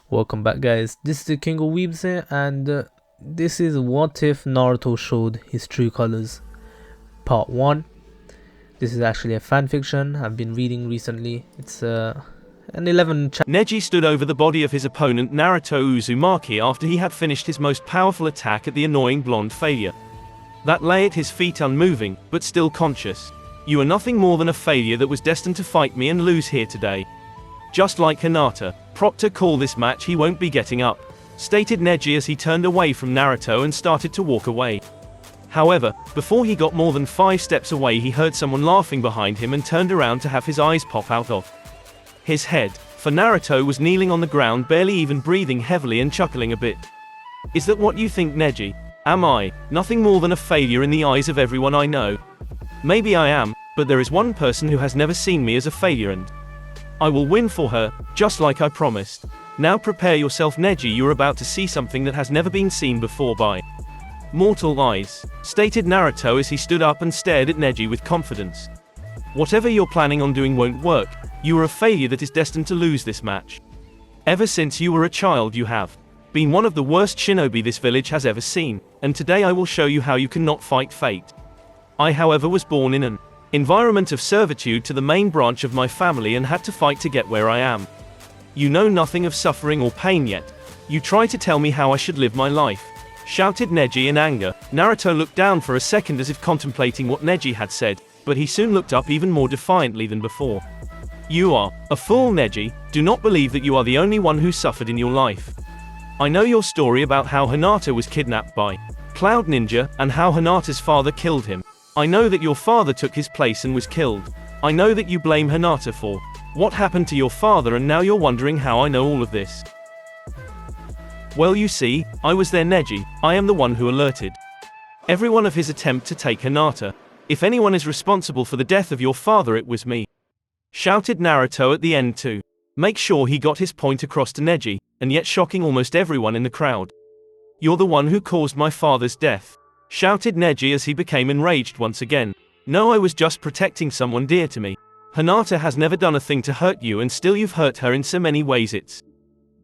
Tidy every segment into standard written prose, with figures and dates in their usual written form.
Welcome back, guys. This is the King of Weebs here, and this is What If Naruto Showed His True Colors Part 1. This is actually a fanfiction I've been reading recently. It's an 11 chapter. Neji stood over the body of his opponent Naruto Uzumaki after he had finished his most powerful attack at the annoying blonde failure. That lay at his feet unmoving, but still conscious. You are nothing more than a failure that was destined to fight me and lose here today. Just like Hinata, Proctor call this match he won't be getting up, stated Neji as he turned away from Naruto and started to walk away. However, before he got more than 5 steps away he heard someone laughing behind him and turned around to have his eyes pop out of his head, for Naruto was kneeling on the ground barely even breathing heavily and chuckling a bit. Is that what you think, Neji? Am I nothing more than a failure in the eyes of everyone I know? Maybe I am, but there is one person who has never seen me as a failure and I will win for her, just like I promised. Now prepare yourself, Neji, you're about to see something that has never been seen before by mortal eyes, stated Naruto as he stood up and stared at Neji with confidence. Whatever you're planning on doing won't work, you are a failure that is destined to lose this match. Ever since you were a child you have been one of the worst shinobi this village has ever seen, and today I will show you how you cannot fight fate. I, however, was born in an environment of servitude to the main branch of my family and had to fight to get where I am. You know nothing of suffering or pain yet. You try to tell me how I should live my life, shouted Neji in anger. Naruto looked down for a second as if contemplating what Neji had said, but he soon looked up even more defiantly than before. You are a fool, Neji. Do not believe that you are the only one who suffered in your life. I know your story about how Hinata was kidnapped by Cloud Ninja, and how Hinata's father killed him. I know that your father took his place and was killed. I know that you blame Hinata for what happened to your father, and now you're wondering how I know all of this. Well, you see, I was there, Neji. I am the one who alerted everyone of his attempt to take Hinata. If anyone is responsible for the death of your father, it was me, shouted Naruto at the end to make sure he got his point across to Neji, and yet shocking almost everyone in the crowd. You're the one who caused my father's death, shouted Neji as he became enraged once again. No, I was just protecting someone dear to me. Hinata has never done a thing to hurt you, and still you've hurt her in so many ways it's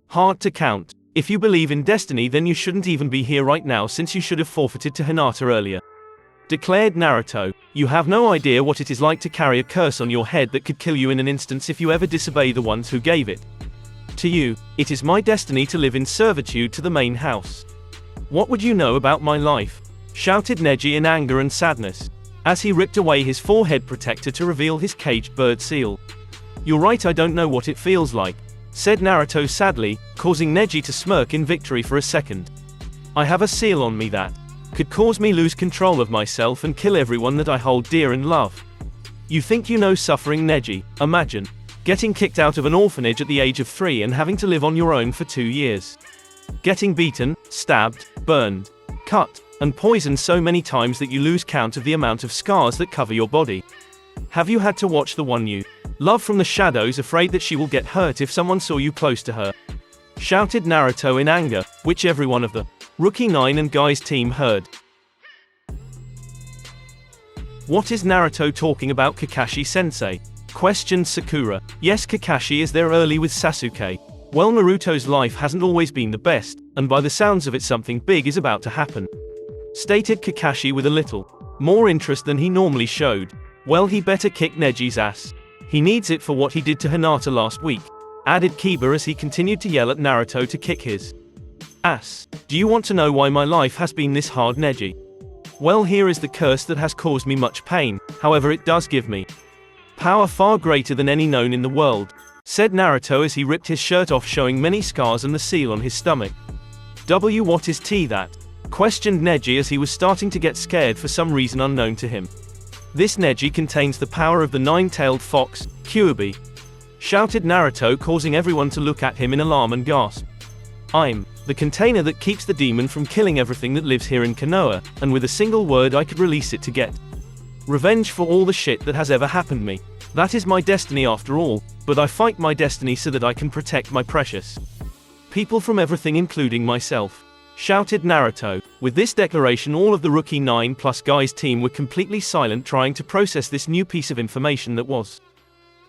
hard to count. If you believe in destiny, then you shouldn't even be here right now, since you should have forfeited to Hinata earlier, declared Naruto. You have no idea what it is like to carry a curse on your head that could kill you in an instant if you ever disobey the ones who gave it to you. It is my destiny to live in servitude to the main house. What would you know about my life? Shouted Neji in anger and sadness, as he ripped away his forehead protector to reveal his caged bird seal. You're right, I don't know what it feels like, said Naruto sadly, causing Neji to smirk in victory for a second. I have a seal on me that could cause me lose control of myself and kill everyone that I hold dear and love. You think you know suffering, Neji? Imagine getting kicked out of an orphanage at the age of 3 and having to live on your own for 2 years. Getting beaten, stabbed, burned, cut, and poisoned so many times that you lose count of the amount of scars that cover your body. Have you had to watch the one you love from the shadows, afraid that she will get hurt if someone saw you close to her? Shouted Naruto in anger, which every one of the Rookie 9 and Guy's team heard. What is Naruto talking about, Kakashi-sensei? Questioned Sakura. Yes, Kakashi is there early with Sasuke. Well, Naruto's life hasn't always been the best, and by the sounds of it something big is about to happen, stated Kakashi with a little more interest than he normally showed. Well, he better kick Neji's ass. He needs it for what he did to Hinata last week, added Kiba as he continued to yell at Naruto to kick his ass. Do you want to know why my life has been this hard, Neji? Well, here is the curse that has caused me much pain, however it does give me power far greater than any known in the world, said Naruto as he ripped his shirt off, showing many scars and the seal on his stomach. What is that? Questioned Neji as he was starting to get scared for some reason unknown to him. This Neji contains the power of the 9-tailed fox, Kyuubi, shouted Naruto, causing everyone to look at him in alarm and gasp. I'm the container that keeps the demon from killing everything that lives here in Konoha, and with a single word I could release it to get revenge for all the shit that has ever happened me. That is my destiny after all, but I fight my destiny so that I can protect my precious people from everything including myself," shouted Naruto. With this declaration, all of the rookie 9+ guys team were completely silent, trying to process this new piece of information that was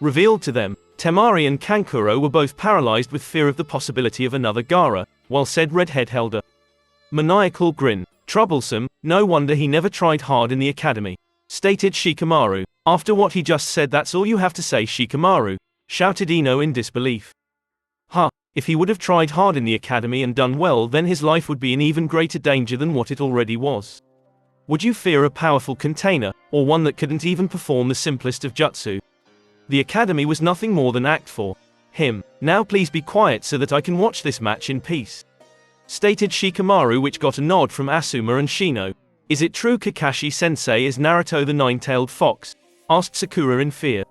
revealed to them. Temari and Kankuro were both paralyzed with fear of the possibility of another Gaara, while said redhead held a maniacal grin. "Troublesome, no wonder he never tried hard in the academy," stated Shikamaru. "After what he just said, that's all you have to say, Shikamaru," shouted Ino in disbelief. "Huh, if he would have tried hard in the academy and done well, then his life would be in even greater danger than what it already was. Would you fear a powerful container, or one that couldn't even perform the simplest of jutsu? The academy was nothing more than act for him. Now please be quiet so that I can watch this match in peace," stated Shikamaru, which got a nod from Asuma and Shino. "Is it true Kakashi-sensei is Naruto the nine-tailed fox?" asked Sakura in fear.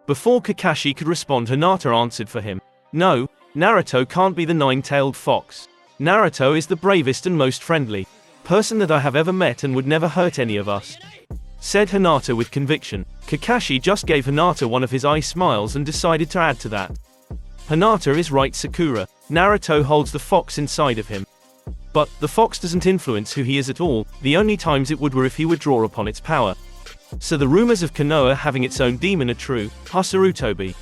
Before Kakashi could respond, Hinata answered for him. "No, Naruto can't be the nine-tailed fox. Naruto is the bravest and most friendly person that I have ever met and would never hurt any of us," said Hinata with conviction. Kakashi just gave Hinata one of his eye smiles and decided to add to that. "Hinata is right, Sakura. Naruto holds the fox inside of him. But the fox doesn't influence who he is at all. The only times it would were if he would draw upon its power. So the rumors of Konoha having its own demon are true, huh, Sarutobi?"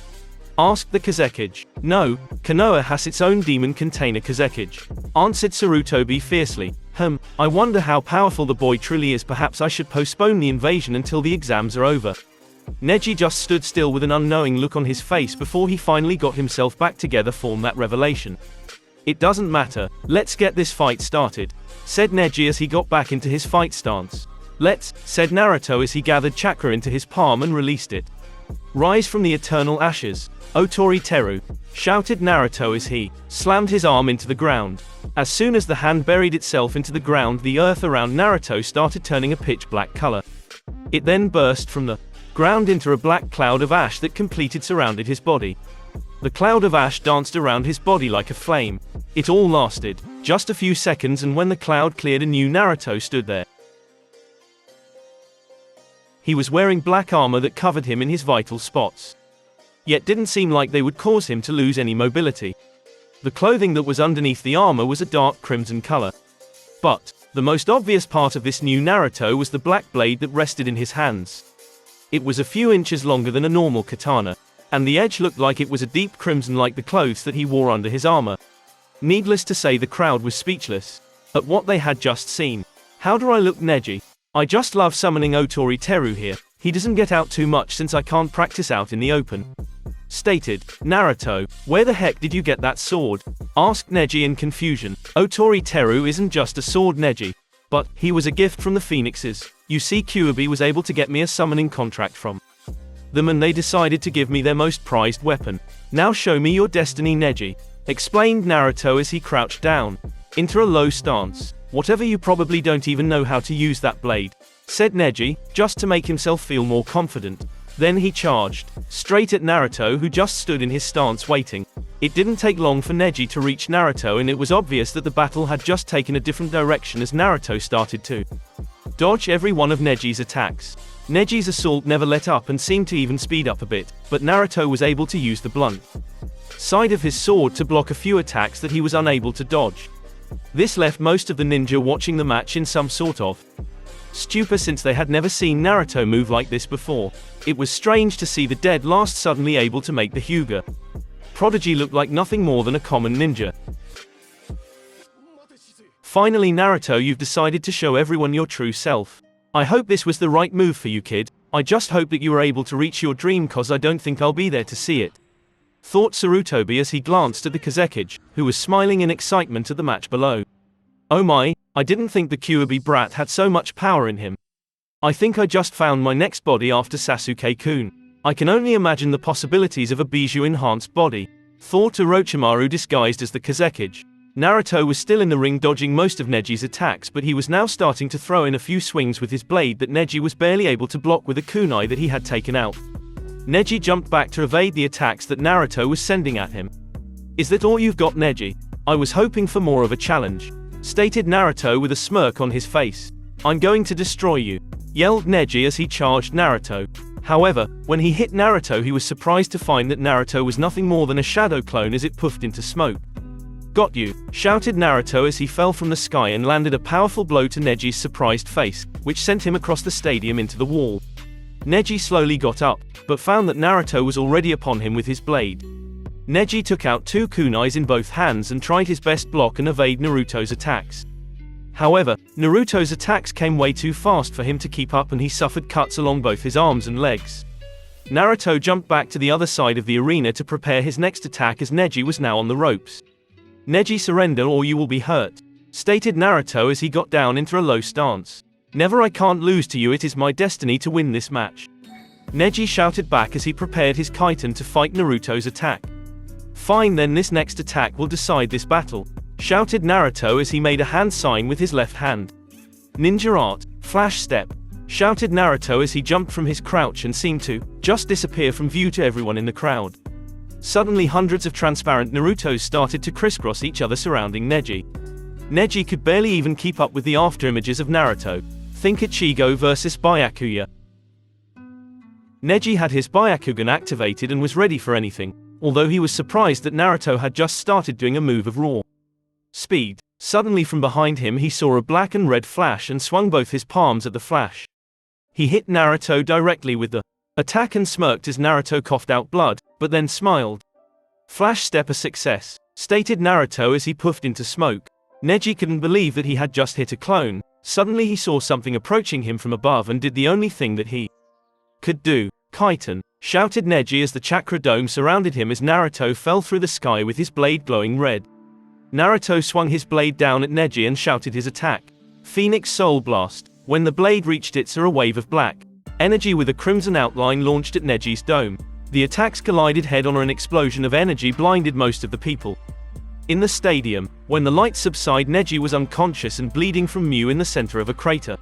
asked the Kazekage. "No, Konoha has its own demon container, Kazekage," answered Sarutobi fiercely. I wonder how powerful the boy truly is. Perhaps I should postpone the invasion until the exams are over." Neji just stood still with an unknowing look on his face before he finally got himself back together from that revelation. "It doesn't matter, let's get this fight started," said Neji as he got back into his fight stance. "Let's," said Naruto as he gathered chakra into his palm and released it. "Rise from the eternal ashes, Otori Teru," shouted Naruto as he slammed his arm into the ground. As soon as the hand buried itself into the ground, the earth around Naruto started turning a pitch black color. It then burst from the ground into a black cloud of ash that completely surrounded his body. The cloud of ash danced around his body like a flame. It all lasted just a few seconds, and when the cloud cleared, a new Naruto stood there. He was wearing black armor that covered him in his vital spots, yet didn't seem like they would cause him to lose any mobility. The clothing that was underneath the armor was a dark crimson color. But the most obvious part of this new Naruto was the black blade that rested in his hands. It was a few inches longer than a normal katana, and the edge looked like it was a deep crimson like the clothes that he wore under his armor. Needless to say, the crowd was speechless at what they had just seen. "How do I look, Neji? I just love summoning Otori Teru here. He doesn't get out too much since I can't practice out in the open," stated Naruto. "Where the heck did you get that sword?" asked Neji in confusion. "Otori Teru isn't just a sword, Neji, but he was a gift from the Phoenixes. You see, Kyuubi was able to get me a summoning contract from them, and they decided to give me their most prized weapon. Now show me your destiny, Neji," explained Naruto as he crouched down into a low stance. "Whatever, you probably don't even know how to use that blade," said Neji, just to make himself feel more confident. Then he charged straight at Naruto, who just stood in his stance waiting. It didn't take long for Neji to reach Naruto, and it was obvious that the battle had just taken a different direction as Naruto started to dodge every one of Neji's attacks. Neji's assault never let up and seemed to even speed up a bit, but Naruto was able to use the blunt side of his sword to block a few attacks that he was unable to dodge. This left most of the ninja watching the match in some sort of stupor, since they had never seen Naruto move like this before. It was strange to see the dead last suddenly able to make the Hyuga prodigy look like nothing more than a common ninja. "Finally, Naruto, you've decided to show everyone your true self. I hope this was the right move for you, kid. I just hope that you were able to reach your dream, cause I don't think I'll be there to see it," thought Sarutobi as he glanced at the Kazekage, who was smiling in excitement at the match below. "Oh my, I didn't think the Kyuubi brat had so much power in him. I think I just found my next body after Sasuke-kun. I can only imagine the possibilities of a Bijou-enhanced body," thought Orochimaru disguised as the Kazekage. Naruto was still in the ring dodging most of Neji's attacks, but he was now starting to throw in a few swings with his blade that Neji was barely able to block with a kunai that he had taken out. Neji jumped back to evade the attacks that Naruto was sending at him. "Is that all you've got, Neji? I was hoping for more of a challenge," stated Naruto with a smirk on his face. "I'm going to destroy you," yelled Neji as he charged Naruto. However, when he hit Naruto, he was surprised to find that Naruto was nothing more than a shadow clone as it puffed into smoke. "Got you," shouted Naruto as he fell from the sky and landed a powerful blow to Neji's surprised face, which sent him across the stadium into the wall. Neji slowly got up, but found that Naruto was already upon him with his blade. Neji took out 2 kunais in both hands and tried his best block and evade Naruto's attacks. However, Naruto's attacks came way too fast for him to keep up and he suffered cuts along both his arms and legs. Naruto jumped back to the other side of the arena to prepare his next attack as Neji was now on the ropes. "Neji, surrender or you will be hurt," stated Naruto as he got down into a low stance. "Never, I can't lose to you, it is my destiny to win this match." Neji shouted back as he prepared his Kaiten to fight Naruto's attack. "Fine then, this next attack will decide this battle," shouted Naruto as he made a hand sign with his left hand. "Ninja art, flash step," shouted Naruto as he jumped from his crouch and seemed to just disappear from view to everyone in the crowd. Suddenly hundreds of transparent Narutos started to crisscross each other surrounding Neji. Neji could barely even keep up with the afterimages of Naruto. Think Ichigo versus Byakuya. Neji had his Byakugan activated and was ready for anything, although he was surprised that Naruto had just started doing a move of raw speed. Suddenly from behind him he saw a black and red flash and swung both his palms at the flash. He hit Naruto directly with the attack and smirked as Naruto coughed out blood, but then smiled. "Flash step a success," stated Naruto as he puffed into smoke. Neji couldn't believe that he had just hit a clone. Suddenly he saw something approaching him from above and did the only thing that he could do. "Kaiten," shouted Neji as the chakra dome surrounded him as Naruto fell through the sky with his blade glowing red. Naruto swung his blade down at Neji and shouted his attack. "Phoenix Soul Blast." When the blade reached it, a wave of black energy with a crimson outline launched at Neji's dome. The attacks collided head-on, and an explosion of energy blinded most of the people in the stadium. When the lights subsided, Neji was unconscious and bleeding from Mew in the center of a crater.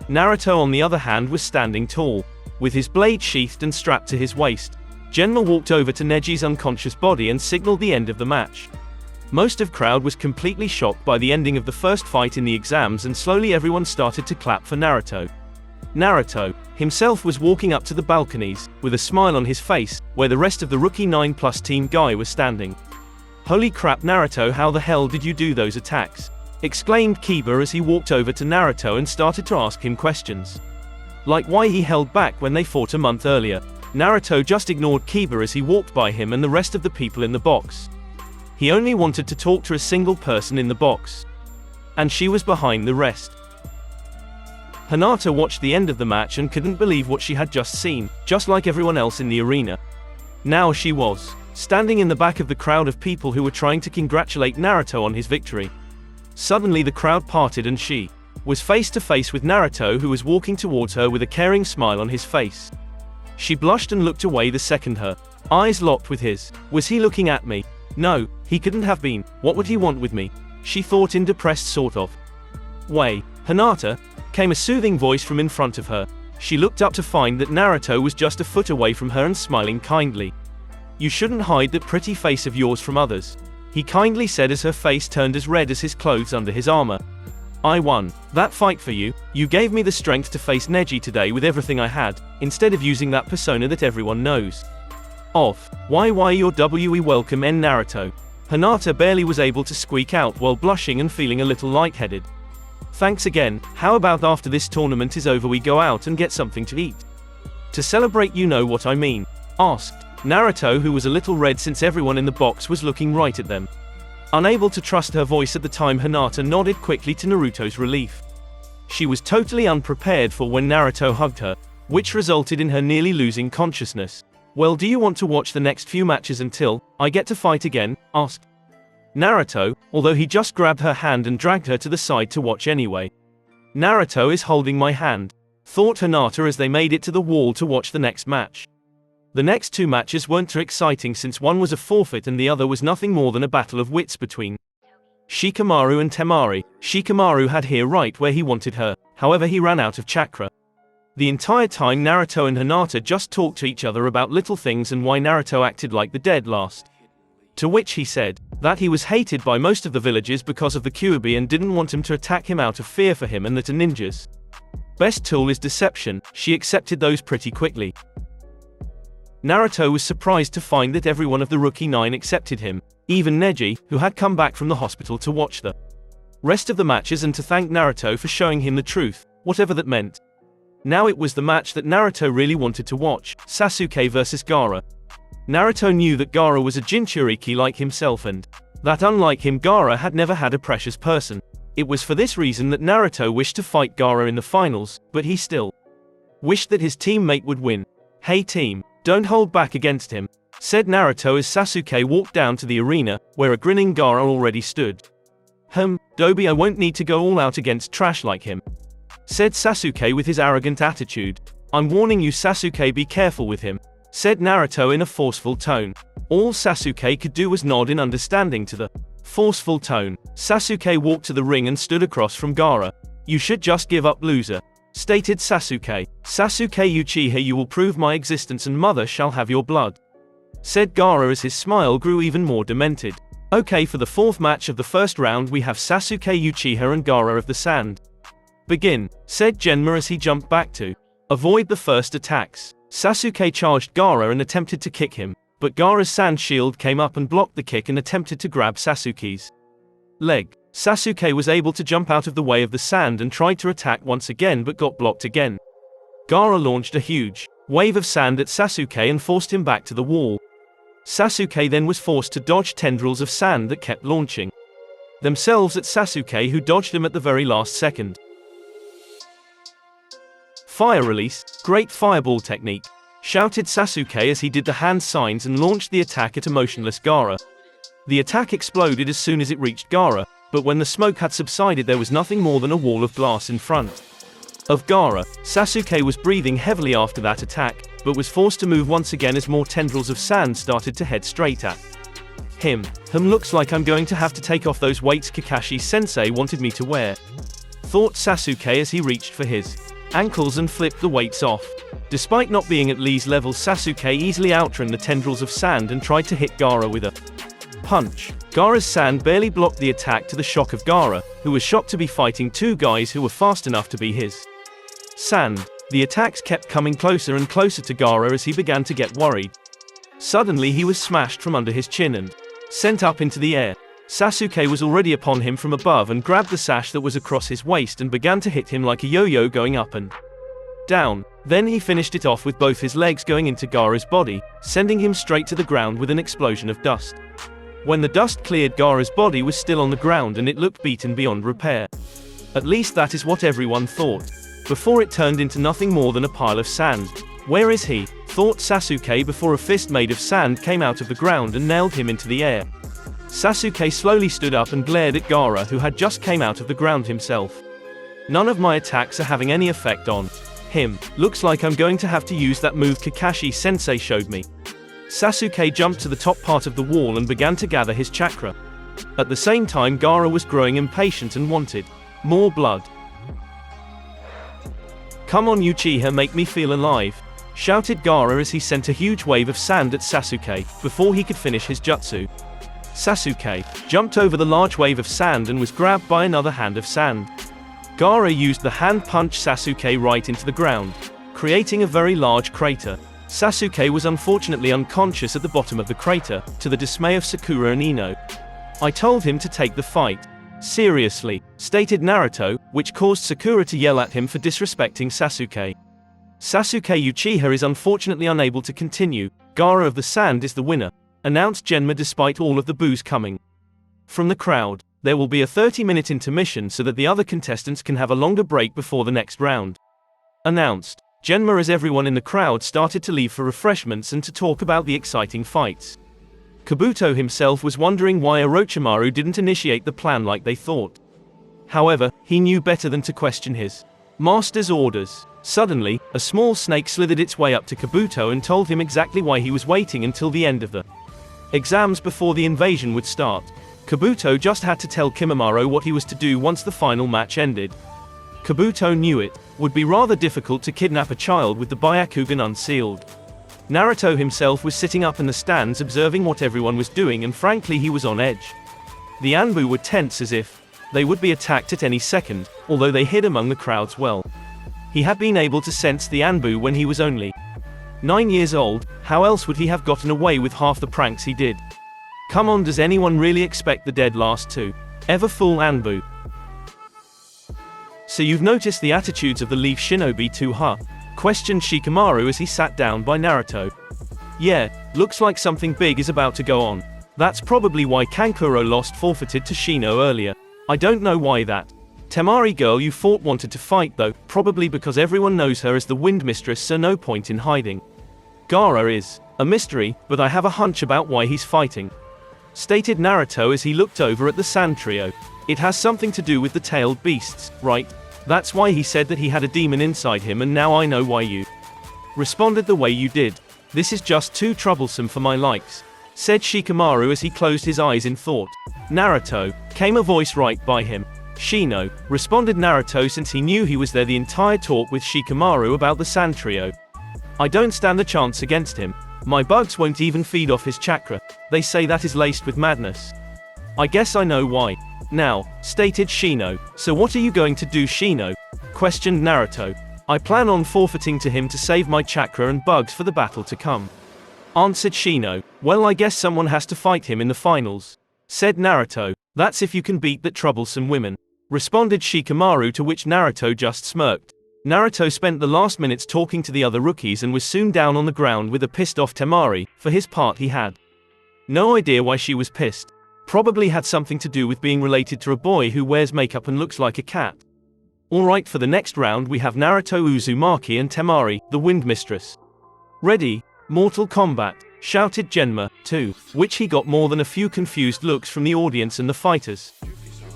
Naruto, on the other hand, was standing tall, with his blade sheathed and strapped to his waist. Genma walked over to Neji's unconscious body and signaled the end of the match. Most of the crowd was completely shocked by the ending of the first fight in the exams, and slowly everyone started to clap for Naruto. Naruto himself was walking up to the balconies, with a smile on his face, where the rest of the Rookie 9+ team guy was standing. "Holy crap, Naruto, how the hell did you do those attacks?" exclaimed Kiba as he walked over to Naruto and started to ask him questions. Like why he held back when they fought a month earlier. Naruto just ignored Kiba as he walked by him and the rest of the people in the box. He only wanted to talk to a single person in the box, and she was behind the rest. Hinata watched the end of the match and couldn't believe what she had just seen, just like everyone else in the arena. Now she was standing in the back of the crowd of people who were trying to congratulate Naruto on his victory. Suddenly the crowd parted and she was face to face with Naruto, who was walking towards her with a caring smile on his face. She blushed and looked away the second her eyes locked with his. Was he looking at me? No, he couldn't have been. What would he want with me? She thought in depressed sort of way. "Hinata," came a soothing voice from in front of her. She looked up to find that Naruto was just a foot away from her and smiling kindly. "You shouldn't hide that pretty face of yours from others," he kindly said as her face turned as red as his clothes under his armor. "I won that fight for you. You gave me the strength to face Neji today with everything I had, instead of using that persona that everyone knows of. Why you're welcome in Naruto." Hinata barely was able to squeak out while blushing and feeling a little lightheaded. "Thanks again. How about after this tournament is over we go out and get something to eat? To celebrate, you know what I mean?" asked Naruto, who was a little red since everyone in the box was looking right at them. Unable to trust her voice at the time, Hinata nodded quickly to Naruto's relief. She was totally unprepared for when Naruto hugged her, which resulted in her nearly losing consciousness. "Well, do you want to watch the next few matches until I get to fight again?" asked Naruto, although he just grabbed her hand and dragged her to the side to watch anyway. "Naruto is holding my hand," thought Hinata as they made it to the wall to watch the next match. The next 2 matches weren't too exciting since one was a forfeit and the other was nothing more than a battle of wits between Shikamaru and Temari. Shikamaru had her right where he wanted her, however he ran out of chakra. The entire time Naruto and Hinata just talked to each other about little things and why Naruto acted like the dead last. To which he said that he was hated by most of the villagers because of the Kyuubi and didn't want him to attack him out of fear for him, and that a ninja's best tool is deception, she accepted those pretty quickly. Naruto was surprised to find that every one of the Rookie 9 accepted him, even Neji, who had come back from the hospital to watch the rest of the matches and to thank Naruto for showing him the truth, whatever that meant. Now it was the match that Naruto really wanted to watch, Sasuke vs Gaara. Naruto knew that Gaara was a jinchuriki like himself and that unlike him Gaara had never had a precious person. It was for this reason that Naruto wished to fight Gaara in the finals, but he still wished that his teammate would win. "Hey team, don't hold back against him," said Naruto as Sasuke walked down to the arena, where a grinning Gaara already stood. Dobi, I won't need to go all out against trash like him," said Sasuke with his arrogant attitude. "I'm warning you Sasuke, be careful with him," said Naruto in a forceful tone. All Sasuke could do was nod in understanding to the forceful tone. Sasuke walked to the ring and stood across from Gaara. "You should just give up, loser," stated Sasuke. "Sasuke Uchiha, you will prove my existence and mother shall have your blood," said Gaara as his smile grew even more demented. "Okay, for the fourth match of the first round we have Sasuke Uchiha and Gaara of the Sand. Begin," said Genma as he jumped back to avoid the first attacks. Sasuke charged Gaara and attempted to kick him, but Gaara's sand shield came up and blocked the kick and attempted to grab Sasuke's leg. Sasuke was able to jump out of the way of the sand and tried to attack once again but got blocked again. Gaara launched a huge wave of sand at Sasuke and forced him back to the wall. Sasuke then was forced to dodge tendrils of sand that kept launching themselves at Sasuke, who dodged them at the very last second. "Fire release, great fireball technique," shouted Sasuke as he did the hand signs and launched the attack at a motionless Gaara. The attack exploded as soon as it reached Gaara, but when the smoke had subsided there was nothing more than a wall of glass in front of Gaara. Sasuke was breathing heavily after that attack, but was forced to move once again as more tendrils of sand started to head straight at him. Looks like I'm going to have to take off those weights Kakashi-sensei wanted me to wear," thought Sasuke as he reached for his ankles and flipped the weights off. Despite not being at Lee's level, Sasuke easily outran the tendrils of sand and tried to hit Gaara with a punch. Gaara's sand barely blocked the attack, to the shock of Gaara, who was shocked to be fighting two guys who were fast enough to be his sand. The attacks kept coming closer and closer to Gaara as he began to get worried. Suddenly he was smashed from under his chin and sent up into the air. Sasuke was already upon him from above and grabbed the sash that was across his waist and began to hit him like a yo-yo, going up and down. Then he finished it off with both his legs going into Gaara's body, sending him straight to the ground with an explosion of dust. When the dust cleared, Gaara's body was still on the ground and it looked beaten beyond repair. At least that is what everyone thought, before it turned into nothing more than a pile of sand. "Where is he?" thought Sasuke before a fist made of sand came out of the ground and nailed him into the air. Sasuke slowly stood up and glared at Gaara, who had just came out of the ground himself. "None of my attacks are having any effect on him. Looks like I'm going to have to use that move Kakashi-sensei showed me." Sasuke jumped to the top part of the wall and began to gather his chakra. At the same time, Gaara was growing impatient and wanted more blood. "Come on Uchiha, make me feel alive," shouted Gaara as he sent a huge wave of sand at Sasuke, before he could finish his jutsu. Sasuke jumped over the large wave of sand and was grabbed by another hand of sand. Gaara used the hand punch Sasuke right into the ground, creating a very large crater. Sasuke was unfortunately unconscious at the bottom of the crater, to the dismay of Sakura and Ino. "I told him to take the fight. Seriously," stated Naruto, which caused Sakura to yell at him for disrespecting Sasuke. "Sasuke Uchiha is unfortunately unable to continue. Gaara of the Sand is the winner," announced Genma despite all of the boos coming from the crowd. "There will be a 30-minute intermission so that the other contestants can have a longer break before the next round," announced Genma as everyone in the crowd started to leave for refreshments and to talk about the exciting fights. Kabuto himself was wondering why Orochimaru didn't initiate the plan like they thought. However, he knew better than to question his master's orders. Suddenly, a small snake slithered its way up to Kabuto and told him exactly why he was waiting until the end of the exams before the invasion would start. Kabuto just had to tell Kimimaro what he was to do once the final match ended. Kabuto knew it would be rather difficult to kidnap a child with the Byakugan unsealed. Naruto himself was sitting up in the stands observing what everyone was doing, and frankly he was on edge. The Anbu were tense as if they would be attacked at any second, although they hid among the crowds well. He had been able to sense the Anbu when he was only 9 years old. How else would he have gotten away with half the pranks he did? Come on, does anyone really expect the dead last to ever fool Anbu? So you've noticed the attitudes of the Leaf Shinobi too, huh? Questioned Shikamaru as he sat down by Naruto. Yeah, looks like something big is about to go on. That's probably why Kankuro lost forfeited to Shino earlier. I don't know why that Temari girl you fought wanted to fight though, probably because everyone knows her as the Wind Mistress, so no point in hiding. Gaara is a mystery, but I have a hunch about why he's fighting. Stated Naruto as he looked over at the sand trio. It has something to do with the tailed beasts, right? That's why he said that he had a demon inside him, and now I know why you responded the way you did. This is just too troublesome for my likes, said Shikamaru as he closed his eyes in thought. Naruto, came a voice right by him. Shino, responded Naruto, since he knew he was there the entire talk with Shikamaru about the sand trio. I don't stand a chance against him. My bugs won't even feed off his chakra. They say that is laced with madness. I guess I know why now, stated Shino. So what are you going to do, Shino? Questioned Naruto. I plan on forfeiting to him to save my chakra and bugs for the battle to come, answered Shino. Well, I guess someone has to fight him in the finals, said Naruto. That's if you can beat that troublesome women, responded Shikamaru, to which Naruto just smirked. Naruto spent the last minutes talking to the other rookies and was soon down on the ground with a pissed off Temari. For his part, he had no idea why she was pissed. Probably had something to do with being related to a boy who wears makeup and looks like a cat. Alright, for the next round we have Naruto Uzumaki and Temari, the Wind Mistress. Ready? Mortal Kombat, shouted Genma, to which he got more than a few confused looks from the audience and the fighters.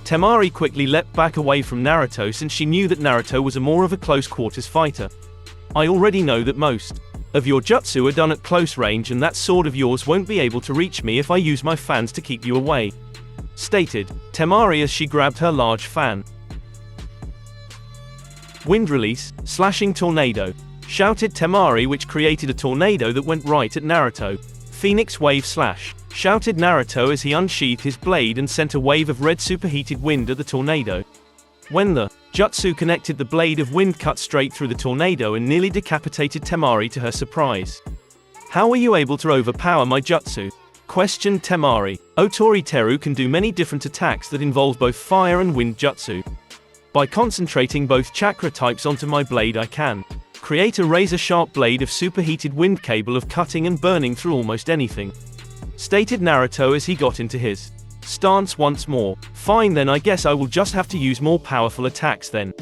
Temari quickly leapt back away from Naruto, since she knew that Naruto was a more of a close quarters fighter. I already know that most of your jutsu are done at close range, and that sword of yours won't be able to reach me if I use my fans to keep you away, stated Temari as she grabbed her large fan. Wind release, slashing tornado, shouted Temari, which created a tornado that went right at Naruto. Phoenix wave slash, shouted Naruto as he unsheathed his blade and sent a wave of red superheated wind at the tornado. When the jutsu connected, the blade of wind cut straight through the tornado and nearly decapitated Temari to her surprise. How were you able to overpower my jutsu? Questioned Temari. Otori Teru can do many different attacks that involve both fire and wind jutsu. By concentrating both chakra types onto my blade, I can create a razor-sharp blade of superheated wind capable of cutting and burning through almost anything, stated Naruto as he got into his stance once more. Fine then, I guess I will just have to use more powerful attacks then,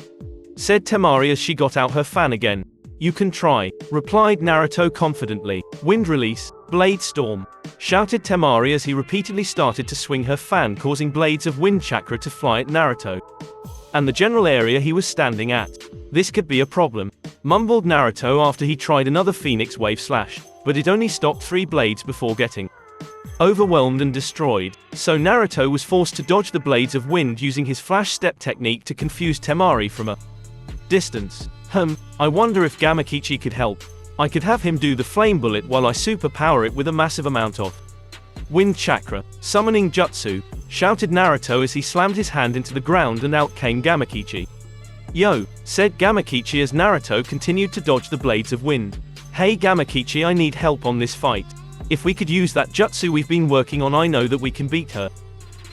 said Temari as she got out her fan again. You can try, replied Naruto confidently. Wind release, blade storm, shouted Temari as he repeatedly started to swing her fan, causing blades of wind chakra to fly at Naruto and the general area he was standing at. This could be a problem, mumbled Naruto after he tried another Phoenix wave slash, but it only stopped 3 blades before getting overwhelmed and destroyed. So Naruto was forced to dodge the blades of wind using his flash step technique to confuse Temari from a distance. I wonder if Gamakichi could help. I could have him do the flame bullet while I superpower it with a massive amount of wind chakra. Summoning jutsu, shouted Naruto as he slammed his hand into the ground, and out came Gamakichi. Yo, said Gamakichi as Naruto continued to dodge the blades of wind. Hey Gamakichi, I need help on this fight. If we could use that jutsu we've been working on, I know that we can beat her,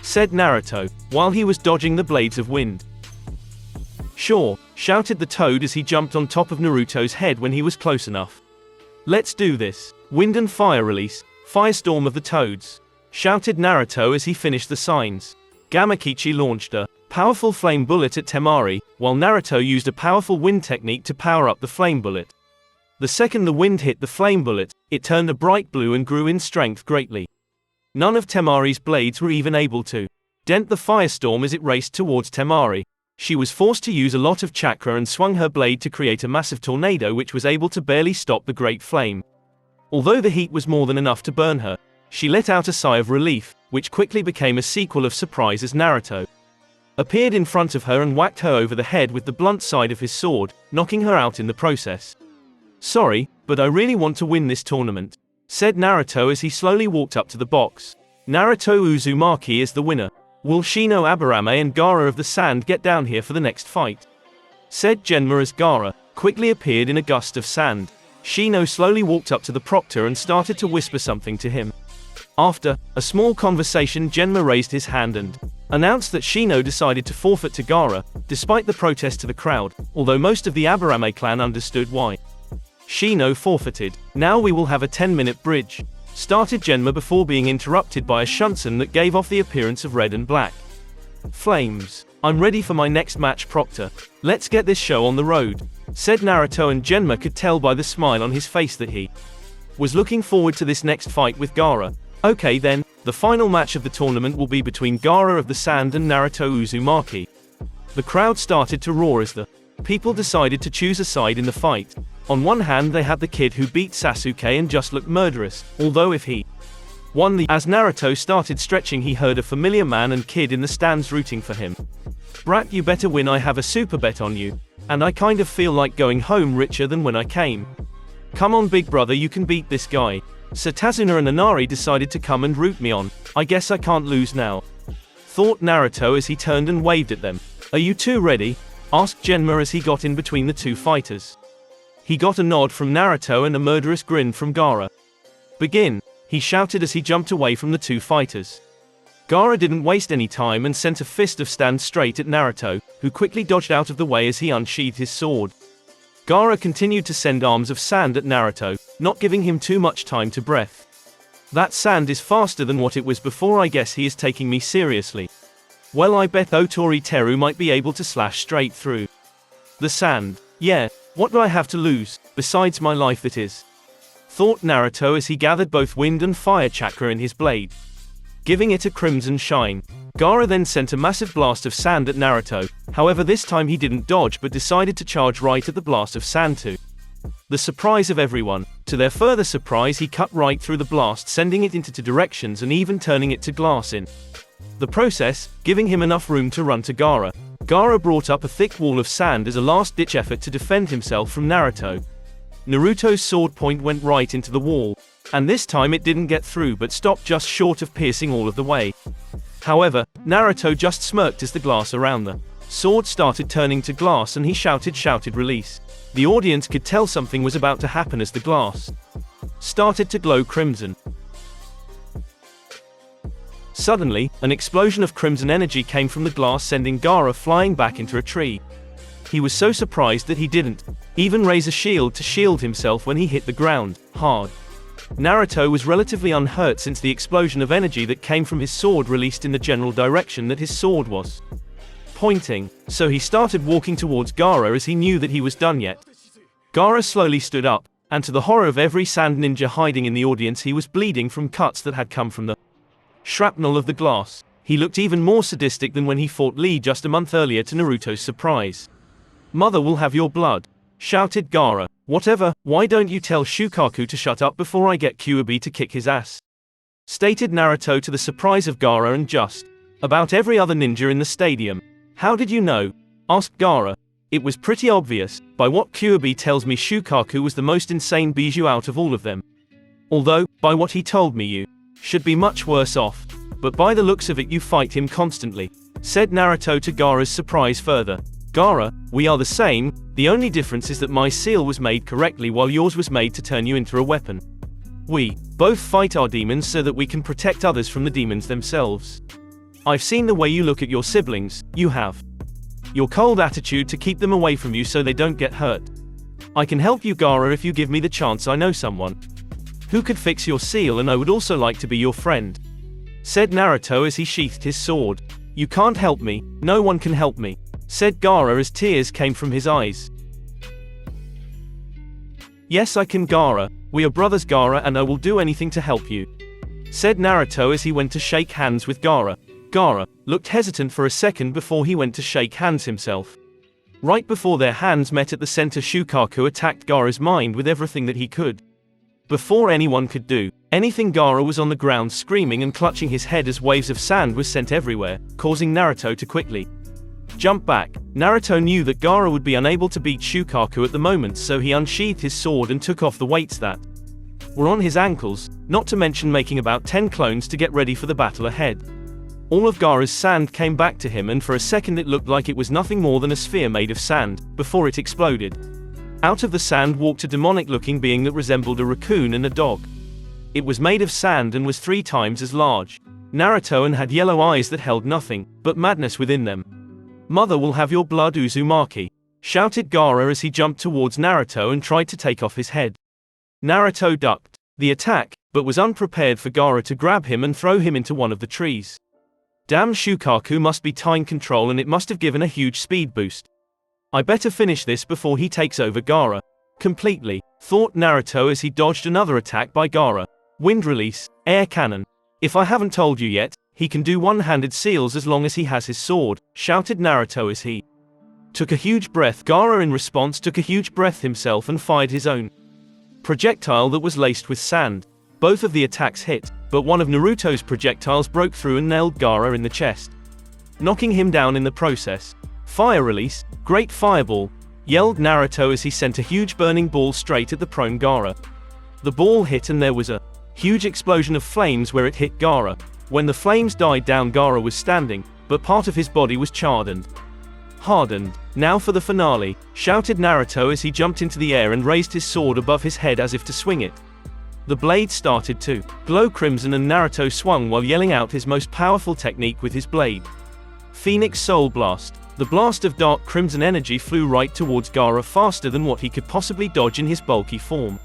said Naruto, while he was dodging the blades of wind. Sure, shouted the Toad as he jumped on top of Naruto's head when he was close enough. Let's do this. Wind and fire release, firestorm of the Toads, shouted Naruto as he finished the signs. Gamakichi launched a powerful flame bullet at Temari, while Naruto used a powerful wind technique to power up the flame bullet. The second the wind hit the flame bullet, it turned a bright blue and grew in strength greatly. None of Temari's blades were even able to dent the firestorm as it raced towards Temari. She was forced to use a lot of chakra and swung her blade to create a massive tornado which was able to barely stop the great flame. Although the heat was more than enough to burn her, she let out a sigh of relief, which quickly became a sequel of surprise as Naruto appeared in front of her and whacked her over the head with the blunt side of his sword, knocking her out in the process. Sorry, but I really want to win this tournament, said Naruto as he slowly walked up to the box. Naruto Uzumaki is the winner. Will Shino Aburame and Gaara of the Sand get down here for the next fight? said Genma as Gaara quickly appeared in a gust of sand. Shino slowly walked up to the proctor and started to whisper something to him. After a small conversation, Genma raised his hand and announced that Shino decided to forfeit to Gaara, despite the protest to the crowd, although most of the Aburame clan understood why. Shino forfeited. Now we will have a 10-minute bridge, started Genma before being interrupted by a shunsen that gave off the appearance of red and black flames. I'm ready for my next match, Proctor. Let's get this show on the road, said Naruto, and Genma could tell by the smile on his face that he was looking forward to this next fight with Gaara. Okay then, the final match of the tournament will be between Gaara of the Sand and Naruto Uzumaki. The crowd started to roar as the people decided to choose a side in the fight. On one hand they had the kid who beat Sasuke and just looked murderous, although if he won as Naruto started stretching, he heard a familiar man and kid in the stands rooting for him. Brat, you better win, I have a super bet on you, and I kind of feel like going home richer than when I came. Come on big brother, you can beat this guy. So Tazuna and Inari decided to come and root me on. I guess I can't lose now, thought Naruto as he turned and waved at them. Are you two ready? Asked Genma as he got in between the two fighters. He got a nod from Naruto and a murderous grin from Gaara. Begin, he shouted as he jumped away from the two fighters. Gaara didn't waste any time and sent a fist of sand straight at Naruto, who quickly dodged out of the way as he unsheathed his sword. Gaara continued to send arms of sand at Naruto, not giving him too much time to breath. That sand is faster than what it was before, I guess he is taking me seriously. Well, I bet Otori Teru might be able to slash straight through the sand. Yeah, what do I have to lose, besides my life that is? Thought Naruto as he gathered both wind and fire chakra in his blade, giving it a crimson shine. Gaara then sent a massive blast of sand at Naruto, however this time he didn't dodge but decided to charge right at the blast of sand to the surprise of everyone. To their further surprise, he cut right through the blast, sending it into two directions and even turning it to glass in the process, giving him enough room to run to Gaara. Gaara brought up a thick wall of sand as a last-ditch effort to defend himself from Naruto. Naruto's sword point went right into the wall, and this time it didn't get through but stopped just short of piercing all of the way. However, Naruto just smirked as the glass around the sword started turning to glass and he shouted release. The audience could tell something was about to happen as the glass started to glow crimson. Suddenly, an explosion of crimson energy came from the glass, sending Gaara flying back into a tree. He was so surprised that he didn't even raise a shield to shield himself when he hit the ground hard. Naruto was relatively unhurt since the explosion of energy that came from his sword released in the general direction that his sword was pointing, so he started walking towards Gaara as he knew that he was done yet. Gaara slowly stood up, and to the horror of every sand ninja hiding in the audience, he was bleeding from cuts that had come from the shrapnel of the glass. He looked even more sadistic than when he fought Lee just a month earlier, to Naruto's surprise. Mother will have your blood, shouted Gaara. Whatever, why don't you tell Shukaku to shut up before I get Kyuubi to kick his ass? Stated Naruto to the surprise of Gaara and just about every other ninja in the stadium. How did you know? Asked Gaara. It was pretty obvious. By what Kyuubi tells me, Shukaku was the most insane bijou out of all of them. Although, by what he told me, you should be much worse off. But by the looks of it, you fight him constantly, said Naruto to Gaara's surprise further. Gaara, we are the same, the only difference is that my seal was made correctly while yours was made to turn you into a weapon. We both fight our demons so that we can protect others from the demons themselves. I've seen the way you look at your siblings, you have your cold attitude to keep them away from you so they don't get hurt. I can help you, Gaara, if you give me the chance. I know someone who could fix your seal, and I would also like to be your friend, said Naruto as he sheathed his sword. You can't help me, no one can help me, said Gaara as tears came from his eyes. Yes, I can, Gaara, we are brothers, Gaara, and I will do anything to help you, said Naruto as he went to shake hands with Gaara. Gaara looked hesitant for a second before he went to shake hands himself. Right before their hands met at the center, Shukaku attacked Gaara's mind with everything that he could. Before anyone could do anything, Gaara was on the ground screaming and clutching his head as waves of sand was sent everywhere, causing Naruto to quickly jump back. Naruto knew that Gaara would be unable to beat Shukaku at the moment, so he unsheathed his sword and took off the weights that were on his ankles, not to mention making about 10 clones to get ready for the battle ahead. All of Gaara's sand came back to him, and for a second it looked like it was nothing more than a sphere made of sand, before it exploded. Out of the sand walked a demonic-looking being that resembled a raccoon and a dog. It was made of sand and was 3 times as large. Naruto and had yellow eyes that held nothing but madness within them. "Mother will have your blood, Uzumaki," shouted Gaara as he jumped towards Naruto and tried to take off his head. Naruto ducked the attack, but was unprepared for Gaara to grab him and throw him into one of the trees. Damn, Shukaku must be time control, and it must have given a huge speed boost. "I better finish this before he takes over Gaara completely," thought Naruto as he dodged another attack by Gaara. Wind release, air cannon. "If I haven't told you yet, he can do one-handed seals as long as he has his sword," shouted Naruto as he took a huge breath. Gaara in response took a huge breath himself and fired his own projectile that was laced with sand. Both of the attacks hit, but one of Naruto's projectiles broke through and nailed Gaara in the chest, knocking him down in the process. "Fire release, great fireball," yelled Naruto as he sent a huge burning ball straight at the prone Gaara. The ball hit and there was a huge explosion of flames where it hit Gaara. When the flames died down, Gaara was standing, but part of his body was charred and hardened. "Now for the finale," shouted Naruto as he jumped into the air and raised his sword above his head as if to swing it. The blade started to glow crimson and Naruto swung while yelling out his most powerful technique with his blade. Phoenix Soul Blast. The blast of dark crimson energy flew right towards Gaara faster than what he could possibly dodge in his bulky form.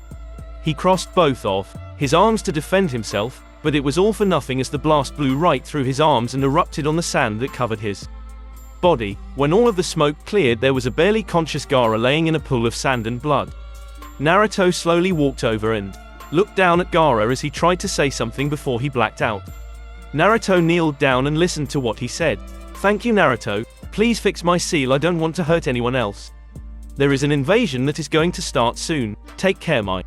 He crossed both of his arms to defend himself, but it was all for nothing as the blast blew right through his arms and erupted on the sand that covered his body. When all of the smoke cleared, there was a barely conscious Gaara laying in a pool of sand and blood. Naruto slowly walked over and looked down at Gaara as he tried to say something before he blacked out. Naruto kneeled down and listened to what he said. "Thank you, Naruto. Please fix my seal. I don't want to hurt anyone else. There is an invasion that is going to start soon. Take care, my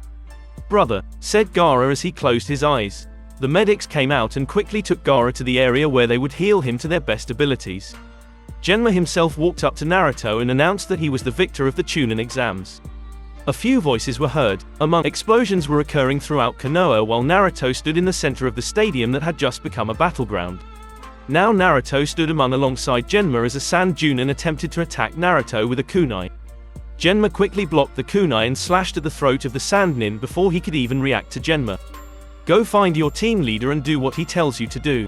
brother," said Gaara as he closed his eyes. The medics came out and quickly took Gaara to the area where they would heal him to their best abilities. Genma himself walked up to Naruto and announced that he was the victor of the Chunin exams. A few voices were heard, explosions were occurring throughout Konoha while Naruto stood in the center of the stadium that had just become a battleground. Now Naruto stood alongside Genma as a Sand Junin attempted to attack Naruto with a kunai. Genma quickly blocked the kunai and slashed at the throat of the Sand Nin before he could even react to Genma. "Go find your team leader and do what he tells you to do,"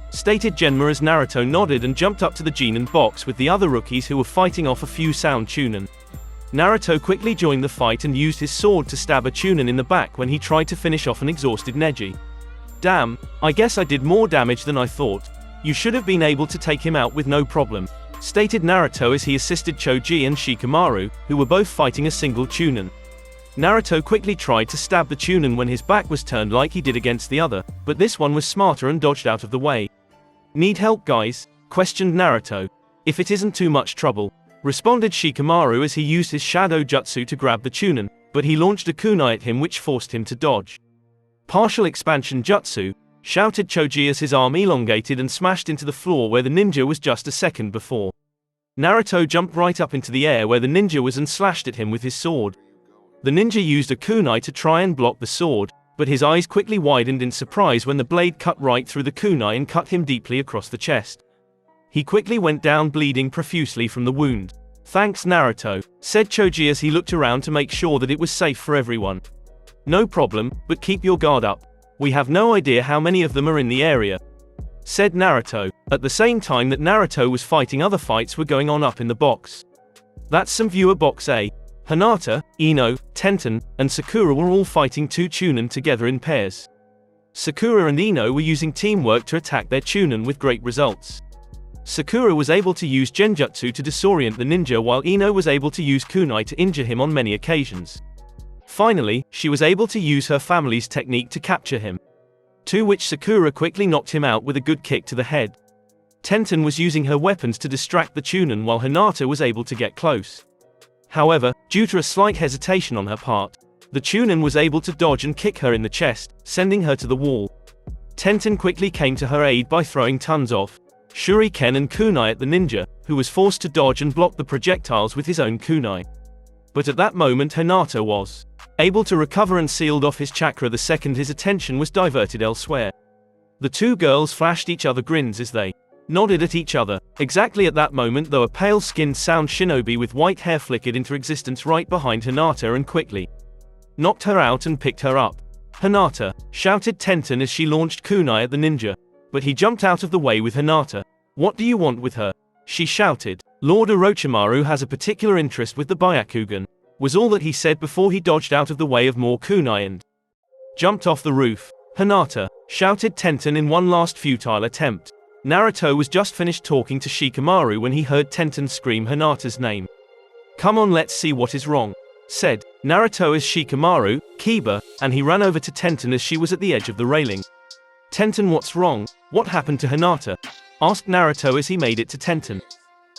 stated Genma as Naruto nodded and jumped up to the Genin box with the other rookies who were fighting off a few Sound Chunin. Naruto quickly joined the fight and used his sword to stab a Chunin in the back when he tried to finish off an exhausted Neji. "Damn, I guess I did more damage than I thought. You should have been able to take him out with no problem," stated Naruto as he assisted Choji and Shikamaru, who were both fighting a single Chunin. Naruto quickly tried to stab the Chunin when his back was turned like he did against the other, but this one was smarter and dodged out of the way. "Need help, guys?" questioned Naruto. "If it isn't too much trouble," responded Shikamaru as he used his shadow jutsu to grab the Chunin, but he launched a kunai at him which forced him to dodge. "Partial expansion jutsu," shouted Choji as his arm elongated and smashed into the floor where the ninja was just a second before. Naruto jumped right up into the air where the ninja was and slashed at him with his sword. The ninja used a kunai to try and block the sword, but his eyes quickly widened in surprise when the blade cut right through the kunai and cut him deeply across the chest. He quickly went down bleeding profusely from the wound. "Thanks, Naruto," said Choji as he looked around to make sure that it was safe for everyone. "No problem, but keep your guard up. We have no idea how many of them are in the area," said Naruto. At the same time that Naruto was fighting, other fights were going on up in the box. That's some viewer box A. Hinata, Ino, Tenten, and Sakura were all fighting 2 Chunin together in pairs. Sakura and Ino were using teamwork to attack their Chunin with great results. Sakura was able to use genjutsu to disorient the ninja while Ino was able to use kunai to injure him on many occasions. Finally, she was able to use her family's technique to capture him, to which Sakura quickly knocked him out with a good kick to the head. Tenten was using her weapons to distract the Chunin while Hinata was able to get close. However, due to a slight hesitation on her part, the Chunin was able to dodge and kick her in the chest, sending her to the wall. Tenten quickly came to her aid by throwing tons of shuriken and kunai at the ninja, who was forced to dodge and block the projectiles with his own kunai. But at that moment Hinata was able to recover and sealed off his chakra the second his attention was diverted elsewhere. The two girls flashed each other grins as they nodded at each other. Exactly at that moment, though, a pale-skinned sound shinobi with white hair flickered into existence right behind Hinata and quickly knocked her out and picked her up. "Hinata!" shouted Tenten as she launched kunai at the ninja, but he jumped out of the way with Hinata. "What do you want with her?" she shouted. "Lord Orochimaru has a particular interest with the Byakugan," was all that he said before he dodged out of the way of more kunai and jumped off the roof. "Hinata!" shouted Tenten in one last futile attempt. Naruto was just finished talking to Shikamaru when he heard Tenten scream Hinata's name. "Come on, let's see what is wrong," said Naruto as Shikamaru, Kiba, and he ran over to Tenten as she was at the edge of the railing. "Tenten, what's wrong? What happened to Hinata?" asked Naruto as he made it to Tenten.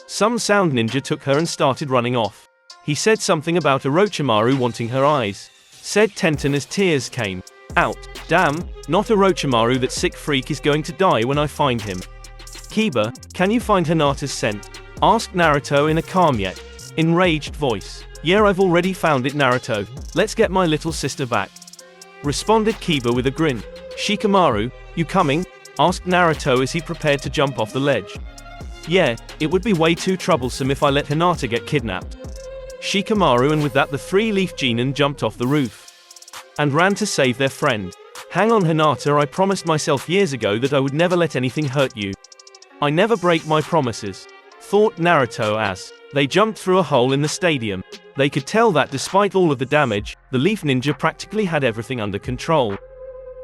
"Some sound ninja took her and started running off. He said something about Orochimaru wanting her eyes," said Tenten as tears came out. "Damn, not Orochimaru, that sick freak is going to die when I find him." "Kiba, can you find Hinata's scent?" asked Naruto in a calm yet enraged voice. "Yeah, I've already found it, Naruto. Let's get my little sister back," responded Kiba with a grin. "Shikamaru, you coming?" asked Naruto as he prepared to jump off the ledge. "Yeah, it would be way too troublesome if I let Hinata get kidnapped." Shikamaru, and with that the three-leaf genin jumped off the roof and ran to save their friend. "Hang on, Hinata, I promised myself years ago that I would never let anything hurt you. I never break my promises," thought Naruto as they jumped through a hole in the stadium. They could tell that despite all of the damage, the Leaf Ninja practically had everything under control.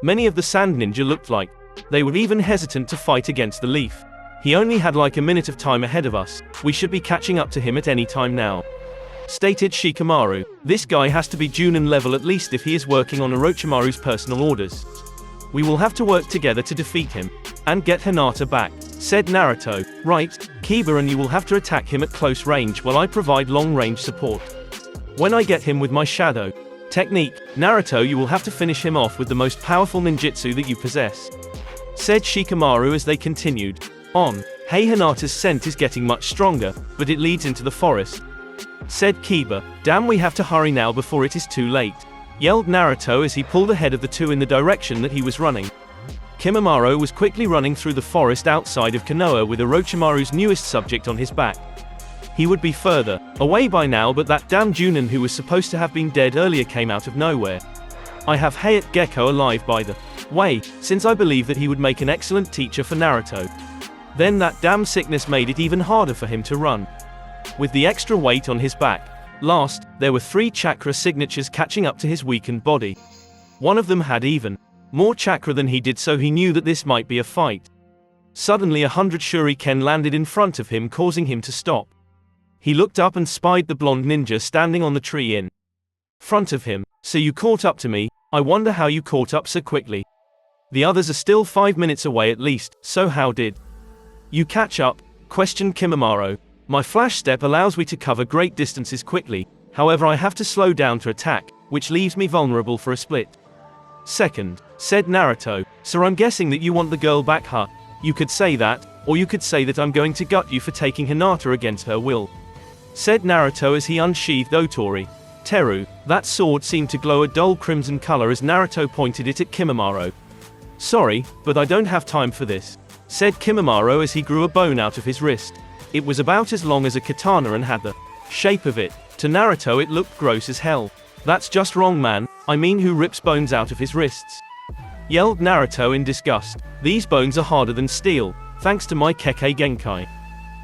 Many of the Sand Ninja looked like they were even hesitant to fight against the Leaf. "He only had like a minute of time ahead of us. We should be catching up to him at any time now," stated Shikamaru. "This guy has to be Junin level at least if he is working on Orochimaru's personal orders. We will have to work together to defeat him and get Hinata back," said Naruto. "Right, Kiba, and you will have to attack him at close range while I provide long-range support. When I get him with my shadow technique, Naruto, you will have to finish him off with the most powerful ninjutsu that you possess," said Shikamaru as they continued on. "Hey, Hinata's scent is getting much stronger, but it leads into the forest," said Kiba. "Damn, we have to hurry now before it is too late," yelled Naruto as he pulled ahead of the two in the direction that he was running. Kimimaro was quickly running through the forest outside of Konoha with Orochimaru's newest subject on his back. He would be further away by now, but that damn Junin who was supposed to have been dead earlier came out of nowhere. I have Hayate Gecko alive, by the way, since I believe that he would make an excellent teacher for Naruto. Then that damn sickness made it even harder for him to run with the extra weight on his back. Last, there were 3 chakra signatures catching up to his weakened body. One of them had even more chakra than he did, so he knew that this might be a fight. Suddenly 100 shuriken landed in front of him, causing him to stop. He looked up and spied the blonde ninja standing on the tree in front of him. "So you caught up to me? I wonder how you caught up so quickly. The others are still 5 minutes away at least, so how did you catch up?" questioned Kimimaro. "My flash step allows me to cover great distances quickly, however I have to slow down to attack, which leaves me vulnerable for a split second," said Naruto. "So I'm guessing that you want the girl back, huh? You could say that, or you could say that I'm going to gut you for taking Hinata against her will," said Naruto as he unsheathed Otori Teru. That sword seemed to glow a dull crimson color as Naruto pointed it at Kimimaro. "Sorry, but I don't have time for this," said Kimimaro as he grew a bone out of his wrist. It was about as long as a katana and had the shape of it. To Naruto it looked gross as hell. "That's just wrong, man. I mean, who rips bones out of his wrists?" yelled Naruto in disgust. "These bones are harder than steel, thanks to my Kekkei Genkai.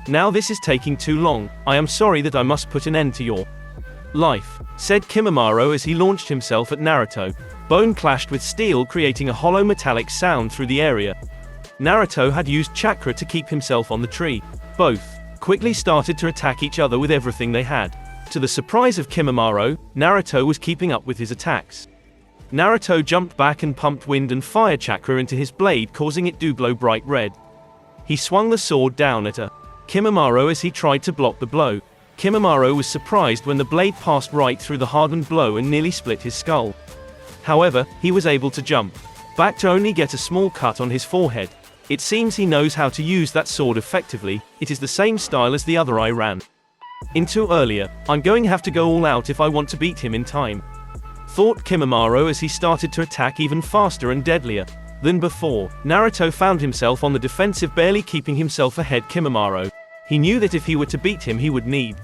Now this is taking too long. I am sorry that I must put an end to your life," said Kimimaro as he launched himself at Naruto. Bone clashed with steel, creating a hollow metallic sound through the area. Naruto had used chakra to keep himself on the tree. Both quickly started to attack each other with everything they had. To the surprise of Kimimaro, Naruto was keeping up with his attacks. Naruto jumped back and pumped wind and fire chakra into his blade, causing it to glow bright red. He swung the sword down at Kimimaro as he tried to block the blow. Kimimaro was surprised when the blade passed right through the hardened blow and nearly split his skull. However, he was able to jump back to only get a small cut on his forehead. It seems he knows how to use that sword effectively. It is the same style as the other I ran into earlier. I'm going to have to go all out if I want to beat him in time, thought Kimimaro as he started to attack even faster and deadlier. than before. Naruto found himself on the defensive, barely keeping himself ahead Kimimaro. He knew that if he were to beat him he would need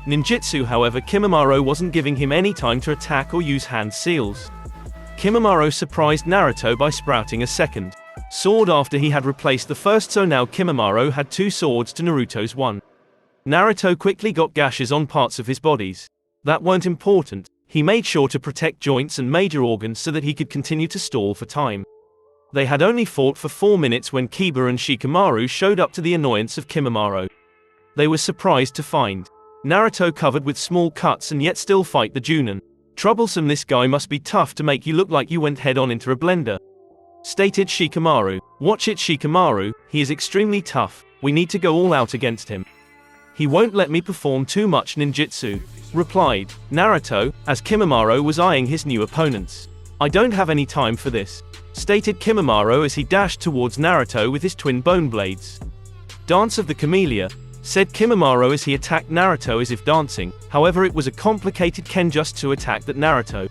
ninjutsu, however Kimimaro wasn't giving him any time to attack or use hand seals. Kimimaro surprised Naruto by sprouting a second sword after he had replaced the first, so now Kimimaro had 2 swords to Naruto's 1. Naruto quickly got gashes on parts of his bodies that weren't important. He made sure to protect joints and major organs so that he could continue to stall for time. They had only fought for 4 minutes when Kiba and Shikamaru showed up, to the annoyance of Kimimaro. They were surprised to find Naruto covered with small cuts and yet still fight the Junin. Troublesome, this guy must be tough to make you look like you went head on into a blender, stated Shikamaru. Watch it, Shikamaru, he is extremely tough, we need to go all out against him. He won't let me perform too much ninjutsu, replied Naruto, as Kimimaro was eyeing his new opponents. I don't have any time for this, stated Kimimaro as he dashed towards Naruto with his twin bone blades. Dance of the Camellia, said Kimimaro as he attacked Naruto as if dancing. However, it was a complicated Kenjutsu attack that Naruto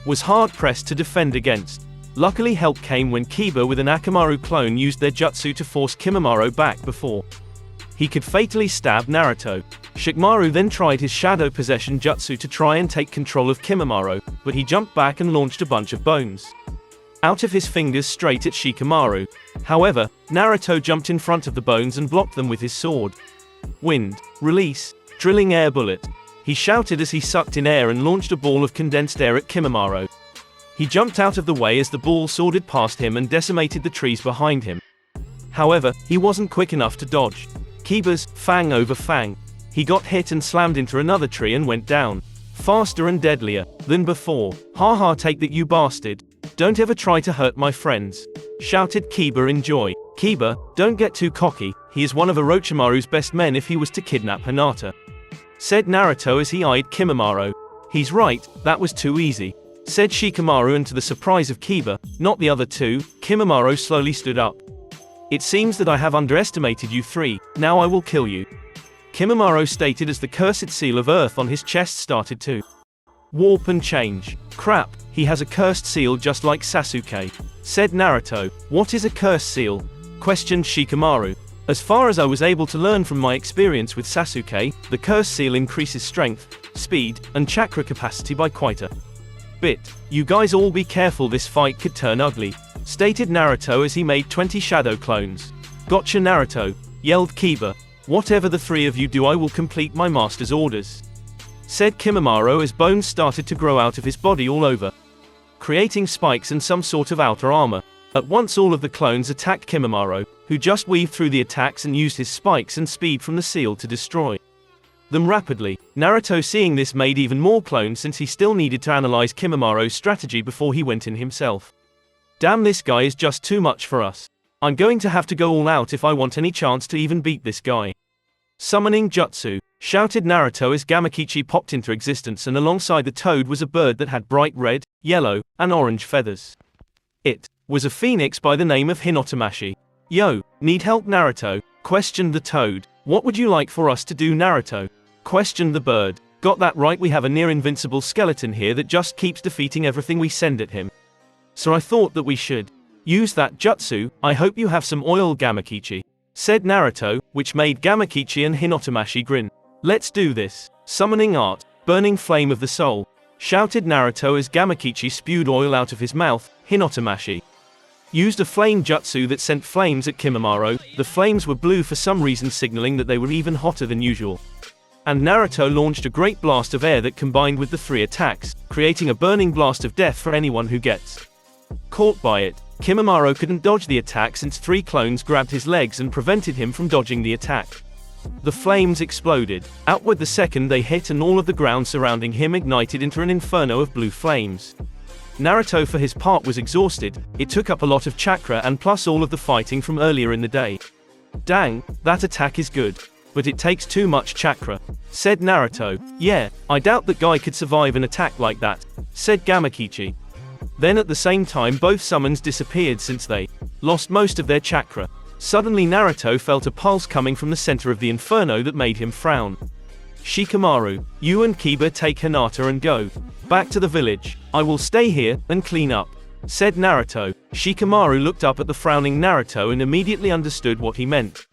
was hard pressed to defend against. Luckily, help came when Kiba with an Akamaru clone used their jutsu to force Kimimaro back before he could fatally stab Naruto. Shikamaru then tried his shadow possession jutsu to try and take control of Kimimaro, but he jumped back and launched a bunch of bones out of his fingers straight at Shikamaru. However, Naruto jumped in front of the bones and blocked them with his sword. Wind, release, drilling air bullet, he shouted as he sucked in air and launched a ball of condensed air at Kimimaro. He jumped out of the way as the ball soared past him and decimated the trees behind him. However, he wasn't quick enough to dodge Kiba's fang over fang. He got hit and slammed into another tree and went down faster and deadlier than before. Haha, take that, you bastard. Don't ever try to hurt my friends, shouted Kiba in joy. Kiba, don't get too cocky, he is one of Orochimaru's best men if he was to kidnap Hinata, said Naruto as he eyed Kimimaro. He's right, that was too easy, said Shikamaru, and to the surprise of Kiba, not the other two, Kimimaro slowly stood up. It seems that I have underestimated you three, now I will kill you, Kimimaro stated as the cursed seal of earth on his chest started to warp and change. Crap, he has a cursed seal just like Sasuke, said Naruto. What is a cursed seal? Questioned Shikamaru. As far as I was able to learn from my experience with Sasuke, the cursed seal increases strength, speed, and chakra capacity by quite a bit. You guys all be careful, this fight could turn ugly, stated Naruto as he made 20 shadow clones. Gotcha, Naruto, yelled Kiba. Whatever the three of you do, I will complete my master's orders, said Kimimaro as bones started to grow out of his body all over, creating spikes and some sort of outer armor. At once all of the clones attacked Kimimaro, who just weaved through the attacks and used his spikes and speed from the seal to destroy them rapidly. Naruto, seeing this, made even more clones since he still needed to analyze Kimimaro's strategy before he went in himself. Damn, this guy is just too much for us. I'm going to have to go all out if I want any chance to even beat this guy. Summoning jutsu, shouted Naruto as Gamakichi popped into existence, and alongside the toad was a bird that had bright red, yellow, and orange feathers. It was a phoenix by the name of Hinotamashi. Yo, need help, Naruto? Questioned the toad. What would you like for us to do, Naruto? Questioned the bird. Got that right, we have a near invincible skeleton here that just keeps defeating everything we send at him. So I thought that we should use that jutsu. I hope you have some oil, Gamakichi, said Naruto, which made Gamakichi and Hinotamashi grin. Let's do this. Summoning art, burning flame of the soul, shouted Naruto as Gamakichi spewed oil out of his mouth. Hinotamashi used a flame jutsu that sent flames at Kimimaro. The flames were blue for some reason, signaling that they were even hotter than usual. And Naruto launched a great blast of air that combined with the three attacks, creating a burning blast of death for anyone who gets caught by it. Kimimaro couldn't dodge the attack since three clones grabbed his legs and prevented him from dodging the attack. The flames exploded outward the second they hit, and all of the ground surrounding him ignited into an inferno of blue flames. Naruto, for his part, was exhausted. It took up a lot of chakra and plus all of the fighting from earlier in the day. Dang, that attack is good, but it takes too much chakra, said Naruto. Yeah, I doubt that guy could survive an attack like that, said Gamakichi. Then at the same time both summons disappeared since they lost most of their chakra. Suddenly Naruto felt a pulse coming from the center of the inferno that made him frown. Shikamaru, you and Kiba take Hinata and go back to the village. I will stay here and clean up, said Naruto. Shikamaru looked up at the frowning Naruto and immediately understood what he meant.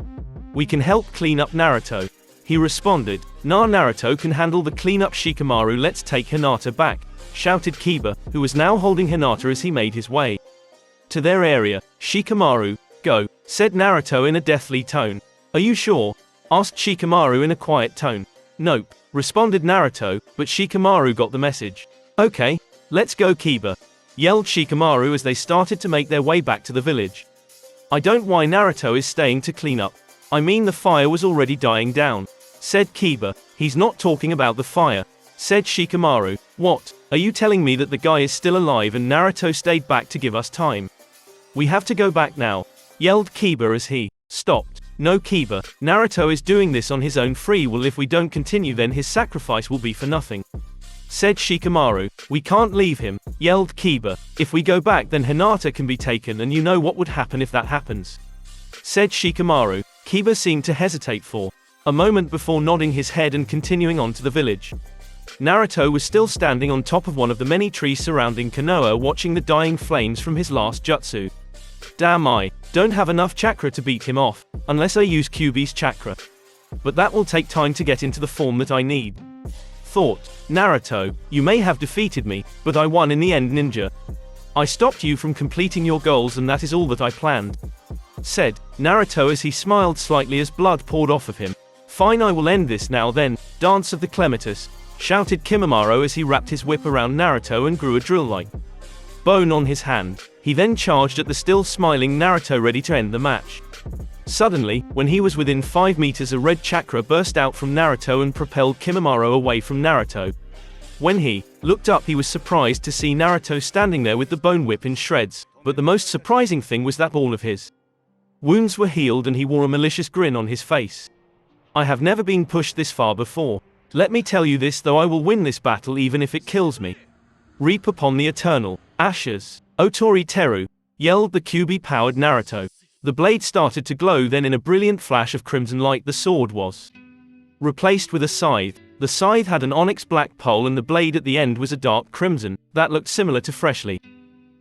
We can help clean up Naruto. He responded. Nah, Naruto can handle the cleanup. Shikamaru, let's take Hinata back, shouted Kiba, who was now holding Hinata as he made his way to their area. Shikamaru, go, said Naruto in a deathly tone. Are you sure? Asked Shikamaru in a quiet tone. Nope, responded Naruto, but Shikamaru got the message. Okay, let's go, Kiba, yelled Shikamaru as they started to make their way back to the village. I don't why Naruto is staying to clean up. I mean the fire was already dying down, said Kiba. He's not talking about the fire, said Shikamaru. What? Are you telling me that the guy is still alive and Naruto stayed back to give us time? We have to go back now, yelled Kiba as he stopped. No, Kiba, Naruto is doing this on his own free will. If we don't continue, then his sacrifice will be for nothing, said Shikamaru. We can't leave him, yelled Kiba. If we go back, then Hinata can be taken, and you know what would happen if that happens, said Shikamaru. Kiba seemed to hesitate for a moment before nodding his head and continuing on to the village. Naruto was still standing on top of one of the many trees surrounding Konoha, watching the dying flames from his last jutsu. Damn, I don't have enough chakra to beat him off, unless I use Kyuubi's chakra. But that will take time to get into the form that I need, thought Naruto. You may have defeated me, but I won in the end, ninja. I stopped you from completing your goals, and that is all that I planned, said Naruto as he smiled slightly as blood poured off of him. Fine, I will end this now then. Dance of the Clematis, shouted Kimimaro as he wrapped his whip around Naruto and grew a drill-like bone on his hand. He then charged at the still smiling Naruto, ready to end the match. Suddenly, when he was within 5 meters, a red chakra burst out from Naruto and propelled Kimimaro away from Naruto. When he looked up, he was surprised to see Naruto standing there with the bone whip in shreds, but the most surprising thing was that all of his wounds were healed and he wore a malicious grin on his face. I have never been pushed this far before. Let me tell you this though, I will win this battle even if it kills me. Reap upon the eternal ashes. Otori Teru, yelled the Kyuubi-powered Naruto. The blade started to glow, then in a brilliant flash of crimson light the sword was replaced with a scythe. The scythe had an onyx black pole and the blade at the end was a dark crimson, that looked similar to freshly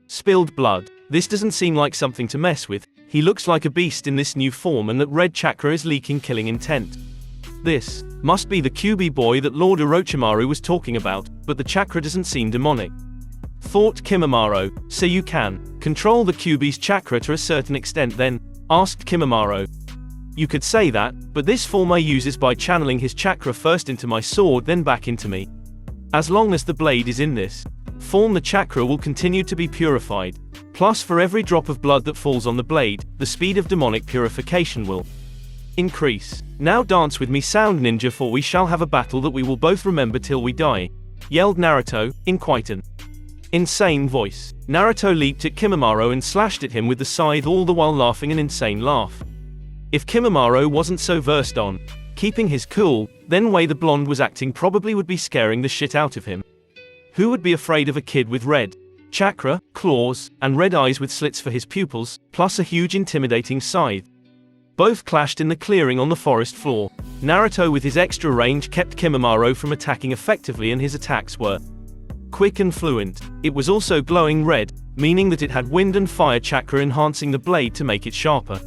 spilled blood. This doesn't seem like something to mess with. He looks like a beast in this new form, and that red chakra is leaking killing intent. This must be the Kyuubi boy that Lord Orochimaru was talking about, but the chakra doesn't seem demonic, thought Kimimaro. So you can control the Kyuubi's chakra to a certain extent then? Asked Kimimaro. You could say that, but this form I use is by channeling his chakra first into my sword then back into me. As long as the blade is in this form, the chakra will continue to be purified. Plus, for every drop of blood that falls on the blade, the speed of demonic purification will increase. Now dance with me, sound ninja, for we shall have a battle that we will both remember till we die, yelled Naruto, in quite an insane voice. Naruto leaped at Kimimaro and slashed at him with the scythe, all the while laughing an insane laugh. If Kimimaro wasn't so versed on keeping his cool, then way the blonde was acting probably would be scaring the shit out of him. Who would be afraid of a kid with red chakra, claws, and red eyes with slits for his pupils, plus a huge intimidating scythe? Both clashed in the clearing on the forest floor. Naruto with his extra range kept Kimimaro from attacking effectively, and his attacks were quick and fluent. It was also glowing red, meaning that it had wind and fire chakra enhancing the blade to make it sharper.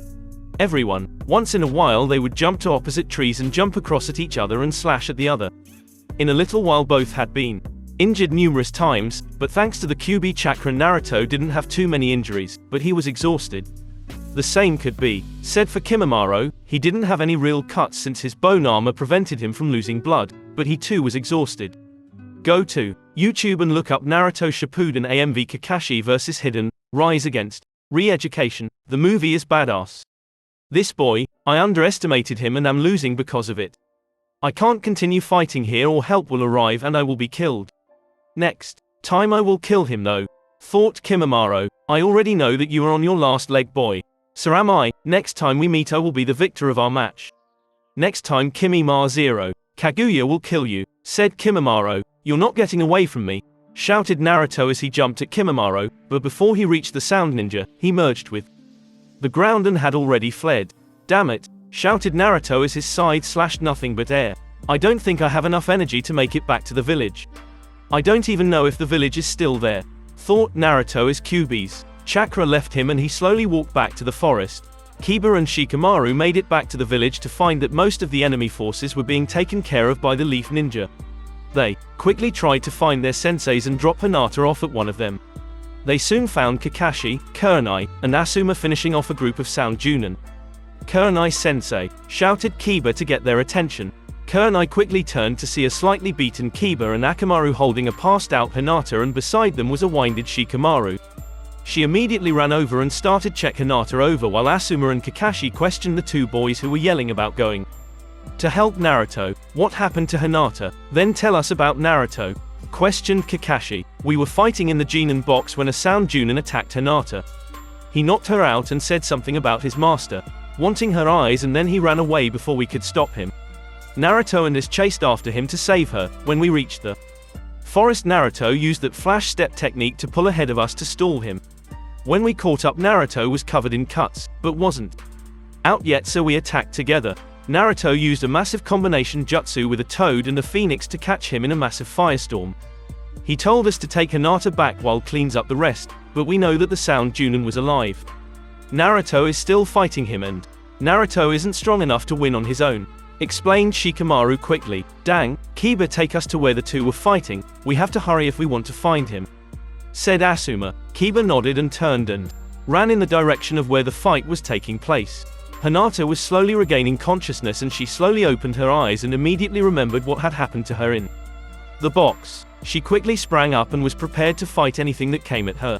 Everyone, once in a while they would jump to opposite trees and jump across at each other and slash at the other. In a little while both had been injured numerous times, but thanks to the Kyuubi chakra Naruto didn't have too many injuries, but he was exhausted. The same could be said for Kimimaro. He didn't have any real cuts since his bone armor prevented him from losing blood, but he too was exhausted. Go to YouTube and look up Naruto Shippuden AMV Kakashi vs Hidden Rise Against Re-Education. The movie is badass. This boy, I underestimated him and am losing because of it. I can't continue fighting here or help will arrive and I will be killed. Next time I will kill him though, thought Kimimaro. I already know that you are on your last leg, boy. So am I. Next time we meet I will be the victor of our match. Next time Kimimaro Zero, Kaguya will kill you, said Kimimaro. You're not getting away from me, shouted Naruto as he jumped at Kimimaro, but before he reached the sound ninja, he merged with the ground and had already fled. Damn it, shouted Naruto as his scythe slashed nothing but air. I don't think I have enough energy to make it back to the village. I don't even know if the village is still there, Thought Naruto is Kyuubi's. Chakra left him and he slowly walked back to the forest. Kiba and Shikamaru made it back to the village to find that most of the enemy forces were being taken care of by the Leaf Ninja. They quickly tried to find their senseis and drop Hinata off at one of them. They soon found Kakashi, Kurenai, and Asuma finishing off a group of Sound Junin. Kurenai sensei shouted Kiba to get their attention. Kurenai quickly turned to see a slightly beaten Kiba and Akamaru holding a passed-out Hinata, and beside them was a winded Shikamaru. She immediately ran over and started check Hinata over while Asuma and Kakashi questioned the two boys who were yelling about going to help Naruto. What happened to Hinata? Then tell us about Naruto, questioned Kakashi. We were fighting in the Genin box when a Sound Junin attacked Hinata. He knocked her out and said something about his master wanting her eyes, and then he ran away before we could stop him. Naruto and us chased after him to save her. When we reached the forest, Naruto used that flash step technique to pull ahead of us to stall him. When we caught up, Naruto was covered in cuts, but wasn't out yet, so we attacked together. Naruto used a massive combination jutsu with a toad and a phoenix to catch him in a massive firestorm. He told us to take Hinata back while cleans up the rest, but we know that the Sound Junin was alive. Naruto is still fighting him and Naruto isn't strong enough to win on his own, explained Shikamaru quickly. Dang, Kiba, take us to where the two were fighting. We have to hurry if we want to find him, said Asuma. Kiba nodded and turned and ran in the direction of where the fight was taking place. Hinata was slowly regaining consciousness and she slowly opened her eyes and immediately remembered what had happened to her in the box. She quickly sprang up and was prepared to fight anything that came at her.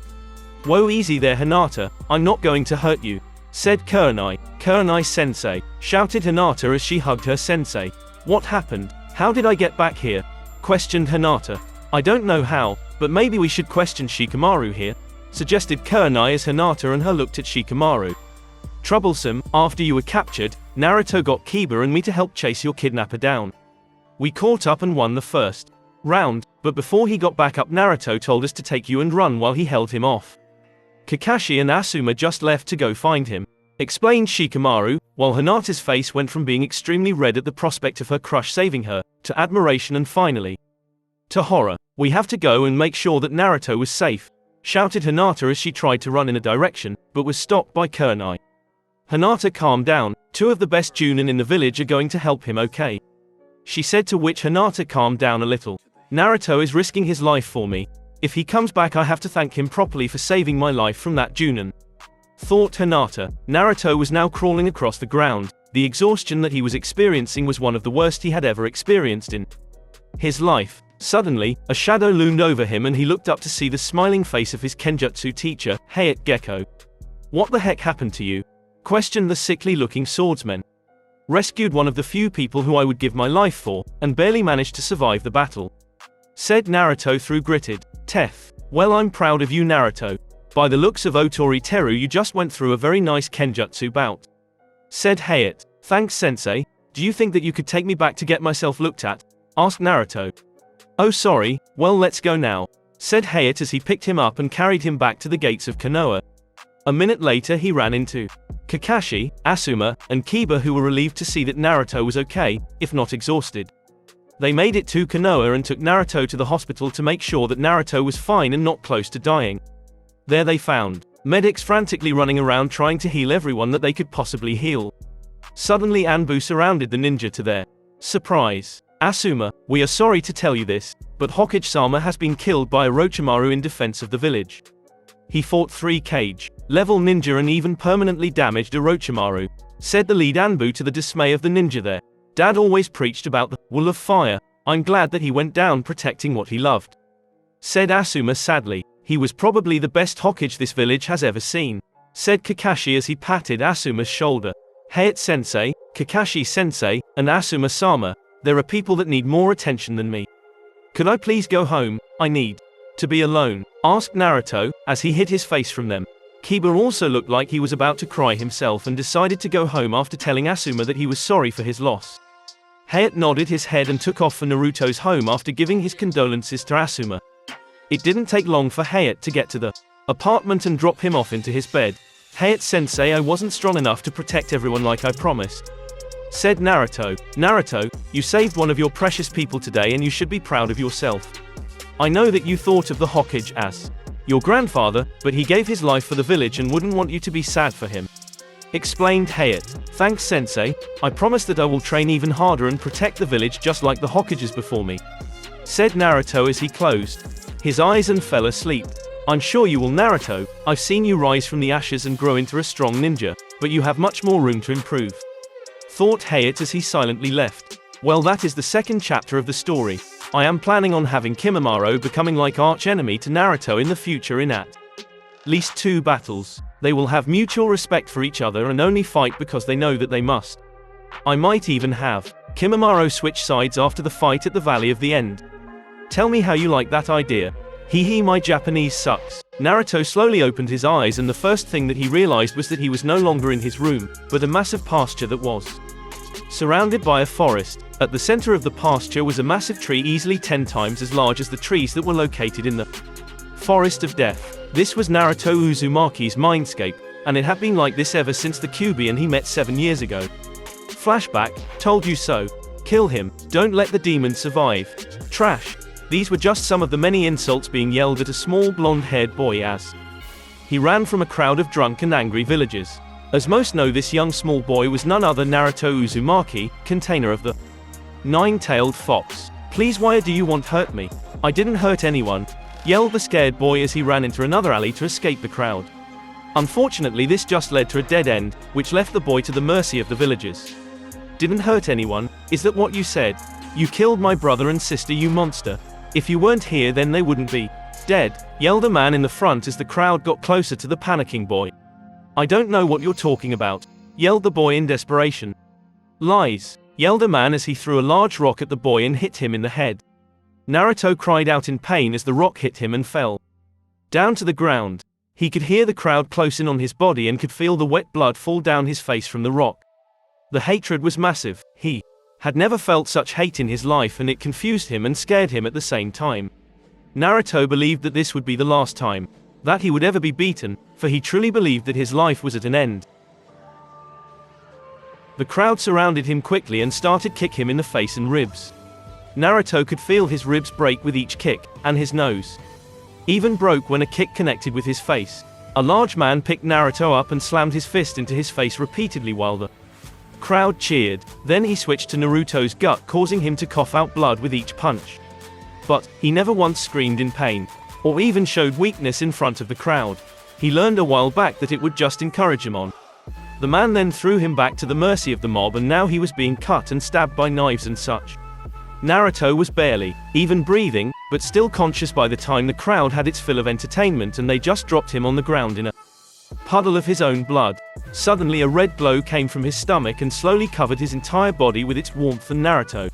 Whoa, easy there Hinata, I'm not going to hurt you, said Kurenai. Kurenai sensei, shouted Hinata as she hugged her sensei. What happened? How did I get back here? Questioned Hinata. I don't know how, but maybe we should question Shikamaru here, suggested Kurenai as Hinata and her looked at Shikamaru. Troublesome, after you were captured, Naruto got Kiba and me to help chase your kidnapper down. We caught up and won the first round, but before he got back up, Naruto told us to take you and run while he held him off. Kakashi and Asuma just left to go find him, explained Shikamaru, while Hinata's face went from being extremely red at the prospect of her crush saving her, to admiration and finally to horror. We have to go and make sure that Naruto was safe, shouted Hinata as she tried to run in a direction, but was stopped by Kurenai. Hinata, calm down, two of the best Junin in the village are going to help him, okay? She said, to which Hinata calmed down a little. Naruto is risking his life for me. If he comes back, I have to thank him properly for saving my life from that Junin, thought Hinata. Naruto was now crawling across the ground. The exhaustion that he was experiencing was one of the worst he had ever experienced in his life. Suddenly, a shadow loomed over him and he looked up to see the smiling face of his Kenjutsu teacher, Hayate Gecko. What the heck happened to you? Questioned the sickly-looking swordsman. Rescued one of the few people who I would give my life for, and barely managed to survive the battle, said Naruto through gritted teeth. Well, I'm proud of you, Naruto. By the looks of Otori Teru, you just went through a very nice Kenjutsu bout, said Hayate. Thanks, sensei. Do you think that you could take me back to get myself looked at? Asked Naruto. Oh, sorry. Well, let's go now, said Hayate as he picked him up and carried him back to the gates of Konoha. A minute later, he ran into Kakashi, Asuma, and Kiba, who were relieved to see that Naruto was okay, if not exhausted. They made it to Konoha and took Naruto to the hospital to make sure that Naruto was fine and not close to dying. There they found medics frantically running around trying to heal everyone that they could possibly heal. Suddenly, Anbu surrounded the ninja to their surprise. Asuma, we are sorry to tell you this, but Hokage-sama has been killed by Orochimaru in defense of the village. He fought 3 cage-level ninja and even permanently damaged Orochimaru, said the lead Anbu to the dismay of the ninja there. Dad always preached about the wall of fire. I'm glad that he went down protecting what he loved, said Asuma sadly. He was probably the best Hokage this village has ever seen, said Kakashi as he patted Asuma's shoulder. Hayate sensei, Kakashi sensei, and Asuma-sama, there are people that need more attention than me. Could I please go home? I need to be alone, asked Naruto, as he hid his face from them. Kiba also looked like he was about to cry himself and decided to go home after telling Asuma that he was sorry for his loss. Hayate nodded his head and took off for Naruto's home after giving his condolences to Asuma. It didn't take long for Hayate to get to the apartment and drop him off into his bed. Hayate sensei, I wasn't strong enough to protect everyone like I promised, said Naruto. Naruto, you saved one of your precious people today and you should be proud of yourself. I know that you thought of the Hokage as Your grandfather, but he gave his life for the village and wouldn't want you to be sad for him. Explained Hayate. Thanks sensei, I promise that I will train even harder and protect the village just like the Hokages before me. Said Naruto as he closed his eyes and fell asleep. I'm sure you will, Naruto. I've seen you rise from the ashes and grow into a strong ninja, but you have much more room to improve. Thought Hayate as he silently left. Well, that is the second chapter of the story. I am planning on having Kimimaro becoming like arch-enemy to Naruto in the future in at least 2 battles. They will have mutual respect for each other and only fight because they know that they must. I might even have Kimimaro switch sides after the fight at the Valley of the End. Tell me how you like that idea. Hee, my Japanese sucks. Naruto slowly opened his eyes and the first thing that he realized was that he was no longer in his room, but a massive pasture that was surrounded by a forest. At the center of the pasture was a massive tree easily 10 times as large as the trees that were located in the Forest of Death. This was Naruto Uzumaki's mindscape, and it had been like this ever since the Kyuubi and he met 7 years ago. Flashback, told you so. Kill him, don't let the demon survive. Trash. These were just some of the many insults being yelled at a small blonde-haired boy as he ran from a crowd of drunk and angry villagers. As most know, this young small boy was none other Naruto Uzumaki, container of the 9-tailed fox. Please, why do you want hurt me? I didn't hurt anyone, yelled the scared boy as he ran into another alley to escape the crowd. Unfortunately, this just led to a dead end, which left the boy to the mercy of the villagers. Didn't hurt anyone, is that what you said? You killed my brother and sister, you monster. If you weren't here, then they wouldn't be dead, yelled a man in the front as the crowd got closer to the panicking boy. I don't know what you're talking about, yelled the boy in desperation. Lies, yelled a man as he threw a large rock at the boy and hit him in the head. Naruto cried out in pain as the rock hit him and fell down to the ground. He could hear the crowd close in on his body and could feel the wet blood fall down his face from the rock. The hatred was massive. He had never felt such hate in his life, and it confused him and scared him at the same time. Naruto believed that this would be the last time that he would ever be beaten, for he truly believed that his life was at an end. The crowd surrounded him quickly and started kicking him in the face and ribs. Naruto could feel his ribs break with each kick, and his nose even broke when a kick connected with his face. A large man picked Naruto up and slammed his fist into his face repeatedly while the crowd cheered. Then he switched to Naruto's gut, causing him to cough out blood with each punch. But he never once screamed in pain, or even showed weakness in front of the crowd. He learned a while back that it would just encourage him on. The man then threw him back to the mercy of the mob, and now he was being cut and stabbed by knives and such. Naruto was barely even breathing, but still conscious by the time the crowd had its fill of entertainment, and they just dropped him on the ground in a puddle of his own blood. Suddenly a red glow came from his stomach and slowly covered his entire body with its warmth, and Naruto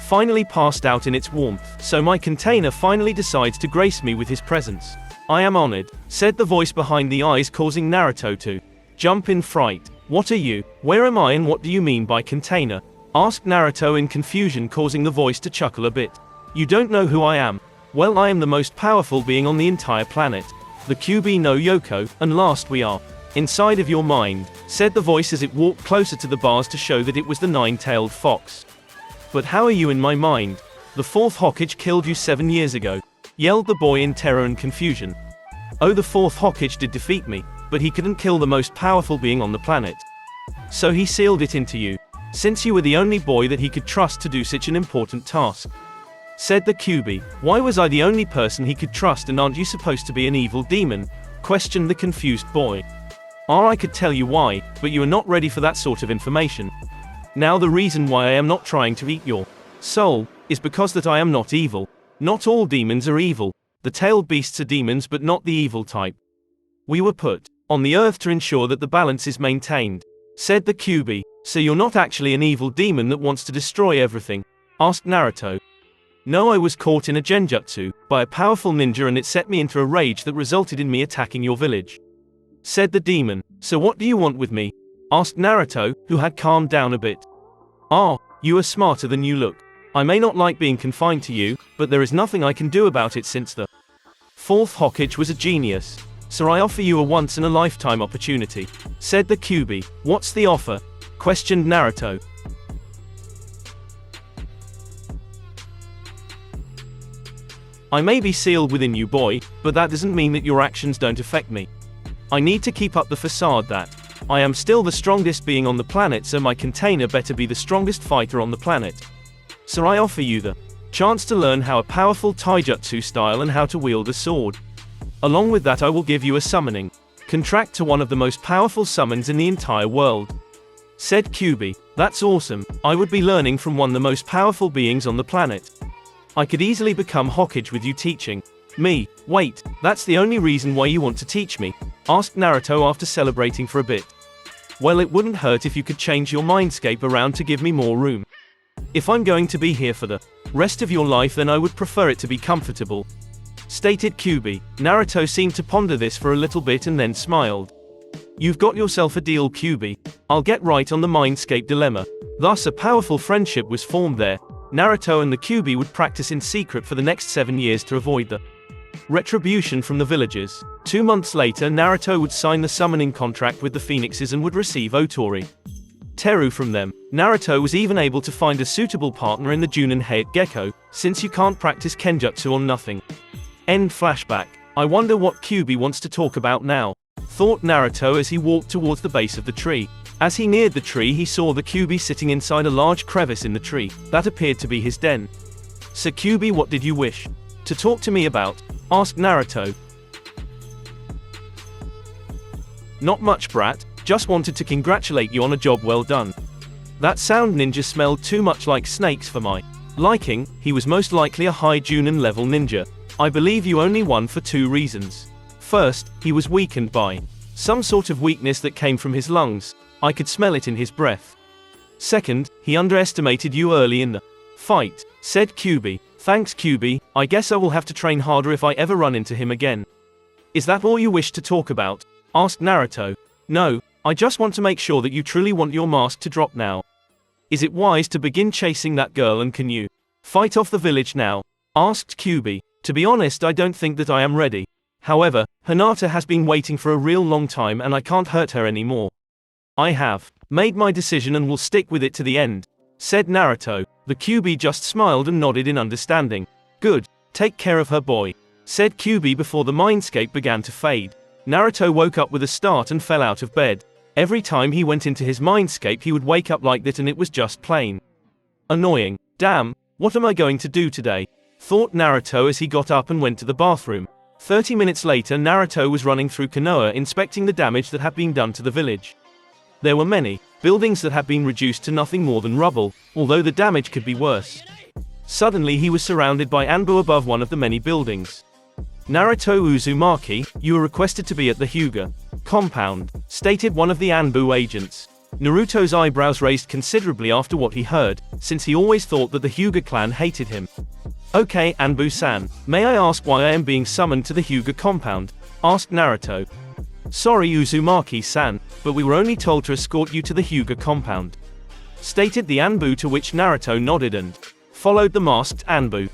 finally passed out in its warmth. So my container finally decides to grace me with his presence. I am honored, said the voice behind the eyes, causing Naruto to jump in fright. What are you? Where am I, and what do you mean by container? Asked Naruto in confusion, causing the voice to chuckle a bit. You don't know who I am? Well, I am the most powerful being on the entire planet, the Kyuubi no Yoko, and last we are inside of your mind, said the voice as it walked closer to the bars to show that it was the 9-tailed fox. But how are you in my mind? The 4th Hokage killed you 7 years ago, yelled the boy in terror and confusion. Oh, the 4th Hokage did defeat me, but he couldn't kill the most powerful being on the planet. So he sealed it into you, since you were the only boy that he could trust to do such an important task, said the Kyuubi. Why was I the only person he could trust, and aren't you supposed to be an evil demon? Questioned the confused boy. I could tell you why, but you are not ready for that sort of information. Now the reason why I am not trying to eat your soul is because that I am not evil. Not all demons are evil. The tailed beasts are demons, but not the evil type. We were put on the earth to ensure that the balance is maintained, said the Kyuubi. So you're not actually an evil demon that wants to destroy everything? Asked Naruto. No, I was caught in a genjutsu by a powerful ninja, and it set me into a rage that resulted in me attacking your village, said the demon. So what do you want with me? Asked Naruto, who had calmed down a bit. You are smarter than you look. I may not like being confined to you, but there is nothing I can do about it since the 4th Hokage was a genius. So I offer you a once-in-a-lifetime opportunity, said the Kyuubi. What's the offer? Questioned Naruto. I may be sealed within you, boy, but that doesn't mean that your actions don't affect me. I need to keep up the facade that I am still the strongest being on the planet, so my container better be the strongest fighter on the planet. So I offer you the chance to learn how a powerful taijutsu style and how to wield a sword. Along with that, I will give you a summoning contract to one of the most powerful summons in the entire world. Said Kyuubi, that's awesome, I would be learning from one of the most powerful beings on the planet. I could easily become Hokage with you teaching me. Wait, that's the only reason why you want to teach me? Asked Naruto after celebrating for a bit. Well, it wouldn't hurt if you could change your mindscape around to give me more room. If I'm going to be here for the rest of your life, then I would prefer it to be comfortable. Stated Kyuubi. Naruto seemed to ponder this for a little bit and then smiled. You've got yourself a deal, Kyuubi. I'll get right on the mindscape dilemma. Thus a powerful friendship was formed there. Naruto and the Kyuubi would practice in secret for the next 7 years to avoid the retribution from the villagers. 2 months later, Naruto would sign the summoning contract with the Phoenixes and would receive Otori Teru from them. Naruto was even able to find a suitable partner in the Junin Heiat Gecko, since you can't practice Kenjutsu on nothing. End flashback. I wonder what Kyuubi wants to talk about now, thought Naruto as he walked towards the base of the tree. As he neared the tree, he saw the Kyuubi sitting inside a large crevice in the tree. That appeared to be his den. So Kyuubi, what did you wish to talk to me about? Asked Naruto. Not much, brat. Just wanted to congratulate you on a job well done. That sound ninja smelled too much like snakes for my liking. He was most likely a high Junin level ninja. I believe you only won for 2 reasons. First, he was weakened by some sort of weakness that came from his lungs. I could smell it in his breath. Second, he underestimated you early in the fight. Said Kyuubi. Thanks, Kyuubi. I guess I will have to train harder if I ever run into him again. Is that all you wish to talk about? Asked Naruto. No, I just want to make sure that you truly want your mask to drop now. Is it wise to begin chasing that girl, and can you fight off the village now? Asked Kyuubi. To be honest, I don't think that I am ready. However, Hinata has been waiting for a real long time and I can't hurt her anymore. I have made my decision and will stick with it to the end. Said Naruto. The Kyuubi just smiled and nodded in understanding. Good, take care of her, boy. Said Kyuubi before the mindscape began to fade. Naruto woke up with a start and fell out of bed. Every time he went into his mindscape he would wake up like that, and it was just plain annoying. Damn, what am I going to do today? Thought Naruto as he got up and went to the bathroom. 30 minutes later, Naruto was running through Konoha inspecting the damage that had been done to the village. There were many buildings that had been reduced to nothing more than rubble, although the damage could be worse. Suddenly he was surrounded by Anbu above one of the many buildings. Naruto Uzumaki, you were requested to be at the Hyuga compound, stated one of the Anbu agents. Naruto's eyebrows raised considerably after what he heard, since he always thought that the Hyuga clan hated him. Okay, Anbu-san, may I ask why I am being summoned to the Hyuga compound? Asked Naruto. Sorry, Uzumaki-san, but we were only told to escort you to the Hyuga compound. Stated the Anbu, to which Naruto nodded and followed the masked Anbu.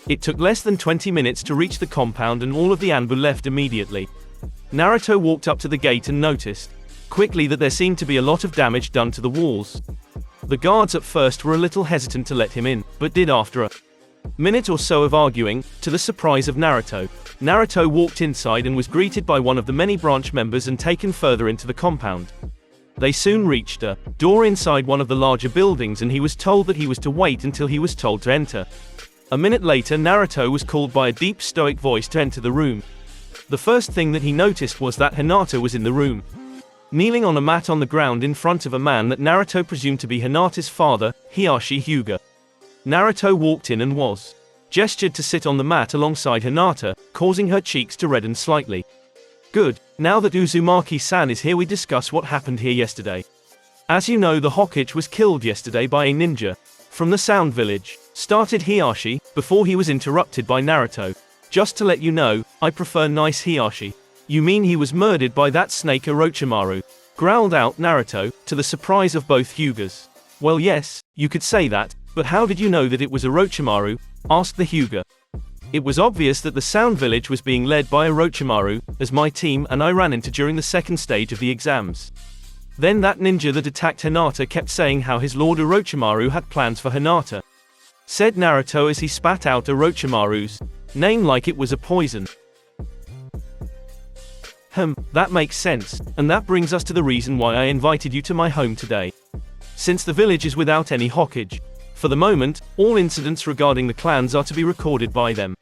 It took less than 20 minutes to reach the compound and all of the Anbu left immediately. Naruto walked up to the gate and noticed quickly that there seemed to be a lot of damage done to the walls. The guards at first were a little hesitant to let him in, but did after a minute or so of arguing, to the surprise of Naruto. Naruto walked inside and was greeted by one of the many branch members and taken further into the compound. They soon reached a door inside one of the larger buildings, and he was told that he was to wait until he was told to enter. A minute later, Naruto was called by a deep stoic voice to enter the room. The first thing that he noticed was that Hinata was in the room, kneeling on a mat on the ground in front of a man that Naruto presumed to be Hinata's father, Hiashi Hyuga. Naruto walked in and was gestured to sit on the mat alongside Hinata, causing her cheeks to redden slightly. Good, now that Uzumaki-san is here, we discuss what happened here yesterday. As you know, the Hokage was killed yesterday by a ninja from the Sound Village, started Hiashi, before he was interrupted by Naruto. Just to let you know, I prefer nice Hiashi. You mean he was murdered by that snake Orochimaru? Growled out Naruto, to the surprise of both Hyugas. Well, yes, you could say that, but how did you know that it was Orochimaru? Asked the Hyuga. It was obvious that the Sound Village was being led by Orochimaru, as my team and I ran into during the second stage of the exams. Then that ninja that attacked Hinata kept saying how his lord Orochimaru had plans for Hinata. said Naruto as he spat out Orochimaru's name like it was a poison. That makes sense, and that brings us to the reason why I invited you to my home today. Since the village is without any Hokage, for the moment, all incidents regarding the clans are to be recorded by them.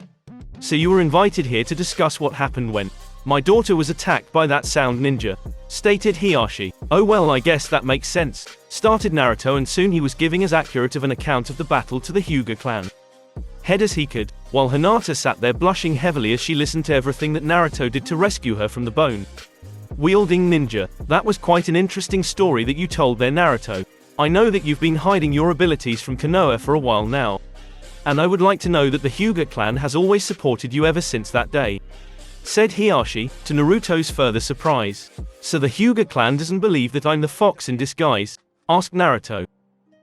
So you were invited here to discuss what happened when my daughter was attacked by that sound ninja, stated Hiashi. Oh well, I guess that makes sense, started Naruto, and soon he was giving as accurate of an account of the battle to the Hyuga clan head as he could, while Hinata sat there blushing heavily as she listened to everything that Naruto did to rescue her from the bone wielding ninja. That was quite an interesting story that you told there, Naruto. I know that you've been hiding your abilities from Konoha for a while now, and I would like to know that the Hyuga clan has always supported you ever since that day, said Hiashi, to Naruto's further surprise. So the Hyuga clan doesn't believe that I'm the fox in disguise? Asked Naruto.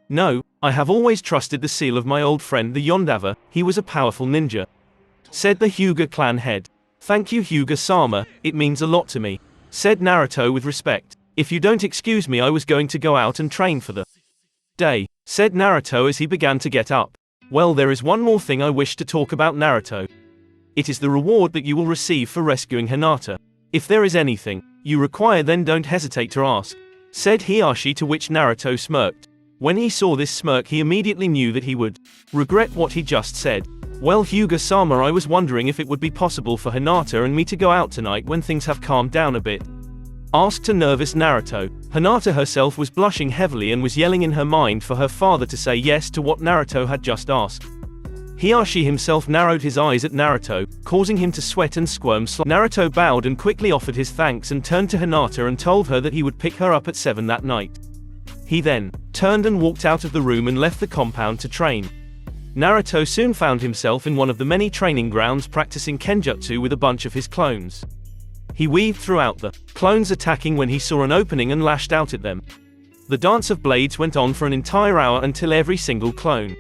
No, I have always trusted the seal of my old friend the Yondawa, he was a powerful ninja, said the Hyuga clan head. Thank you, Hyuga-sama, it means a lot to me, said Naruto with respect. If you don't excuse me, I was going to go out and train for the day, said Naruto as he began to get up. Well, there is one more thing I wish to talk about, Naruto. It is the reward that you will receive for rescuing Hinata. If there is anything you require, then don't hesitate to ask, said Hiashi, to which Naruto smirked. When he saw this smirk, he immediately knew that he would regret what he just said. Well, Hyuga-sama, I was wondering if it would be possible for Hinata and me to go out tonight when things have calmed down a bit, asked a nervous Naruto. Hinata herself was blushing heavily and was yelling in her mind for her father to say yes to what Naruto had just asked. Hiashi himself narrowed his eyes at Naruto, causing him to sweat and squirm slightly. Naruto bowed and quickly offered his thanks and turned to Hinata and told her that he would pick her up at 7 that night. He then turned and walked out of the room and left the compound to train. Naruto soon found himself in one of the many training grounds practicing kenjutsu with a bunch of his clones. He weaved throughout the clones, attacking when he saw an opening and lashed out at them. The dance of blades went on for an entire hour until every single clone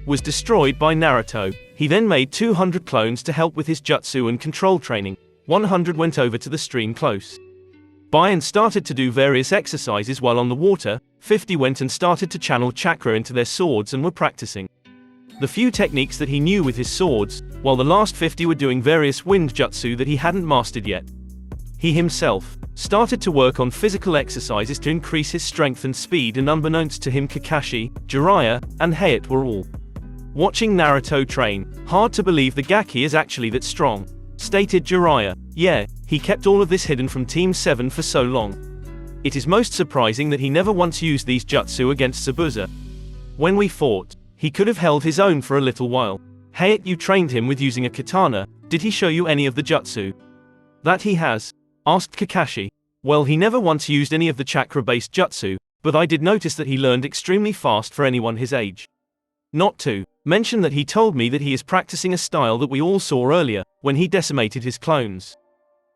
was destroyed by Naruto. He then made 200 clones to help with his jutsu and control training. 100 went over to the stream close by and started to do various exercises while on the water. 50 went and started to channel chakra into their swords and were practicing the few techniques that he knew with his swords, while the last 50 were doing various wind jutsu that he hadn't mastered yet. He himself started to work on physical exercises to increase his strength and speed, and unbeknownst to him, Kakashi, Jiraiya, and Hayate were all watching Naruto train. Hard to believe the Gaki is actually that strong, stated Jiraiya. Yeah, he kept all of this hidden from Team 7 for so long. It is most surprising that he never once used these jutsu against Zabuza. When we fought, he could have held his own for a little while. Hayate, you trained him with using a katana. Did he show you any of the jutsu? That he has, asked Kakashi. Well, he never once used any of the chakra-based jutsu, but I did notice that he learned extremely fast for anyone his age. Not to mention that he told me that he is practicing a style that we all saw earlier, when he decimated his clones,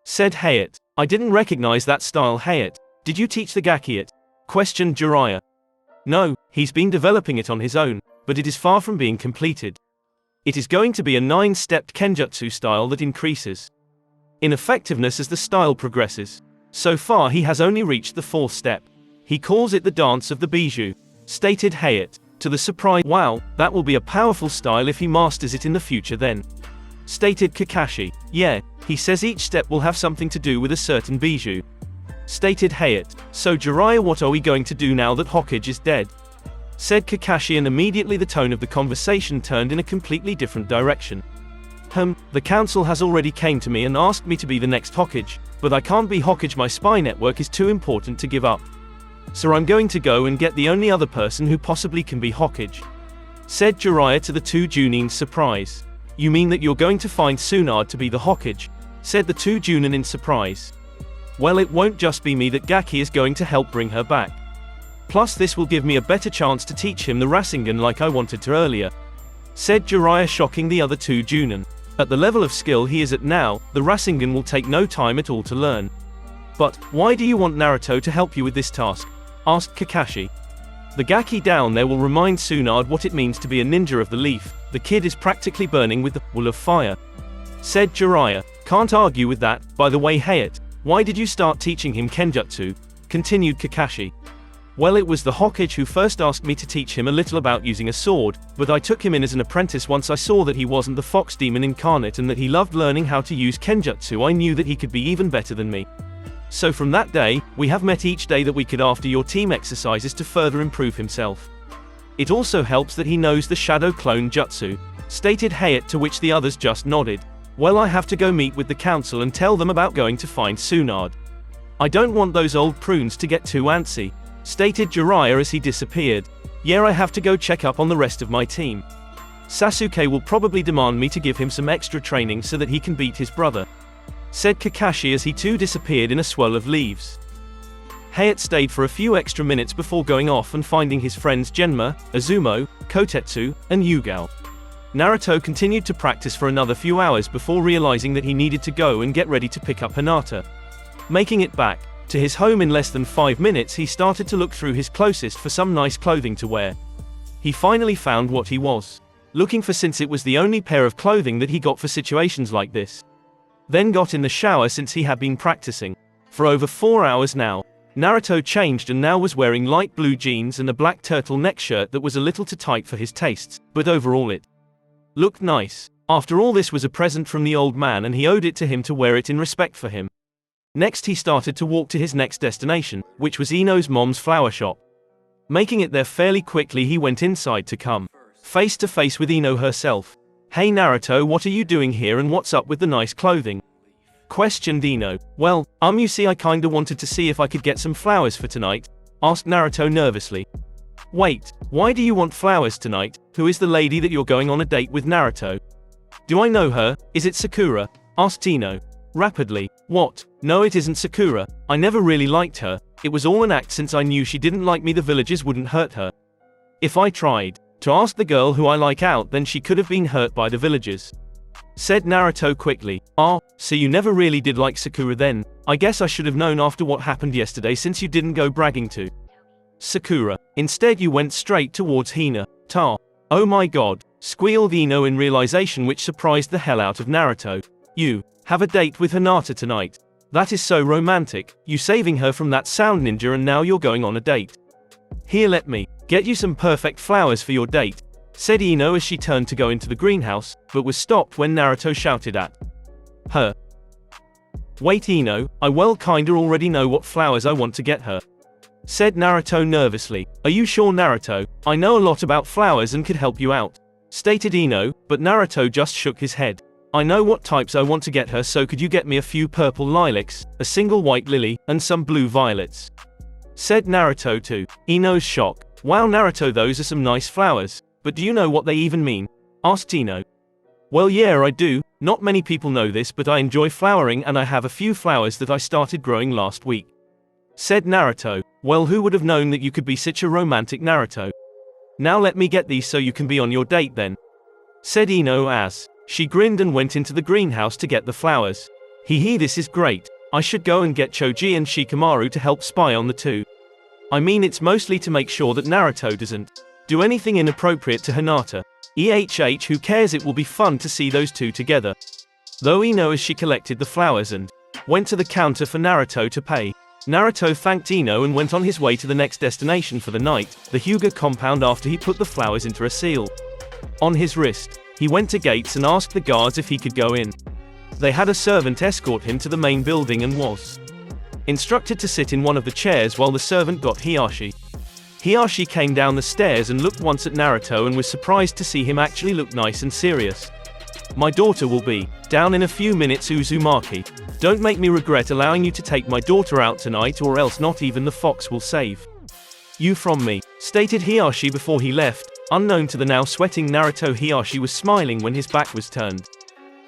said Hayate. I didn't recognize that style, Hayate. Did you teach the Gaki it? Questioned Jiraiya. No, he's been developing it on his own, but it is far from being completed. It is going to be a 9-stepped kenjutsu style that increases in effectiveness as the style progresses. So far he has only reached the 4th step. He calls it the dance of the bijou, stated Hayate, to the surprise. Wow, that will be a powerful style if he masters it in the future then, stated Kakashi. Yeah, he says each step will have something to do with a certain bijou, stated Hayate. So Jiraiya, what are we going to do now that Hokage is dead? Said Kakashi, and immediately the tone of the conversation turned in a completely different direction. The council has already came to me and asked me to be the next Hokage, but I can't be Hokage, my spy network is too important to give up. So I'm going to go and get the only other person who possibly can be Hokage, said Jiraiya, to the 2 Junin's surprise. You mean that you're going to find Tsunade to be the Hokage? Said the 2 Junin in surprise. Well, it won't just be me that Gaki is going to help bring her back. Plus this will give me a better chance to teach him the Rasengan like I wanted to earlier, said Jiraiya, shocking the other 2 Junin. At the level of skill he is at now, the Rasengan will take no time at all to learn. But why do you want Naruto to help you with this task? Asked Kakashi. The Gaki down there will remind Tsunade what it means to be a ninja of the leaf. The kid is practically burning with the will of fire, said Jiraiya. Can't argue with that. By the way, Hayate, why did you start teaching him kenjutsu? Continued Kakashi. Well, it was the Hokage who first asked me to teach him a little about using a sword, but I took him in as an apprentice once I saw that he wasn't the fox demon incarnate and that he loved learning how to use kenjutsu. I knew that he could be even better than me. So from that day, we have met each day that we could after your team exercises to further improve himself. It also helps that he knows the shadow clone jutsu, stated Hayate, to which the others just nodded. Well, I have to go meet with the council and tell them about going to find Tsunade. I don't want those old prunes to get too antsy, stated Jiraiya as he disappeared. Yeah, I have to go check up on the rest of my team. Sasuke will probably demand me to give him some extra training so that he can beat his brother, said Kakashi as he too disappeared in a swirl of leaves. Hayate stayed for a few extra minutes before going off and finding his friends Genma, Azumo, Kotetsu, and Hyuga. Naruto continued to practice for another few hours before realizing that he needed to go and get ready to pick up Hinata. Making it back to his home in less than 5 minutes, he started to look through his closest for some nice clothing to wear. He finally found what he was looking for, since it was the only pair of clothing that he got for situations like this. Then got in the shower since he had been practicing for over 4 hours now. Naruto changed and now was wearing light blue jeans and a black turtleneck shirt that was a little too tight for his tastes, but overall it looked nice. After all, this was a present from the old man and he owed it to him to wear it in respect for him. Next he started to walk to his next destination, which was Ino's mom's flower shop. Making it there fairly quickly, he went inside to come face to face with Ino herself. "Hey Naruto, what are you doing here and what's up with the nice clothing?" questioned Ino. "Well, you see, I kinda wanted to see if I could get some flowers for tonight," asked Naruto nervously. "Wait, why do you want flowers tonight? Who is the lady that you're going on a date with, Naruto?" "Do I know her? Is it Sakura?" asked Ino rapidly. "What? No, it isn't Sakura. I never really liked her. It was all an act. Since I knew she didn't like me, the villagers wouldn't hurt her. If I tried to ask the girl who I like out, then she could have been hurt by the villagers," said Naruto quickly. "Ah, so you never really did like Sakura then? I guess I should have known after what happened yesterday, since you didn't go bragging to Sakura. Instead you went straight towards Hina. Ta. Oh my god," squealed Ino in realization, which surprised the hell out of Naruto. "You have a date with Hinata tonight? That is so romantic, you saving her from that sound ninja and now you're going on a date. Here, let me get you some perfect flowers for your date," said Ino as she turned to go into the greenhouse, but was stopped when Naruto shouted at her. "Wait Ino, I well kinda already know what flowers I want to get her," said Naruto nervously. "Are you sure, Naruto? I know a lot about flowers and could help you out," stated Ino, but Naruto just shook his head. "I know what types I want to get her, so could you get me a few purple lilacs, a single white lily, and some blue violets?" said Naruto to Ino's shock. "Wow Naruto, those are some nice flowers, but do you know what they even mean?" asked Ino. "Well yeah, I do. Not many people know this, but I enjoy flowering and I have a few flowers that I started growing last week," said Naruto. "Well, who would have known that you could be such a romantic, Naruto? Now let me get these so you can be on your date then," said Ino as she grinned and went into the greenhouse to get the flowers. Hee, this is great. I should go and get Choji and Shikamaru to help spy on the two. I mean, it's mostly to make sure that Naruto doesn't do anything inappropriate to Hinata. Who cares, it will be fun to see those two together. Though Ino as she collected the flowers and went to the counter for Naruto to pay. Naruto thanked Ino and went on his way to the next destination for the night, the Hyuga compound, after he put the flowers into a seal on his wrist. He went to gates and asked the guards if he could go in. They had a servant escort him to the main building and was instructed to sit in one of the chairs while the servant got Hiashi. Hiashi came down the stairs and looked once at Naruto and was surprised to see him actually look nice and serious. "My daughter will be down in a few minutes, Uzumaki. Don't make me regret allowing you to take my daughter out tonight, or else not even the fox will save you from me," stated Hiashi before he left. Unknown to the now sweating Naruto, Hiashi was smiling when his back was turned.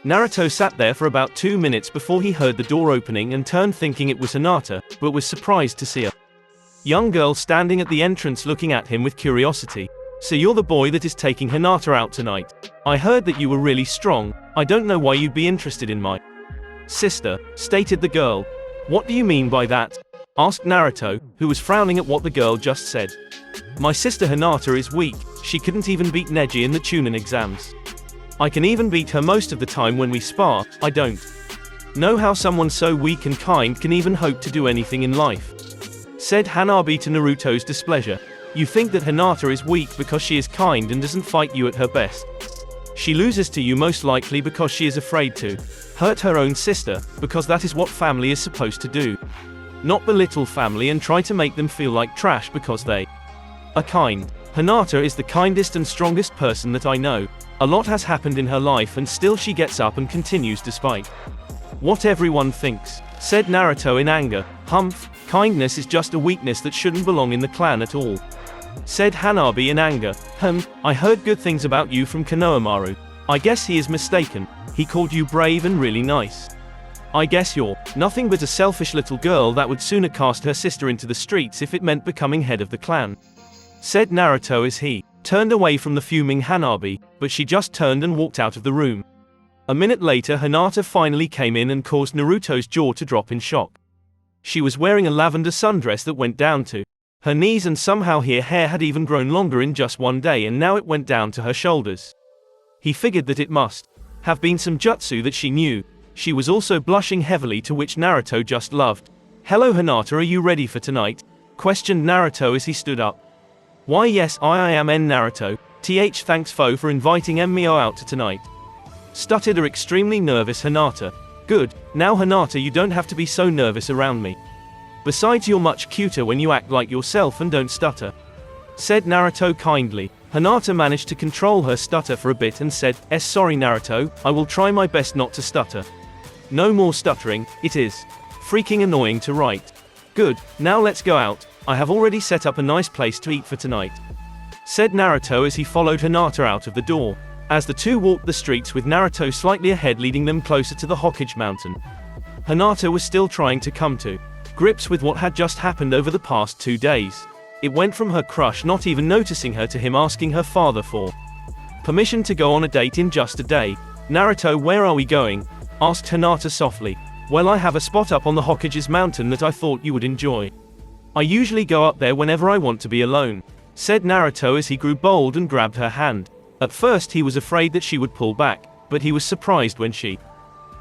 Naruto sat there for about 2 minutes before he heard the door opening and turned, thinking it was Hinata, but was surprised to see a young girl standing at the entrance looking at him with curiosity. "So you're the boy that is taking Hinata out tonight? I heard that you were really strong. I don't know why you'd be interested in my sister," stated the girl. "What do you mean by that?" asked Naruto, who was frowning at what the girl just said. "My sister Hinata is weak. She couldn't even beat Neji in the Chunin exams. I can even beat her most of the time when we spar. I don't know how someone so weak and kind can even hope to do anything in life," said Hanabi to Naruto's displeasure. You think that Hinata is weak because she is kind and doesn't fight you at her best. She loses to you most likely because she is afraid to hurt her own sister, because that is what family is supposed to do. Not belittle family and try to make them feel like trash because they are kind. Hinata is the kindest and strongest person that I know. A lot has happened in her life and still she gets up and continues despite what everyone thinks, said Naruto in anger. Humph, kindness is just a weakness that shouldn't belong in the clan at all, said Hanabi in anger. I heard good things about you from Konohamaru. I guess he is mistaken. He called you brave and really nice. I guess you're nothing but a selfish little girl that would sooner cast her sister into the streets if it meant becoming head of the clan, said Naruto as he turned away from the fuming Hanabi, but she just turned and walked out of the room. A minute later, Hinata finally came in and caused Naruto's jaw to drop in shock. She was wearing a lavender sundress that went down to her knees, and somehow her hair had even grown longer in just one day, and now it went down to her shoulders. He figured that it must have been some jutsu that she knew. She was also blushing heavily, to which Naruto just laughed. Hello Hinata, are you ready for tonight? Questioned Naruto as he stood up. Why yes, I am Naruto. Thanks for inviting me out to tonight, stuttered her extremely nervous Hinata. Good, now Hinata, you don't have to be so nervous around me. Besides, you're much cuter when you act like yourself and don't stutter, said Naruto kindly. Hinata managed to control her stutter for a bit and said, Sorry Naruto, I will try my best not to stutter. No more stuttering, it is freaking annoying to write. Good, now let's go out. I have already set up a nice place to eat for tonight, said Naruto as he followed Hinata out of the door. As the two walked the streets with Naruto slightly ahead, leading them closer to the Hokage Mountain, Hinata was still trying to come to grips with what had just happened over the past 2 days. It went from her crush not even noticing her to him asking her father for permission to go on a date in just a day. Naruto, where are we going? Asked Hinata softly. Well, I have a spot up on the Hokage's mountain that I thought you would enjoy. I usually go up there whenever I want to be alone, said Naruto as he grew bold and grabbed her hand. At first he was afraid that she would pull back, but he was surprised when she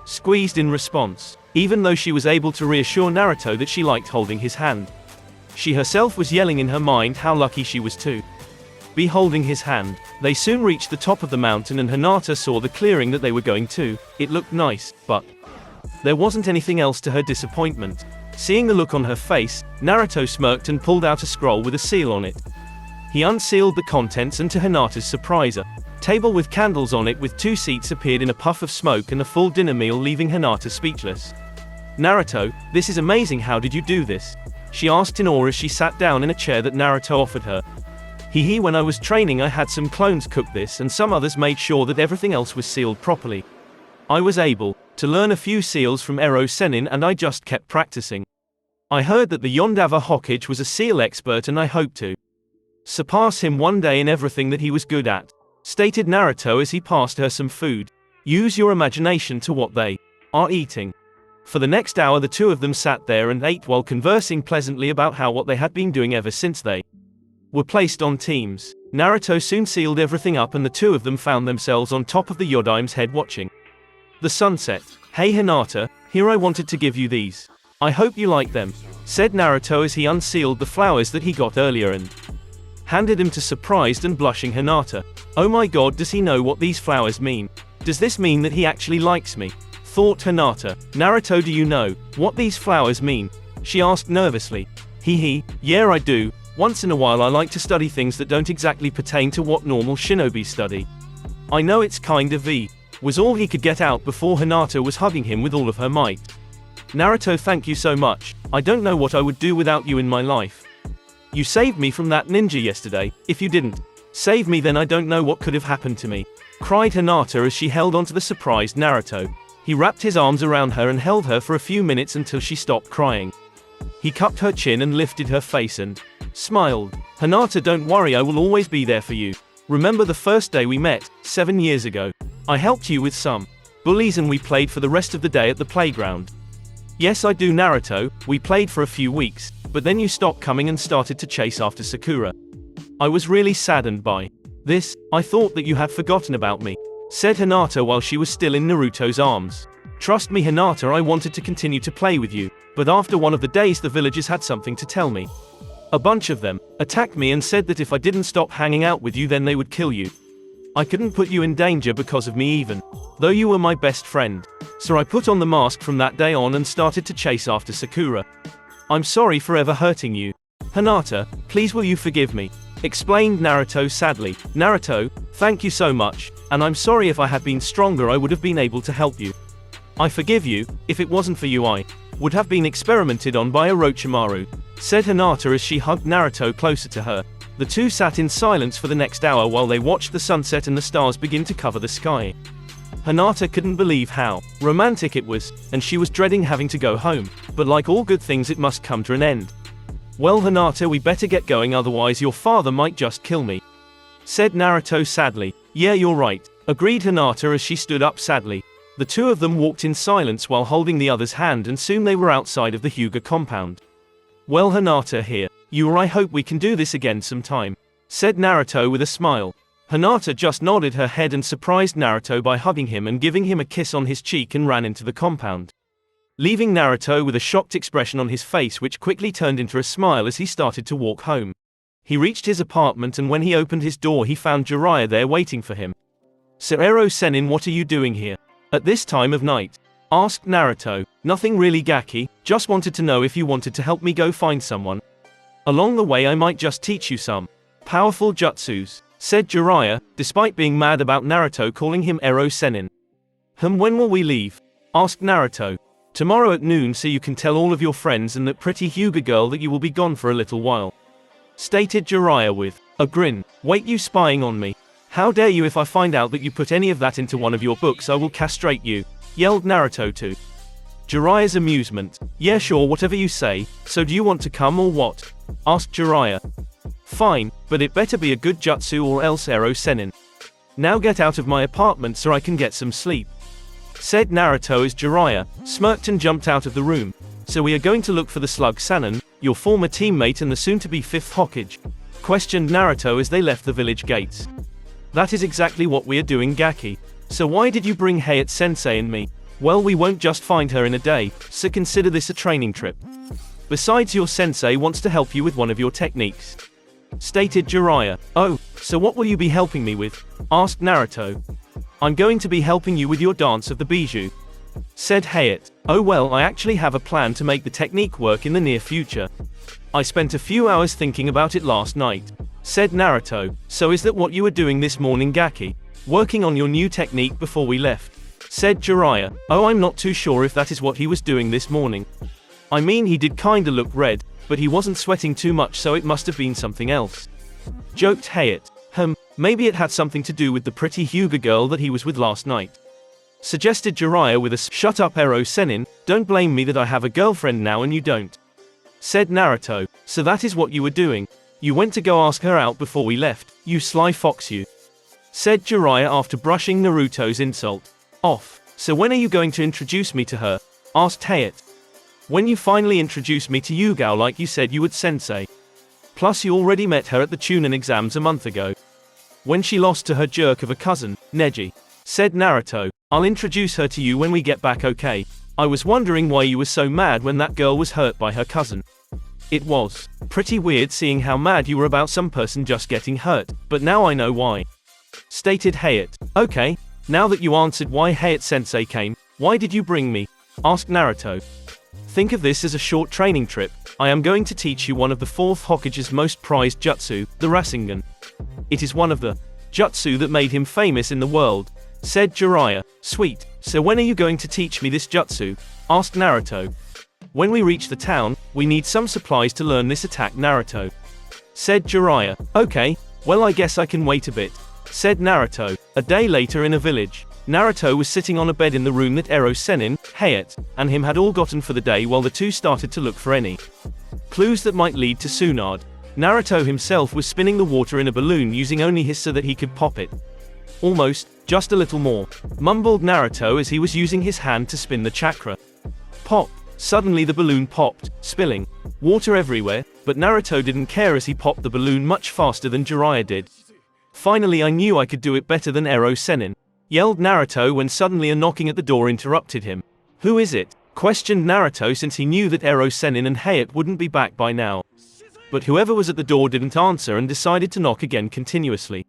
squeezed in response, even though she was able to reassure Naruto that she liked holding his hand. She herself was yelling in her mind how lucky she was to be holding his hand. They soon reached the top of the mountain and Hinata saw the clearing that they were going to. It looked nice, but there wasn't anything else to her disappointment. Seeing the look on her face, Naruto smirked and pulled out a scroll with a seal on it. He unsealed the contents, and to Hinata's surprise, a table with candles on it with 2 seats appeared in a puff of smoke and a full dinner meal, leaving Hinata speechless. Naruto, this is amazing, how did you do this? She asked in awe as she sat down in a chair that Naruto offered her. When I was training I had some clones cook this and some others made sure that everything else was sealed properly. I was able to learn a few seals from Ero Sennin and I just kept practicing. I heard that the Yondava Hokage was a seal expert and I hope to surpass him one day in everything that he was good at, stated Naruto as he passed her some food. Use your imagination to what they are eating. For the next hour the two of them sat there and ate while conversing pleasantly about what they had been doing ever since they were placed on teams. Naruto soon sealed everything up and the two of them found themselves on top of the Yodime's head watching the sunset. Hey Hinata, here I wanted to give you these. I hope you like them, said Naruto as he unsealed the flowers that he got earlier and handed them to surprised and blushing Hinata. Oh my god, does he know what these flowers mean? Does this mean that he actually likes me? Thought Hinata. Naruto, do you know what these flowers mean? She asked nervously. Yeah I do. Once in a while I like to study things that don't exactly pertain to what normal shinobi study. I know it's kind of was all he could get out before Hinata was hugging him with all of her might. Naruto, thank you so much. I don't know what I would do without you in my life. You saved me from that ninja yesterday. If you didn't save me, then I don't know what could have happened to me, cried Hinata as she held onto the surprised Naruto. He wrapped his arms around her and held her for a few minutes until she stopped crying. He cupped her chin and lifted her face and smiled. Hinata, don't worry, I will always be there for you. Remember the first day we met, 7 years ago? I helped you with some bullies and we played for the rest of the day at the playground. Yes I do Naruto, we played for a few weeks, but then you stopped coming and started to chase after Sakura. I was really saddened by this. I thought that you had forgotten about me, said Hinata while she was still in Naruto's arms. Trust me Hinata, I wanted to continue to play with you, but after one of the days the villagers had something to tell me. A bunch of them attacked me and said that if I didn't stop hanging out with you then they would kill you. I couldn't put you in danger because of me even though you were my best friend. So I put on the mask from that day on and started to chase after Sakura. I'm sorry for ever hurting you. Hinata, please will you forgive me? Explained Naruto sadly. Naruto, thank you so much, and I'm sorry if I had been stronger I would have been able to help you. I forgive you, if it wasn't for you I would have been experimented on by Orochimaru, said Hinata as she hugged Naruto closer to her. The two sat in silence for the next hour while they watched the sunset and the stars begin to cover the sky. Hinata couldn't believe how romantic it was, and she was dreading having to go home, but like all good things it must come to an end. Well Hinata, we better get going otherwise your father might just kill me, said Naruto sadly. Yeah, you're right, agreed Hinata as she stood up sadly. The two of them walked in silence while holding the other's hand and soon they were outside of the Hyuga compound. Well Hinata here, you or I hope we can do this again sometime, said Naruto with a smile. Hinata just nodded her head and surprised Naruto by hugging him and giving him a kiss on his cheek and ran into the compound, leaving Naruto with a shocked expression on his face which quickly turned into a smile as he started to walk home. He reached his apartment and when he opened his door he found Jiraiya there waiting for him. Ero Sennin, what are you doing here at this time of night? Asked Naruto. Nothing really Gaki, just wanted to know if you wanted to help me go find someone. Along the way I might just teach you some powerful jutsus, said Jiraiya, despite being mad about Naruto calling him Ero Sennin. When will we leave? Asked Naruto. Tomorrow at noon so you can tell all of your friends and that pretty Hyuga girl that you will be gone for a little while, stated Jiraiya with a grin. Wait, you spying on me? How dare you! If I find out that you put any of that into one of your books I will castrate you, yelled Naruto to Jiraiya's amusement. Yeah sure, whatever you say, so do you want to come or what? Asked Jiraiya. Fine, but it better be a good jutsu or else Ero Sennin. Now get out of my apartment so I can get some sleep, said Naruto as Jiraiya smirked and jumped out of the room. So we are going to look for the slug Sannin, your former teammate and the soon-to-be 5th Hokage? Questioned Naruto as they left the village gates. That is exactly what we are doing Gaki. So why did you bring Hayate Sensei and me? Well, we won't just find her in a day, so consider this a training trip. Besides, your sensei wants to help you with one of your techniques, stated Jiraiya. Oh, so what will you be helping me with? Asked Naruto. I'm going to be helping you with your dance of the bijou, said Hayate. Oh well, I actually have a plan to make the technique work in the near future. I spent a few hours thinking about it last night, said Naruto. So is that what you were doing this morning Gaki? Working on your new technique before we left, said Jiraiya. Oh, I'm not too sure if that is what he was doing this morning. I mean, he did kinda look red, but he wasn't sweating too much, so it must have been something else, joked Hayate. Maybe it had something to do with the pretty Hyuga girl that he was with last night, suggested Jiraiya with a shut up Ero Sennin, don't blame me that I have a girlfriend now and you don't, said Naruto. So that is what you were doing? You went to go ask her out before we left, you sly fox you, said Jiraiya after brushing Naruto's insult off. So when are you going to introduce me to her? Asked Hayate. When you finally introduce me to Yugao like you said you would sensei. Plus you already met her at the Chunin exams a month ago, when she lost to her jerk of a cousin, Neji, said Naruto. I'll introduce her to you when we get back, okay? I was wondering why you were so mad when that girl was hurt by her cousin. It was pretty weird seeing how mad you were about some person just getting hurt, but now I know why, stated Hayate. Okay, now that you answered why Hayate Sensei came, why did you bring me? Asked Naruto. Think of this as a short training trip. I am going to teach you one of the 4th Hokage's most prized jutsu, the Rasengan. It is one of the jutsu that made him famous in the world, said Jiraiya. Sweet, so when are you going to teach me this jutsu? Asked Naruto. When we reach the town, we need some supplies to learn this attack Naruto, said Jiraiya. Okay, well I guess I can wait a bit, said Naruto. A day later in a village, Naruto was sitting on a bed in the room that Ero Sennin, Hayate, and him had all gotten for the day while the two started to look for any clues that might lead to Tsunade. Naruto himself was spinning the water in a balloon using only his so that he could pop it. Almost, just a little more, mumbled Naruto as he was using his hand to spin the chakra. Pop! Suddenly the balloon popped, spilling water everywhere, but Naruto didn't care as he popped the balloon much faster than Jiraiya did. Finally I knew I could do it better than Ero Sennin, yelled Naruto when suddenly a knocking at the door interrupted him. Who is it? Questioned Naruto, since he knew that Ero Sennin and Hayate wouldn't be back by now. But whoever was at the door didn't answer and decided to knock again continuously.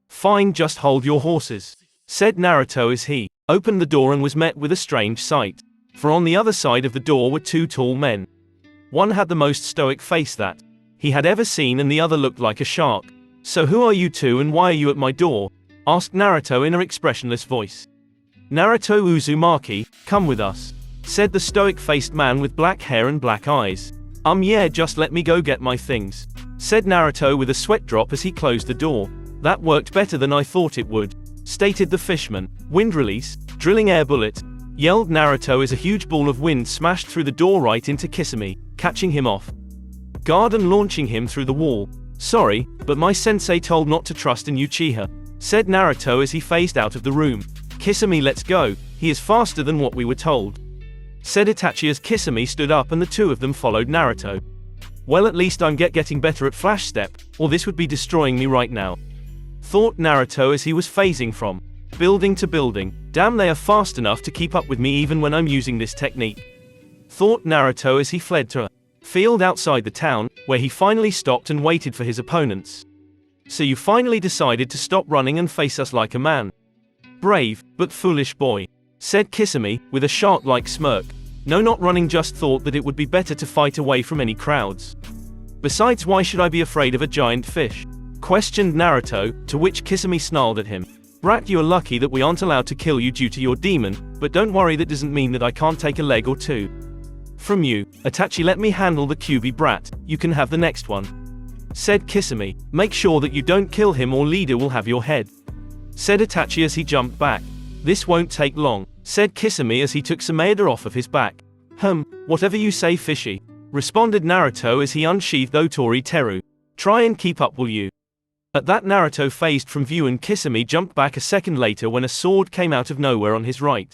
Fine, just hold your horses, said Naruto as he opened the door and was met with a strange sight. For on the other side of the door were two tall men. One had the most stoic face that he had ever seen and the other looked like a shark. So who are you two and why are you at my door? Asked Naruto in an expressionless voice. Naruto Uzumaki, come with us, said the stoic-faced man with black hair and black eyes. Yeah, just let me go get my things, said Naruto with a sweat drop as he closed the door. That worked better than I thought it would, stated the fishman. Wind release, drilling air bullet, yelled Naruto as a huge ball of wind smashed through the door right into Kisame, catching him off guard and launching him through the wall. Sorry, but my sensei told not to trust in Uchiha, said Naruto as he phased out of the room. Kisame, let's go, he is faster than what we were told, said Itachi as Kisame stood up and the two of them followed Naruto. Well, at least I'm getting better at flash step, or this would be destroying me right now, thought Naruto as he was phasing from building to building. Damn, they are fast enough to keep up with me even when I'm using this technique, thought Naruto as he fled to a field outside the town, where he finally stopped and waited for his opponents. So you finally decided to stop running and face us like a man. Brave, but foolish boy, said Kisame, with a shark-like smirk. No, not running, just thought that it would be better to fight away from any crowds. Besides, why should I be afraid of a giant fish? Questioned Naruto, to which Kisame snarled at him. Brat, you're lucky that we aren't allowed to kill you due to your demon, but don't worry, that doesn't mean that I can't take a leg or two from you. Itachi, let me handle the Kyuubi, brat, you can have the next one, said Kisame. Make sure that you don't kill him or leader will have your head, said Itachi as he jumped back. This won't take long, said Kisame as he took Tsunade off of his back. Whatever you say, fishy, responded Naruto as he unsheathed Otori Teru. Try and keep up, will you? At that, Naruto phased from view and Kisame jumped back a second later when a sword came out of nowhere on his right.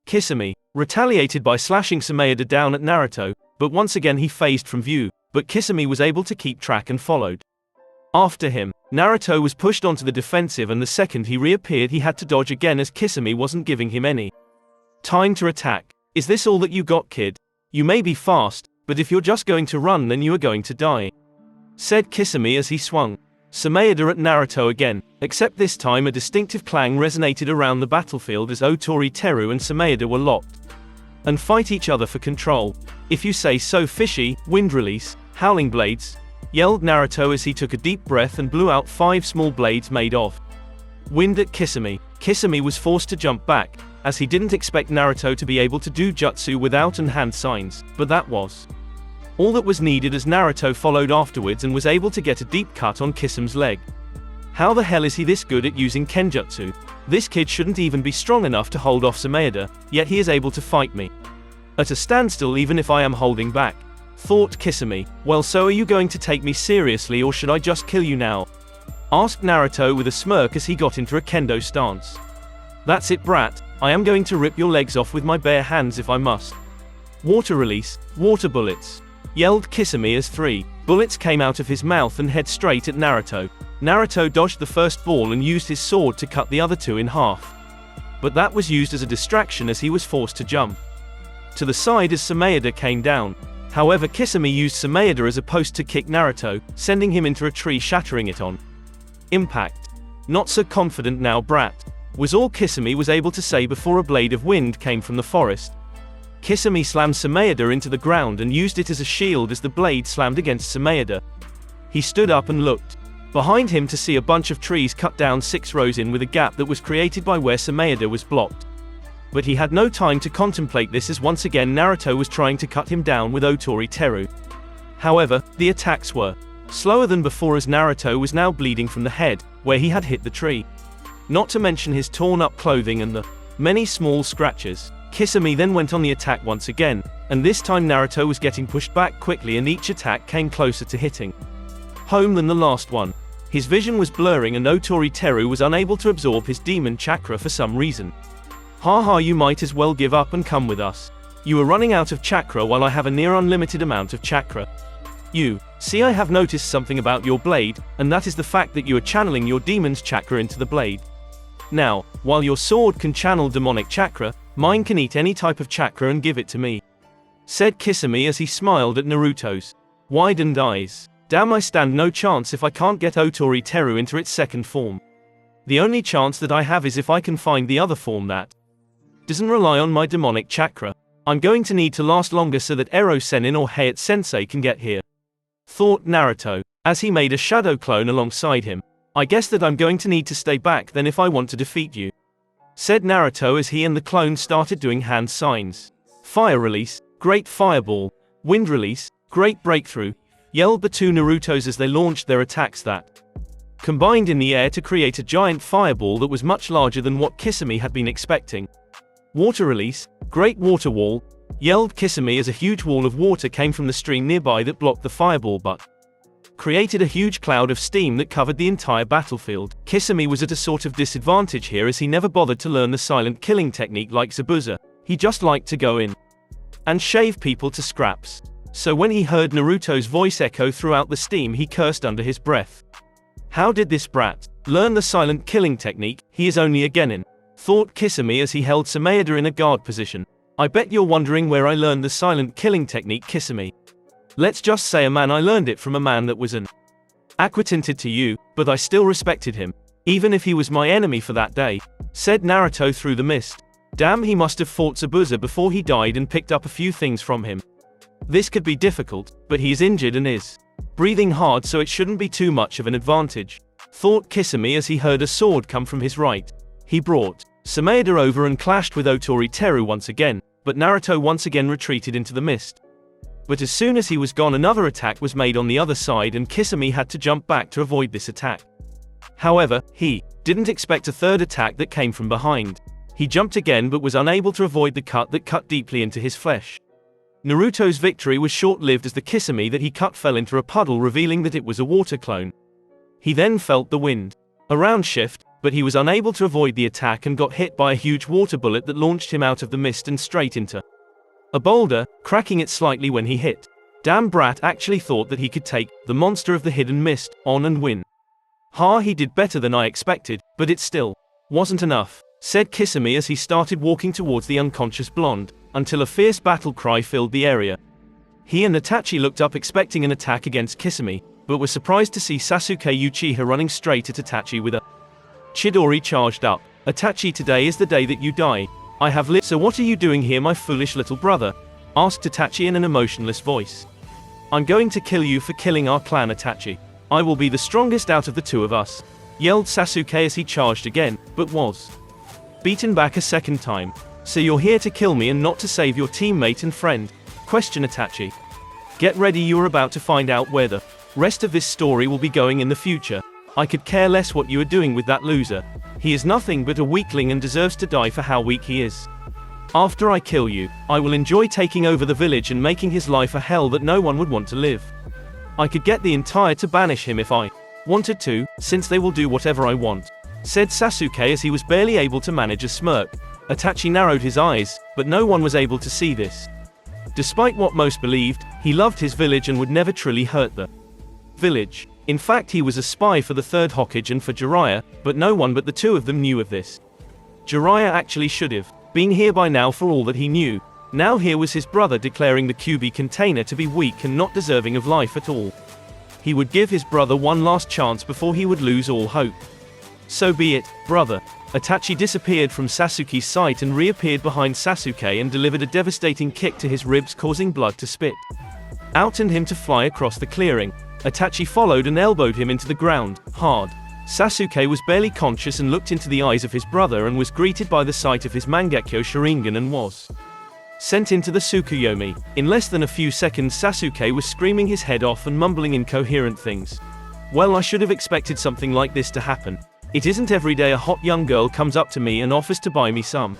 Kisame retaliated by slashing Tsunade down at Naruto, but once again he phased from view, but Kisame was able to keep track and followed after him. Naruto was pushed onto the defensive and the second he reappeared he had to dodge again as Kisame wasn't giving him any time to attack. Is this all that you got, kid? You may be fast, but if you're just going to run then you are going to die, said Kisame as he swung Tsunade at Naruto again, except this time a distinctive clang resonated around the battlefield as Otori Teru and Tsunade were locked and fight each other for control. If you say so, fishy. Wind release, howling blades, yelled Naruto as he took a deep breath and blew out 5 small blades made of wind at Kisame. Kisame was forced to jump back, as he didn't expect Naruto to be able to do jutsu without and hand signs, but that was all that was needed as Naruto followed afterwards and was able to get a deep cut on Kisame's leg. How the hell is he this good at using kenjutsu? This kid shouldn't even be strong enough to hold off Tsunade, yet he is able to fight me at a standstill even if I am holding back, thought Kisame. Well, so are you going to take me seriously or should I just kill you now? Asked Naruto with a smirk as he got into a kendo stance. That's it, brat, I am going to rip your legs off with my bare hands if I must. Water release, water bullets, yelled Kisame as 3 bullets came out of his mouth and head straight at Naruto. Naruto dodged the first ball and used his sword to cut the other 2 in half, but that was used as a distraction as he was forced to jump to the side as Tsunade came down. However, Kisame used Tsunade as a post to kick Naruto, sending him into a tree, shattering it on impact. Not so confident now, brat, was all Kisame was able to say before a blade of wind came from the forest. Kisame slammed Tsunade into the ground and used it as a shield as the blade slammed against Tsunade. He stood up and looked behind him to see a bunch of trees cut down 6 rows in with a gap that was created by where Tsunade was blocked. But he had no time to contemplate this as once again Naruto was trying to cut him down with Otori Teru. However, the attacks were slower than before as Naruto was now bleeding from the head, where he had hit the tree. Not to mention his torn up clothing and the many small scratches. Kisame then went on the attack once again, and this time Naruto was getting pushed back quickly and each attack came closer to hitting home than the last one. His vision was blurring and Otori Teru was unable to absorb his demon chakra for some reason. Haha, you might as well give up and come with us. You are running out of chakra while I have a near unlimited amount of chakra. You see, I have noticed something about your blade, and that is the fact that you are channeling your demon's chakra into the blade. Now, while your sword can channel demonic chakra, Mine can eat any type of chakra and give it to me," said Kisame as he smiled at Naruto's widened eyes. "Damn, I stand no chance if I can't get Otori Teru into its second form. The only chance that I have is if I can find the other form that doesn't rely on my demonic chakra. I'm going to need to last longer so that Ero Sennin or Hayate Sensei can get here," thought Naruto, as he made a shadow clone alongside him. "I guess that I'm going to need to stay back then if I want to defeat you," said Naruto as he and the clone started doing hand signs. "Fire release, great fireball, wind release, great breakthrough," yelled the two Narutos as they launched their attacks that combined in the air to create a giant fireball that was much larger than what Kisame had been expecting. "Water release, great water wall," yelled Kisame as a huge wall of water came from the stream nearby that blocked the fireball but created a huge cloud of steam that covered the entire battlefield. Kisame was at a sort of disadvantage here as he never bothered to learn the silent killing technique like Zabuza. He just liked to go in and shave people to scraps. So when he heard Naruto's voice echo throughout the steam, he cursed under his breath. "How did this brat learn the silent killing technique? He is only a genin," thought Kisame as he held Sumeda in a guard position. "I bet you're wondering where I learned the silent killing technique, Kisame. Let's just say I learned it from a man that was an acquainted to you, but I still respected him, even if he was my enemy for that day," said Naruto through the mist. Damn, he must have fought Zabuza before he died and picked up a few things from him. This could be difficult, but he is injured and is breathing hard, so it shouldn't be too much of an advantage, thought Kisame as he heard a sword come from his right. He brought Sumeda over and clashed with Otori Teru once again, but Naruto once again retreated into the mist. But as soon as he was gone, another attack was made on the other side and Kisame had to jump back to avoid this attack. However, he didn't expect a third attack that came from behind. He jumped again but was unable to avoid the cut that cut deeply into his flesh. Naruto's victory was short-lived as the Kisame that he cut fell into a puddle, revealing that it was a water clone. He then felt the wind around shift, but he was unable to avoid the attack and got hit by a huge water bullet that launched him out of the mist and straight into a boulder, cracking it slightly when he hit. Damn, brat actually thought that he could take the monster of the hidden mist on and win. "Ha, he did better than I expected, but it still wasn't enough," said Kisame as he started walking towards the unconscious blonde, until a fierce battle cry filled the area. He and Itachi looked up expecting an attack against Kisame, but were surprised to see Sasuke Uchiha running straight at Itachi with a Chidori charged up. "Itachi, today is the day that you die. I have lived. So what are you doing here, my foolish little brother?" asked Itachi in an emotionless voice. "I'm going to kill you for killing our clan, Itachi. I will be the strongest out of the two of us," yelled Sasuke as he charged again, but was beaten back a second time. "So you're here to kill me and not to save your teammate and friend?" questioned Itachi. "Get ready, you're about to find out where the rest of this story will be going in the future. I could care less what you are doing with that loser. He is nothing but a weakling and deserves to die for how weak he is. After I kill you, I will enjoy taking over the village and making his life a hell that no one would want to live. I could get the entire to banish him if I wanted to, since they will do whatever I want," said Sasuke as he was barely able to manage a smirk. Itachi narrowed his eyes, but no one was able to see this. Despite what most believed, he loved his village and would never truly hurt the village. In fact, he was a spy for the third Hokage and for Jiraiya, but no one but the two of them knew of this. Jiraiya actually should have been here by now for all that he knew. Now here was his brother declaring the QB container to be weak and not deserving of life at all. He would give his brother one last chance before he would lose all hope. "So be it, brother." Itachi disappeared from Sasuke's sight and reappeared behind Sasuke and delivered a devastating kick to his ribs, causing blood to spit out and him to fly across the clearing. Itachi followed and elbowed him into the ground, hard. Sasuke was barely conscious and looked into the eyes of his brother and was greeted by the sight of his Mangekyo Sharingan and was sent into the Tsukuyomi. In less than a few seconds, Sasuke was screaming his head off and mumbling incoherent things. "Well, I should have expected something like this to happen. It isn't every day a hot young girl comes up to me and offers to buy me some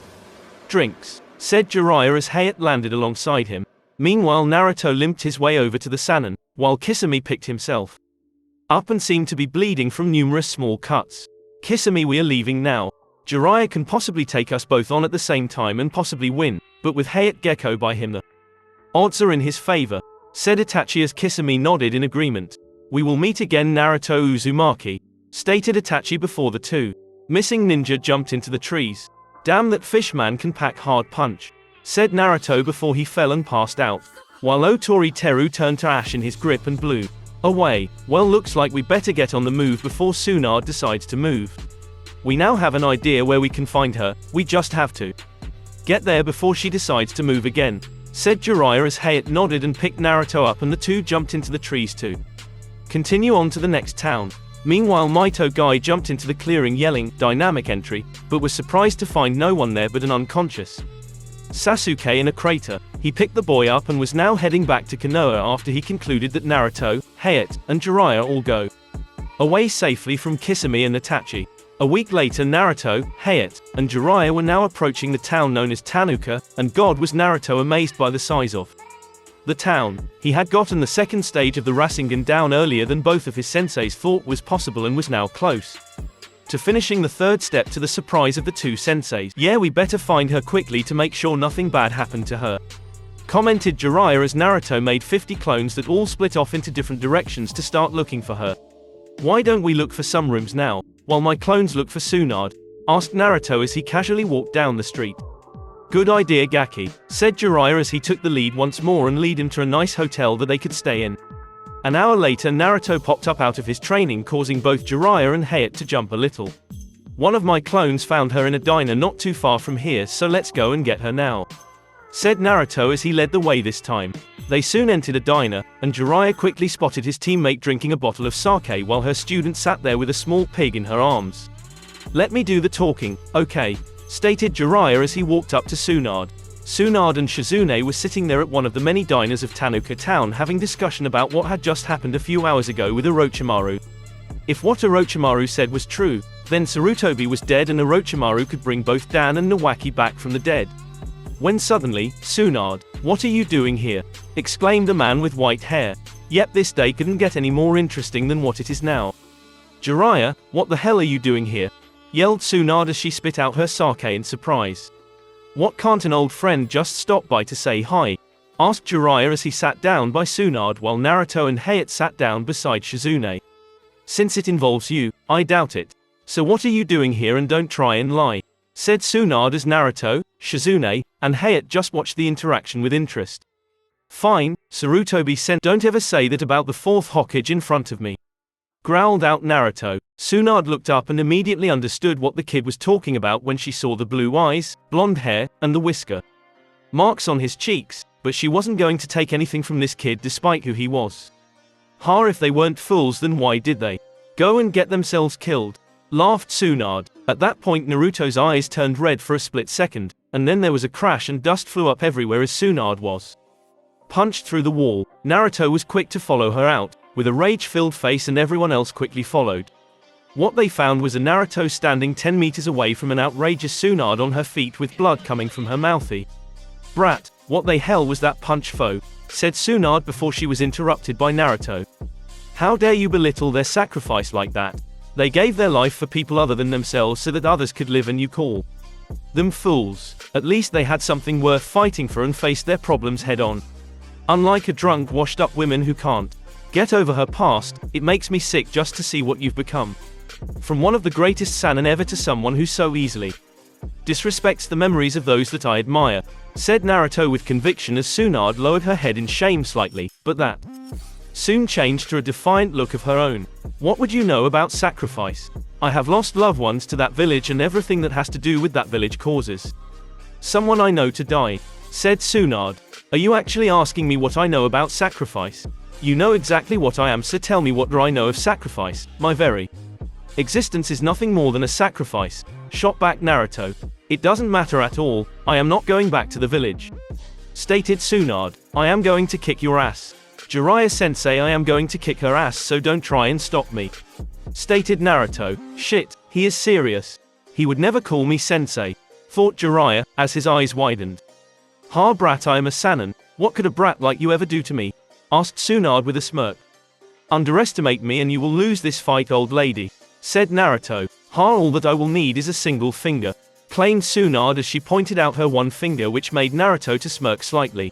drinks," said Jiraiya as Hayate landed alongside him. Meanwhile, Naruto limped his way over to the Sannin, while Kisame picked himself up and seemed to be bleeding from numerous small cuts. "Kisame, we are leaving now. Jiraiya can possibly take us both on at the same time and possibly win, but with Hayate Gecko by him the odds are in his favor," said Itachi as Kisame nodded in agreement. "We will meet again, Naruto Uzumaki," stated Itachi before the two missing ninja jumped into the trees. Damn, that fishman can pack hard punch, said Naruto before he fell and passed out, while Otori Teru turned to ash in his grip and blew away. Well, looks like we better get on the move before Tsunade decides to move. We now have an idea where we can find her, we just have to get there before she decides to move again, said Jiraiya as Hayate nodded and picked Naruto up and the two jumped into the trees to continue on to the next town. Meanwhile, Maito Guy jumped into the clearing yelling, "Dynamic entry," but was surprised to find no one there but an unconscious Sasuke in a crater. He picked the boy up and was now heading back to Konoha after he concluded that Naruto, Hayate, and Jiraiya all go away safely from Kisame and Itachi. A week later, Naruto, Hayate, and Jiraiya were now approaching the town known as Tanuka, and God was Naruto amazed by the size of the town. He had gotten the second stage of the Rasengan down earlier than both of his senseis thought was possible and was now close to finishing the third step, to the surprise of the two senseis. "Yeah, we better find her quickly to make sure nothing bad happened to her," commented Jiraiya as Naruto made 50 clones that all split off into different directions to start looking for her. "Why don't we look for some rooms now, while my clones look for Tsunade?" asked Naruto as he casually walked down the street. "Good idea, Gaki," said Jiraiya as he took the lead once more and led him to a nice hotel that they could stay in. An hour later, Naruto popped up out of his training, causing both Jiraiya and Hayate to jump a little. "One of my clones found her in a diner not too far from here, so let's go and get her now," said Naruto as he led the way this time. They soon entered a diner, and Jiraiya quickly spotted his teammate drinking a bottle of sake while her student sat there with a small pig in her arms. "Let me do the talking, okay," stated Jiraiya as he walked up to Tsunade. Tsunade and Shizune were sitting there at one of the many diners of Tanuka town having discussion about what had just happened a few hours ago with Orochimaru. If what Orochimaru said was true, then Sarutobi was dead and Orochimaru could bring both Dan and Nawaki back from the dead. When suddenly, "Tsunade, what are you doing here?" exclaimed a man with white hair. Yep, this day couldn't get any more interesting than what it is now. "Jiraiya, what the hell are you doing here?" yelled Tsunade as she spit out her sake in surprise. "What, can't an old friend just stop by to say hi?" asked Jiraiya as he sat down by Tsunade while Naruto and Hayate sat down beside Shizune. "Since it involves you, I doubt it. So what are you doing here, and don't try and lie," said Tsunade as Naruto, Shizune, and Hayate just watched the interaction with interest. "Fine," Sarutobi said, "don't ever say that about the fourth Hokage in front of me," growled out Naruto. Tsunade looked up and immediately understood what the kid was talking about when she saw the blue eyes, blonde hair, and the whisker marks on his cheeks, but she wasn't going to take anything from this kid despite who he was. If they weren't fools, then why did they go and get themselves killed?" laughed Tsunade. At that point, Naruto's eyes turned red for a split second, and then there was a crash and dust flew up everywhere as Tsunade was punched through the wall. Naruto was quick to follow her out, with a rage-filled face, and everyone else quickly followed. What they found was a Naruto standing 10 meters away from an outrageous Tsunade on her feet with blood coming from her mouthy. "Brat, what the hell was that punch, foe?" said Tsunade before she was interrupted by Naruto. "How dare you belittle their sacrifice like that? They gave their life for people other than themselves so that others could live, and you call them fools. At least they had something worth fighting for and faced their problems head on. Unlike a drunk, washed-up woman who can't get over her past, it makes me sick just to see what you've become. From one of the greatest Sannin ever to someone who so easily disrespects the memories of those that I admire," said Naruto with conviction as Tsunade lowered her head in shame slightly, but that soon changed to a defiant look of her own. "What would you know about sacrifice? I have lost loved ones to that village, and everything that has to do with that village causes someone I know to die," said Tsunade. "Are you actually asking me what I know about sacrifice? You know exactly what I am, so tell me, what do I know of sacrifice? My very existence is nothing more than a sacrifice," shot back Naruto. "It doesn't matter at all. I am not going back to the village," stated Tsunade. "I am going to kick your ass. Jiraiya-sensei, I am going to kick her ass, so don't try and stop me," stated Naruto. "Shit, he is serious. He would never call me sensei," thought Jiraiya, as his eyes widened. "Ha, brat, I am a Sannin. What could a brat like you ever do to me?" asked Tsunade with a smirk. "Underestimate me and you will lose this fight, old lady," said Naruto. "All that I will need is a single finger," claimed Tsunade as she pointed out her one finger, which made Naruto to smirk slightly.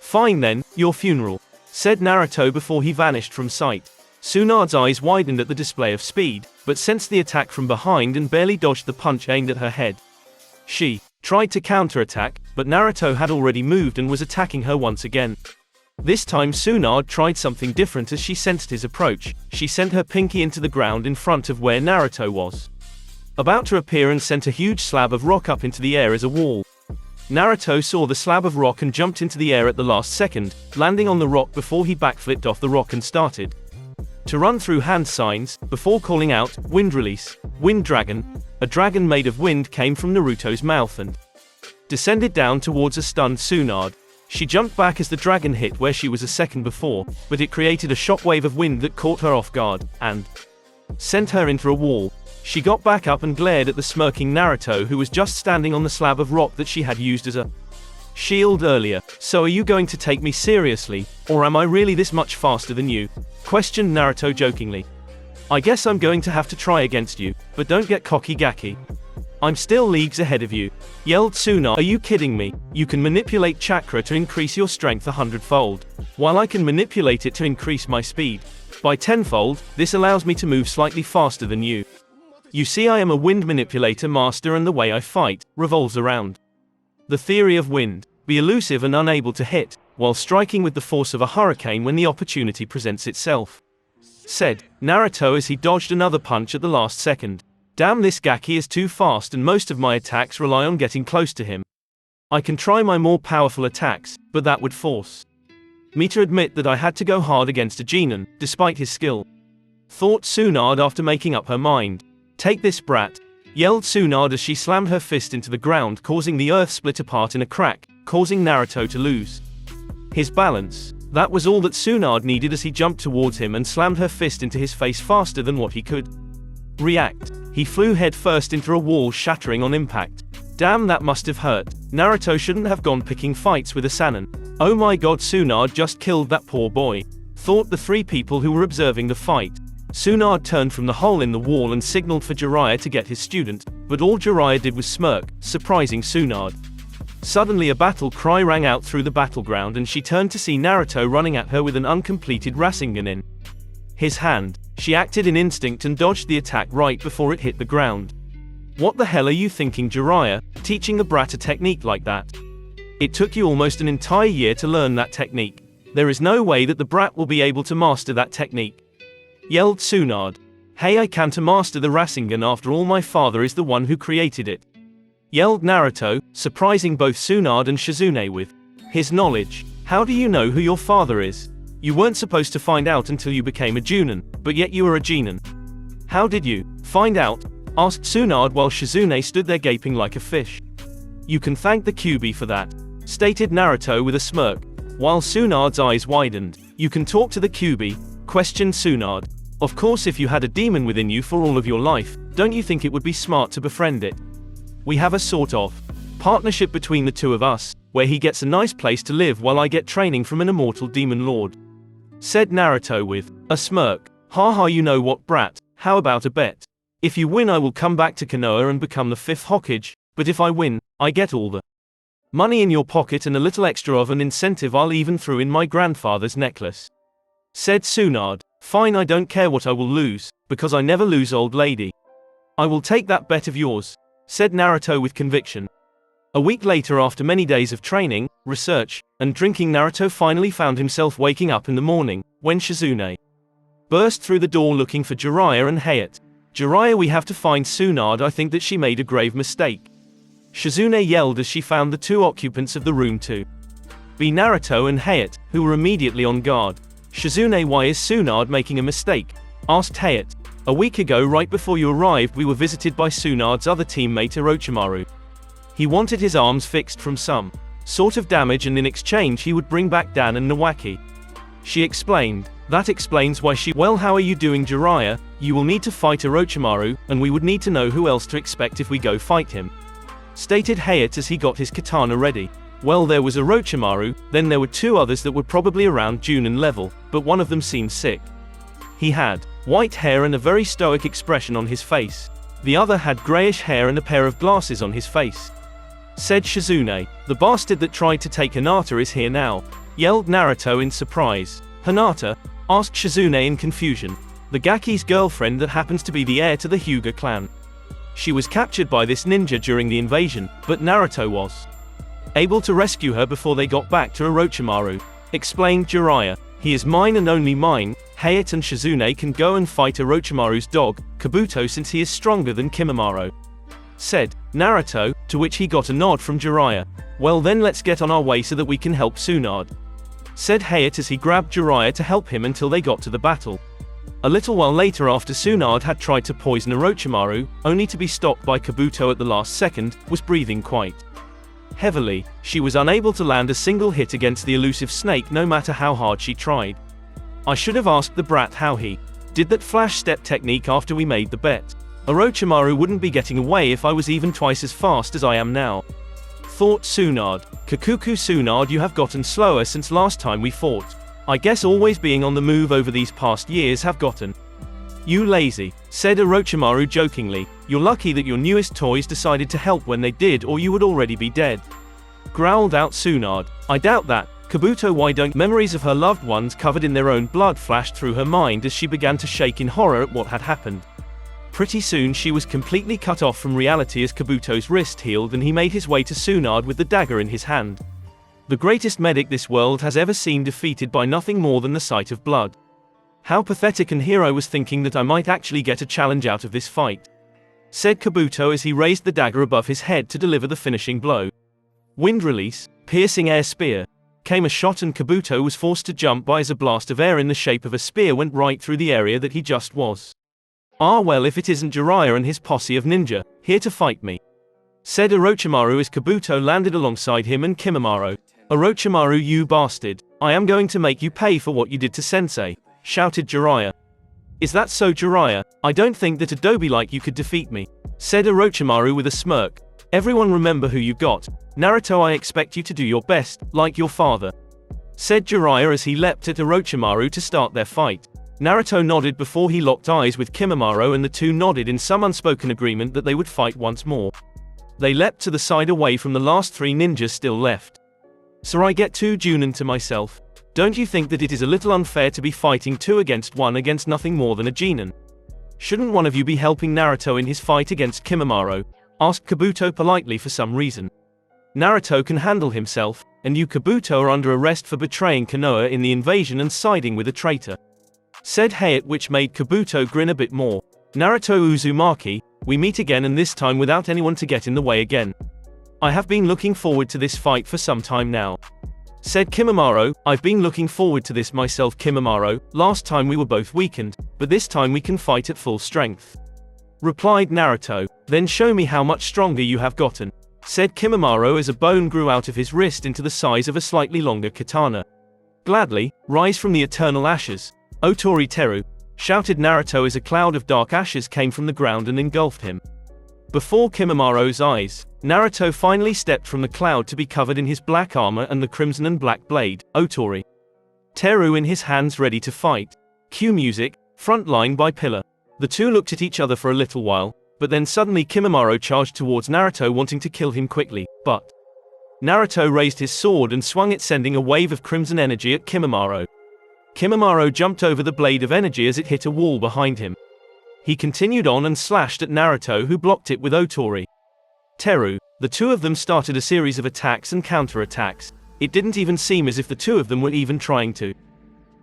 "Fine then, your funeral," said Naruto before he vanished from sight. Tsunade's eyes widened at the display of speed, but sensed the attack from behind and barely dodged the punch aimed at her head. She tried to counterattack, but Naruto had already moved and was attacking her once again. This time Tsunade tried something different as she sensed his approach. She sent her pinky into the ground in front of where Naruto was about to appear and sent a huge slab of rock up into the air as a wall. Naruto saw the slab of rock and jumped into the air at the last second, landing on the rock before he backflipped off the rock and started to run through hand signs, before calling out, "Wind release, wind dragon." A dragon made of wind came from Naruto's mouth and descended down towards a stunned Tsunade. She jumped back as the dragon hit where she was a second before, but it created a shockwave of wind that caught her off guard, and sent her into a wall. She got back up and glared at the smirking Naruto, who was just standing on the slab of rock that she had used as a shield earlier. "So are you going to take me seriously, or am I really this much faster than you?" questioned Naruto jokingly. "I guess I'm going to have to try against you, but don't get cocky Gaki. I'm still leagues ahead of you," yelled Tsunade. "Are you kidding me? You can manipulate chakra to increase your strength 100-fold, while I can manipulate it to increase my speed by 10-fold. This allows me to move slightly faster than you. You see, I am a wind manipulator master, and the way I fight revolves around the theory of wind. Be elusive and unable to hit, while striking with the force of a hurricane when the opportunity presents itself," said Naruto as he dodged another punch at the last second. "Damn, this Gaki is too fast and most of my attacks rely on getting close to him. I can try my more powerful attacks, but that would force me to admit that I had to go hard against a genin, despite his skill," thought Tsunade after making up her mind. "Take this, brat," yelled Tsunade as she slammed her fist into the ground, causing the earth split apart in a crack, causing Naruto to lose his balance. That was all that Tsunade needed as he jumped towards him and slammed her fist into his face faster than what he could react. He flew headfirst into a wall, shattering on impact. Damn, that must have hurt. Naruto shouldn't have gone picking fights with a Sannin. Oh my god, Tsunade just killed that poor boy, thought the three people who were observing the fight. Tsunade turned from the hole in the wall and signaled for Jiraiya to get his student, but all Jiraiya did was smirk, surprising Tsunade. Suddenly a battle cry rang out through the battleground and she turned to see Naruto running at her with an uncompleted Rasengan in his hand. She acted in instinct and dodged the attack right before it hit the ground. "What the hell are you thinking, Jiraiya, teaching the brat a technique like that? It took you almost an entire year to learn that technique. There is no way that the brat will be able to master that technique," yelled Tsunade. "Hey, I can't master the Rasengan after all. My father is the one who created it," yelled Naruto, surprising both Tsunade and Shizune with his knowledge. "How do you know who your father is? You weren't supposed to find out until you became a Junin, but yet you are a genin. How did you find out?" asked Tsunade while Shizune stood there gaping like a fish. "You can thank the Kyuubi for that," stated Naruto with a smirk, while Tsunade's eyes widened. "You can talk to the Kyuubi?" questioned Tsunade. "Of course, if you had a demon within you for all of your life, don't you think it would be smart to befriend it? We have a sort of partnership between the two of us, where he gets a nice place to live while I get training from an immortal demon lord," said Naruto with a smirk. Haha, you know what, brat, how about a bet? If you win, I will come back to Konoha and become the 5th Hokage, but if I win, I get all the money in your pocket and a little extra of an incentive I'll even throw in my grandfather's necklace," said Tsunade. "Fine, I don't care what I will lose, because I never lose, old lady. I will take that bet of yours," said Naruto with conviction. A week later, after many days of training, research, and drinking, Naruto finally found himself waking up in the morning, when Shizune burst through the door looking for Jiraiya and Hayate. "Jiraiya, we have to find Tsunade. I think that she made a grave mistake," Shizune yelled as she found the two occupants of the room to be Naruto and Hayate, who were immediately on guard. "Shizune, why is Tsunade making a mistake?" asked Hayate. "A week ago, right before you arrived, we were visited by Tsunade's other teammate Orochimaru. He wanted his arms fixed from some sort of damage, and in exchange he would bring back Dan and Nawaki," she explained. "That explains why she— Well, how are you doing, Jiraiya? You will need to fight Orochimaru, and we would need to know who else to expect if we go fight him," stated Hayate as he got his katana ready. "Well, there was Orochimaru, then there were 2 others that were probably around Junin level, but one of them seemed sick. He had white hair and a very stoic expression on his face. The other had grayish hair and a pair of glasses on his face," said Shizune. "The bastard that tried to take Hinata is here now," yelled Naruto in surprise. "Hinata?" asked Shizune in confusion. "The Gaki's girlfriend that happens to be the heir to the Hyuga clan." She was captured by this ninja during the invasion, but Naruto was able to rescue her before they got back to Orochimaru. Explained Jiraiya. He is mine and only mine. Hayate and Shizune can go and fight Orochimaru's dog, Kabuto, since he is stronger than Kimimaro. Said Naruto, to which he got a nod from Jiraiya. Well then let's get on our way so that we can help Tsunade. Said Hayate as he grabbed Jiraiya to help him until they got to the battle. A little while later, after Tsunade had tried to poison Orochimaru, only to be stopped by Kabuto at the last second, was breathing quite heavily. She was unable to land a single hit against the elusive snake no matter how hard she tried. I should have asked the brat how he did that flash step technique after we made the bet. Orochimaru wouldn't be getting away if I was even twice as fast as I am now. Thought Tsunade. Kakuku Tsunade, you have gotten slower since last time we fought. I guess always being on the move over these past years have gotten you lazy. Said Orochimaru jokingly. You're lucky that your newest toys decided to help when they did, or you would already be dead. Growled out Tsunade. I doubt that. Kabuto, why don't memories of her loved ones covered in their own blood flashed through her mind as she began to shake in horror at what had happened. Pretty soon she was completely cut off from reality as Kabuto's wrist healed and he made his way to Tsunade with the dagger in his hand. The greatest medic this world has ever seen defeated by nothing more than the sight of blood. How pathetic, and here I was thinking that I might actually get a challenge out of this fight. Said Kabuto as he raised the dagger above his head to deliver the finishing blow. Wind release, piercing air spear. Came a shot and Kabuto was forced to jump by as a blast of air in the shape of a spear went right through the area that he just was. Ah well, if it isn't Jiraiya and his posse of ninja, here to fight me. Said Orochimaru as Kabuto landed alongside him and Kimimaro. Orochimaru, you bastard. I am going to make you pay for what you did to Sensei. Shouted Jiraiya. Is that so, Jiraiya? I don't think that Adobe like you could defeat me. Said Orochimaru with a smirk. Everyone remember who you got. Naruto, I expect you to do your best, like your father. Said Jiraiya as he leapt at Orochimaru to start their fight. Naruto nodded before he locked eyes with Kimimaro, and the two nodded in some unspoken agreement that they would fight once more. They leapt to the side away from the last three ninjas still left. So I get two Junin to myself. Don't you think that it is a little unfair to be fighting 2 against 1 against nothing more than a Genin? Shouldn't one of you be helping Naruto in his fight against Kimimaro? Asked Kabuto politely for some reason. Naruto can handle himself, and you Kabuto are under arrest for betraying Konoha in the invasion and siding with a traitor. Said Hayate, which made Kabuto grin a bit more. Naruto Uzumaki, we meet again, and this time without anyone to get in the way again. I have been looking forward to this fight for some time now. Said Kimimaro, I've been looking forward to this myself, Kimimaro. Last time we were both weakened, but this time we can fight at full strength. Replied Naruto. Then show me how much stronger you have gotten. Said Kimimaro as a bone grew out of his wrist into the size of a slightly longer katana. Gladly, rise from the eternal ashes. Otori Teru. Shouted Naruto as a cloud of dark ashes came from the ground and engulfed him. Before Kimimaro's eyes, Naruto finally stepped from the cloud to be covered in his black armor and the crimson and black blade, Otori Teru in his hands ready to fight. Cue music, front line by pillar. The two looked at each other for a little while, but then suddenly Kimimaro charged towards Naruto wanting to kill him quickly, but Naruto raised his sword and swung it, sending a wave of crimson energy at Kimimaro. Kimimaro jumped over the blade of energy as it hit a wall behind him. He continued on and slashed at Naruto, who blocked it with Otori Teru. The two of them started a series of attacks and counter-attacks. It didn't even seem as if the two of them were even trying to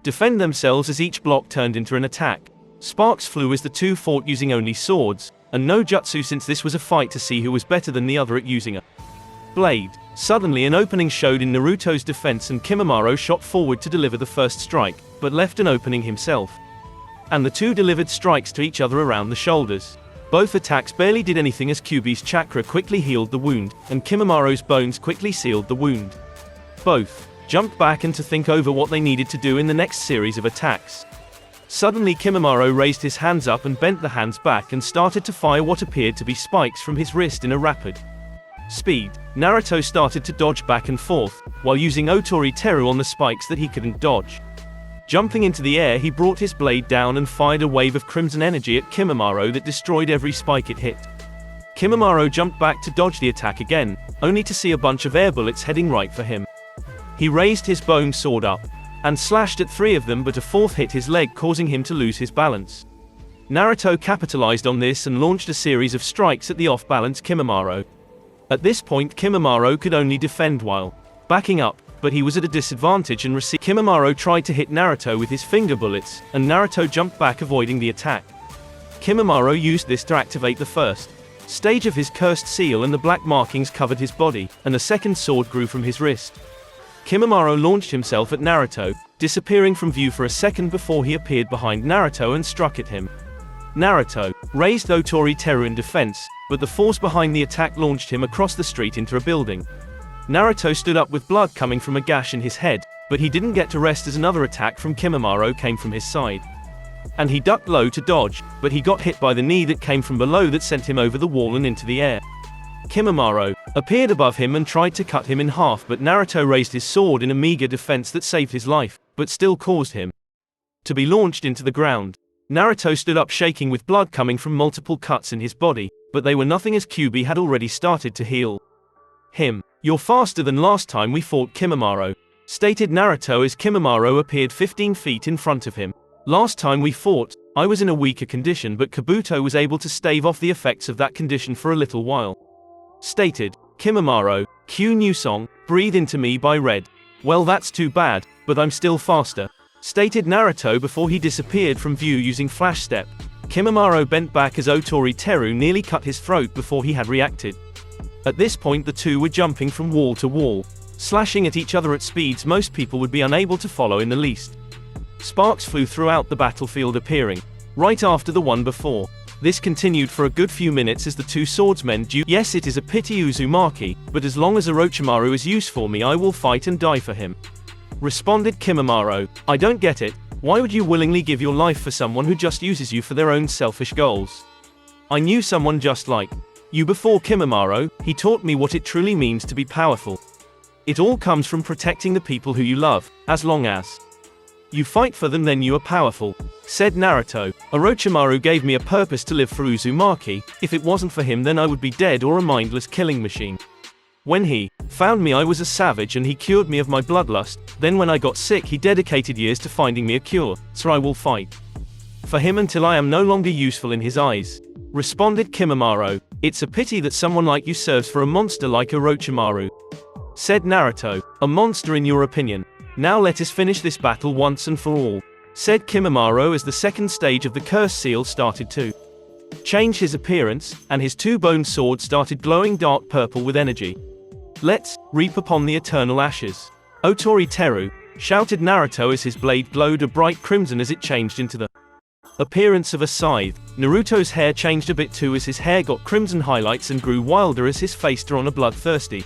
defend themselves, as each block turned into an attack. Sparks flew as the two fought using only swords, and no jutsu, since this was a fight to see who was better than the other at using a blade. Suddenly an opening showed in Naruto's defense and Kimimaro shot forward to deliver the first strike, but left an opening himself. And the two delivered strikes to each other around the shoulders. Both attacks barely did anything as Kyuubi's chakra quickly healed the wound, and Kimimaro's bones quickly sealed the wound. Both jumped back and to think over what they needed to do in the next series of attacks. Suddenly Kimimaro raised his hands up and bent the hands back and started to fire what appeared to be spikes from his wrist in a rapid speed. Naruto started to dodge back and forth, while using Otori Teru on the spikes that he couldn't dodge. Jumping into the air, he brought his blade down and fired a wave of crimson energy at Kimimaro that destroyed every spike it hit. Kimimaro jumped back to dodge the attack again, only to see a bunch of air bullets heading right for him. He raised his bone sword up and slashed at 3 of them, but a 4th hit his leg, causing him to lose his balance. Naruto capitalized on this and launched a series of strikes at the off-balance Kimimaro. At this point Kimimaro could only defend while backing up, but he was at a disadvantage and received. Kimimaro tried to hit Naruto with his finger bullets, and Naruto jumped back avoiding the attack. Kimimaro used this to activate the first stage of his cursed seal, and the black markings covered his body, and a second sword grew from his wrist. Kimimaro launched himself at Naruto, disappearing from view for a second before he appeared behind Naruto and struck at him. Naruto raised Otori Teru in defense, but the force behind the attack launched him across the street into a building. Naruto stood up with blood coming from a gash in his head, but he didn't get to rest as another attack from Kimimaro came from his side. And he ducked low to dodge, but he got hit by the knee that came from below that sent him over the wall and into the air. Kimimaro appeared above him and tried to cut him in half, but Naruto raised his sword in a meager defense that saved his life, but still caused him to be launched into the ground. Naruto stood up shaking with blood coming from multiple cuts in his body, but they were nothing as Kyuubi had already started to heal him. "You're faster than last time we fought, Kimimaro," stated Naruto as Kimimaro appeared 15 feet in front of him. "Last time we fought, I was in a weaker condition, but Kabuto was able to stave off the effects of that condition for a little while," stated Kimimaro. "Cue new song, Breathe Into Me by Red." "Well, that's too bad, but I'm still faster," stated Naruto before he disappeared from view using Flash Step. Kimimaro bent back as Otori Teru nearly cut his throat before he had reacted. At this point the two were jumping from wall to wall, slashing at each other at speeds most people would be unable to follow in the least. Sparks flew throughout the battlefield, appearing right after the one before. This continued for a good few minutes as the two swordsmen Yes, it is a pity Uzumaki, but as long as Orochimaru is used for me I will fight and die for him," responded Kimimaro. "I don't get it. Why would you willingly give your life for someone who just uses you for their own selfish goals? I knew someone just like you before, Kimimaro. He taught me what it truly means to be powerful. It all comes from protecting the people who you love. As long as you fight for them, then you are powerful," said Naruto. "Orochimaru gave me a purpose to live for Uzumaki. If it wasn't for him, then I would be dead or a mindless killing machine. When he found me, I was a savage and he cured me of my bloodlust. Then when I got sick, he dedicated years to finding me a cure, so I will fight for him until I am no longer useful in his eyes," responded Kimimaro. "It's a pity that someone like you serves for a monster like Orochimaru," said Naruto. "A monster in your opinion? Now let us finish this battle once and for all," said Kimimaro as the second stage of the curse seal started to change his appearance, and his two-boned sword started glowing dark purple with energy. "Let's reap upon the eternal ashes, Otori Teru," shouted Naruto as his blade glowed a bright crimson as it changed into the appearance of a scythe. Naruto's hair changed a bit too as his hair got crimson highlights and grew wilder as his face drawn a bloodthirsty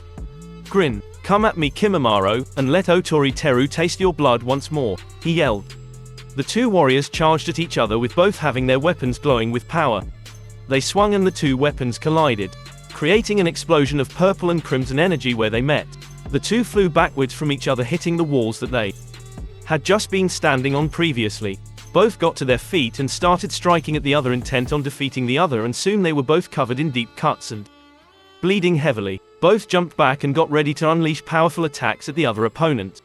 grin. "Come at me, Kimimaro, and let Otori Teru taste your blood once more," he yelled. The two warriors charged at each other with both having their weapons glowing with power. They swung and the two weapons collided, creating an explosion of purple and crimson energy where they met. The two flew backwards from each other, hitting the walls that they had just been standing on previously. Both got to their feet and started striking at the other, intent on defeating the other, and soon they were both covered in deep cuts and bleeding heavily. Both jumped back and got ready to unleash powerful attacks at the other opponent.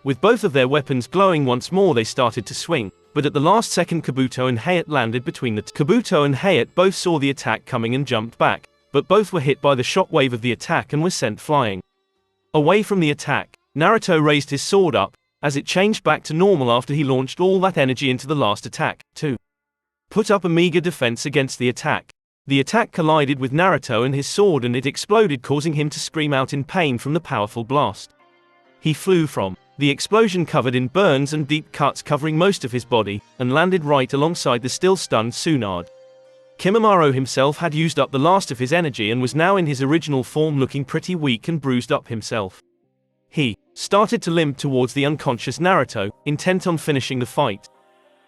With both of their weapons glowing once more, they started to swing, but at the last second Kabuto and Hayate landed between the Kabuto and Hayate both saw the attack coming and jumped back, but both were hit by the shockwave of the attack and were sent flying away from the attack. Naruto raised his sword up, as it changed back to normal after he launched all that energy into the last attack, to put up a meager defense against the attack. The attack collided with Naruto and his sword and it exploded, causing him to scream out in pain from the powerful blast. He flew from the explosion covered in burns and deep cuts covering most of his body, and landed right alongside the still stunned Tsunade. Kimimaro himself had used up the last of his energy and was now in his original form, looking pretty weak and bruised up himself. He started to limp towards the unconscious Naruto, intent on finishing the fight.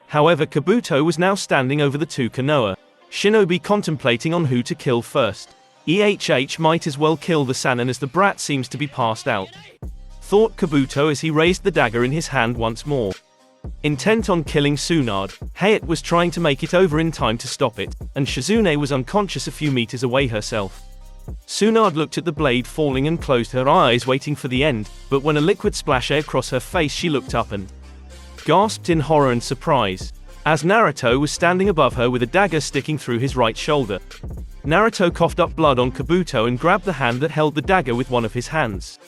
However, Kabuto was now standing over the two Konoha shinobi, contemplating on who to kill first. Might as well kill the Sannin as the brat seems to be passed out, thought Kabuto as he raised the dagger in his hand once more. Intent on killing Tsunade, Hayate was trying to make it over in time to stop it, and Shizune was unconscious a few meters away herself. Tsunade looked at the blade falling and closed her eyes, waiting for the end, but when a liquid splashed across her face, she looked up and gasped in horror and surprise. as Naruto was standing above her with a dagger sticking through his right shoulder. Naruto coughed up blood on Kabuto and grabbed the hand that held the dagger with one of his hands.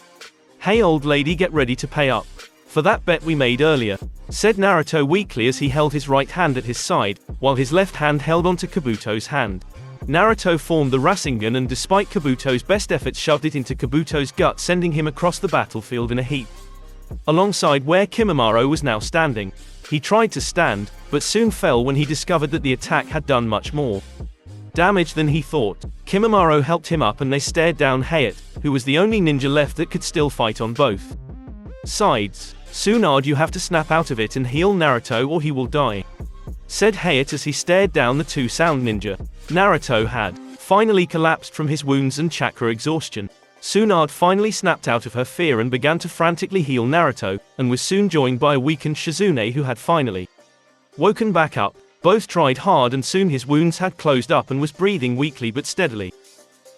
"Hey old lady, get ready to pay up for that bet we made earlier," said Naruto weakly as he held his right hand at his side, while his left hand held onto Kabuto's hand. Naruto formed the Rasengan and despite Kabuto's best efforts shoved it into Kabuto's gut, sending him across the battlefield in a heap. Alongside where Kimimaro was now standing. He tried to stand, but soon fell when he discovered that the attack had done much more damage than he thought. Kimimaro helped him up and they stared down Hayate, who was the only ninja left that could still fight on both sides. "Tsunade, you have to snap out of it and heal Naruto or he will die," said Hayate as he stared down the two sound ninja. Naruto had finally collapsed from his wounds and chakra exhaustion. Tsunade finally snapped out of her fear and began to frantically heal Naruto, and was soon joined by a weakened Shizune who had finally woken back up. Both tried hard and soon his wounds had closed up and was breathing weakly but steadily.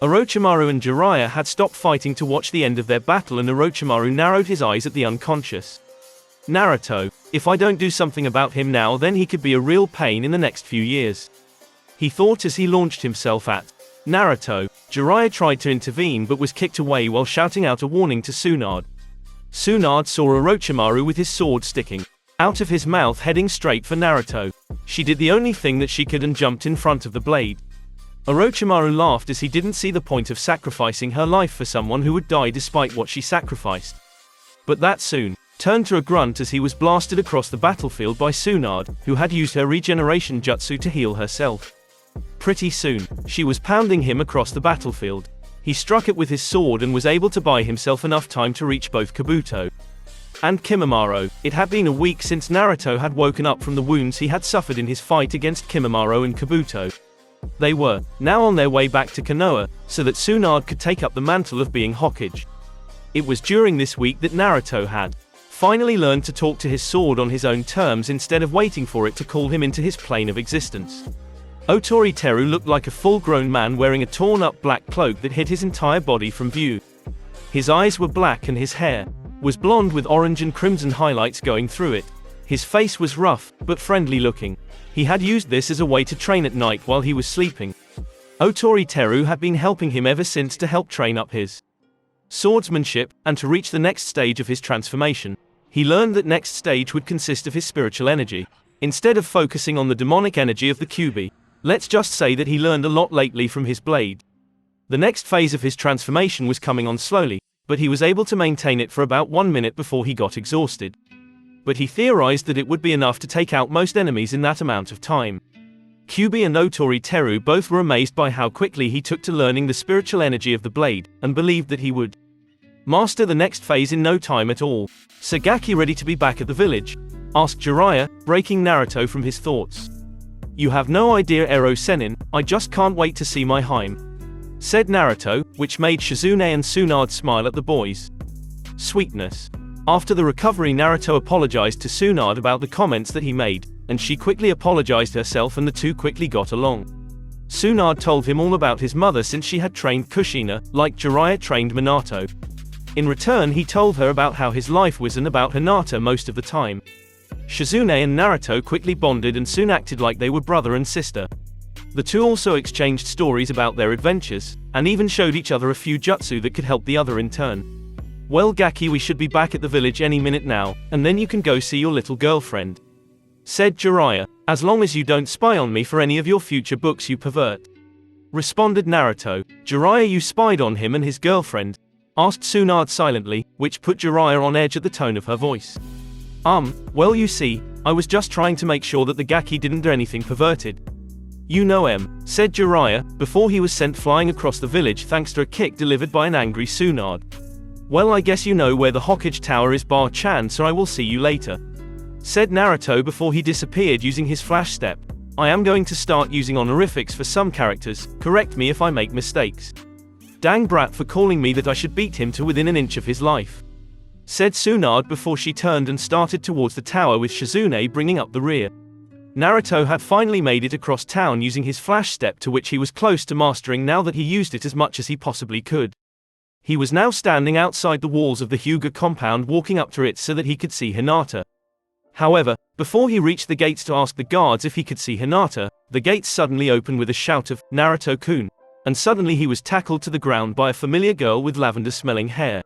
Orochimaru and Jiraiya had stopped fighting to watch the end of their battle, and Orochimaru narrowed his eyes at the unconscious Naruto. "If I don't do something about him now, then he could be a real pain in the next few years," he thought as he launched himself at Naruto. Jiraiya tried to intervene but was kicked away while shouting out a warning to Tsunade. Tsunade saw Orochimaru with his sword sticking out of his mouth heading straight for Naruto. She did the only thing that she could and jumped in front of the blade. Orochimaru laughed as he didn't see the point of sacrificing her life for someone who would die despite what she sacrificed. But that soon turned to a grunt as he was blasted across the battlefield by Tsunade, who had used her regeneration jutsu to heal herself. Pretty soon, she was pounding him across the battlefield. He struck it with his sword and was able to buy himself enough time to reach both Kabuto and Kimimaro. It had been a week since Naruto had woken up from the wounds he had suffered in his fight against Kimimaro and Kabuto. They were now on their way back to Konoha, so that Tsunade could take up the mantle of being Hokage. It was during this week that Naruto had finally learned to talk to his sword on his own terms instead of waiting for it to call him into his plane of existence. Otori Teru looked like a full-grown man wearing a torn-up black cloak that hid his entire body from view. His eyes were black and his hair was blonde with orange and crimson highlights going through it. His face was rough, but friendly looking. He had used this as a way to train at night while he was sleeping. Otori Teru had been helping him ever since to help train up his swordsmanship, and to reach the next stage of his transformation. He learned that next stage would consist of his spiritual energy, instead of focusing on the demonic energy of the Kyuubi. Let's just say that he learned a lot lately from his blade. The next phase of his transformation was coming on slowly, but he was able to maintain it for about 1 minute before he got exhausted. But he theorized that it would be enough to take out most enemies in that amount of time. Kyuubi and Otori Teru both were amazed by how quickly he took to learning the spiritual energy of the blade, and believed that he would master the next phase in no time at all. "Sagaki ready to be back at the village?" asked Jiraiya, breaking Naruto from his thoughts. "You have no idea, Ero Sennin, I just can't wait to see my Hime," said Naruto, which made Shizune and Tsunade smile at the boys' sweetness. After the recovery, Naruto apologized to Tsunade about the comments that he made, and she quickly apologized herself and the two quickly got along. Tsunade told him all about his mother since she had trained Kushina, like Jiraiya trained Minato. In return, he told her about how his life was and about Hinata most of the time. Shizune and Naruto quickly bonded and soon acted like they were brother and sister. The two also exchanged stories about their adventures, and even showed each other a few jutsu that could help the other in turn. "Well Gaki, we should be back at the village any minute now, and then you can go see your little girlfriend," said Jiraiya. "As long as you don't spy on me for any of your future books, you pervert," responded Naruto. "Jiraiya, you spied on him and his girlfriend?" asked Tsunade silently, which put Jiraiya on edge at the tone of her voice. Well you see, I was just trying to make sure that the Gaki didn't do anything perverted." "You know said Jiraiya, before he was sent flying across the village thanks to a kick delivered by an angry Tsunade. "Well, I guess you know where the Hokage Tower is, Bar-chan, so I will see you later," said Naruto before he disappeared using his flash step. "I am going to start using honorifics for some characters, correct me if I make mistakes." "Dang brat for calling me that I should beat him to within an inch of his life," said Tsunade before she turned and started towards the tower with Shizune bringing up the rear. Naruto had finally made it across town using his flash step, to which he was close to mastering now that he used it as much as he possibly could. He was now standing outside the walls of the Hyuga compound walking up to it so that he could see Hinata. However, before he reached the gates to ask the guards if he could see Hinata, the gates suddenly opened with a shout of, "Naruto-kun," and suddenly he was tackled to the ground by a familiar girl with lavender-smelling hair.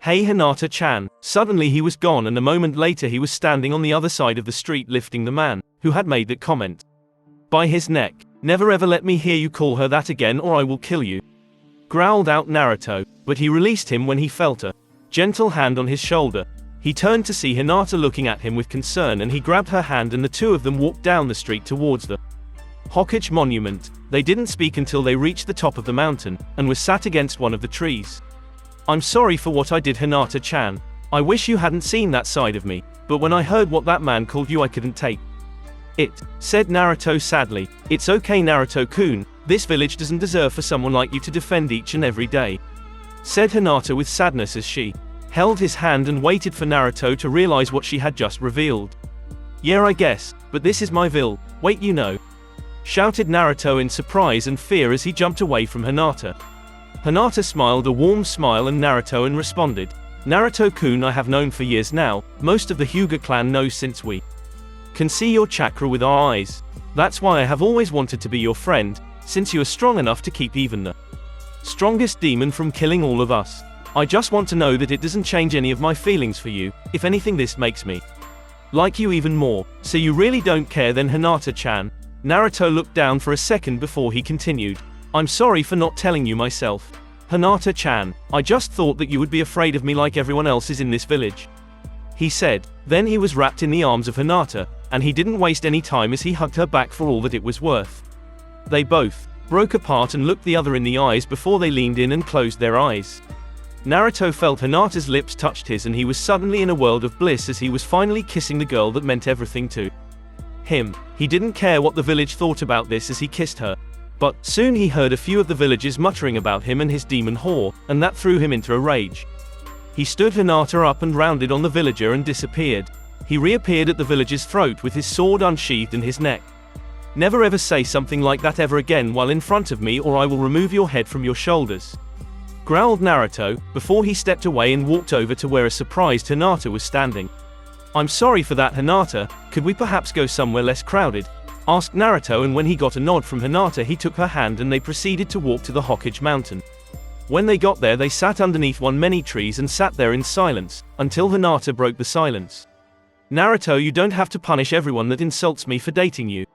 "Hey Hinata-chan." Suddenly he was gone, and a moment later he was standing on the other side of the street lifting the man who had made that comment by his neck. "Never ever let me hear you call her that again or I will kill you," growled out Naruto, but he released him when he felt a gentle hand on his shoulder. He turned to see Hinata looking at him with concern, and he grabbed her hand and the two of them walked down the street towards the Hokage monument. They didn't speak until they reached the top of the mountain, and was sat against one of the trees. "I'm sorry for what I did, Hinata-chan. I wish you hadn't seen that side of me, but when I heard what that man called you I couldn't take it," said Naruto sadly. "It's okay Naruto-kun, this village doesn't deserve for someone like you to defend each and every day," said Hinata with sadness as she held his hand and waited for Naruto to realize what she had just revealed. "Yeah, I guess, but this is my ville, wait you know," shouted Naruto in surprise and fear as he jumped away from Hinata. Hinata smiled a warm smile and Naruto and responded, "Naruto-kun, I have known for years now, most of the Hyuga clan knows since we can see your chakra with our eyes. That's why I have always wanted to be your friend, since you are strong enough to keep even the strongest demon from killing all of us. I just want to know that it doesn't change any of my feelings for you. If anything, this makes me like you even more. So you really don't care then, Hinata-chan?" Naruto looked down for a second before he continued, "I'm sorry for not telling you myself, Hinata-chan. I just thought that you would be afraid of me like everyone else is in this village," he said. Then he was wrapped in the arms of Hinata, and he didn't waste any time as he hugged her back for all that it was worth. They both broke apart and looked the other in the eyes before they leaned in and closed their eyes. Naruto felt Hinata's lips touched his, and he was suddenly in a world of bliss as he was finally kissing the girl that meant everything to him. He didn't care what the village thought about this as he kissed her. But soon he heard a few of the villagers muttering about him and his demon whore, and that threw him into a rage. He stood Hinata up and rounded on the villager and disappeared. He reappeared at the villager's throat with his sword unsheathed in his neck. "Never ever say something like that ever again while in front of me or I will remove your head from your shoulders," growled Naruto, before he stepped away and walked over to where a surprised Hinata was standing. "I'm sorry for that, Hinata. Could we perhaps go somewhere less crowded?" asked Naruto, and when he got a nod from Hinata he took her hand and they proceeded to walk to the Hokage mountain. When they got there they sat underneath one many trees and sat there in silence, until Hinata broke the silence. "Naruto, you don't have to punish everyone that insults me for dating you.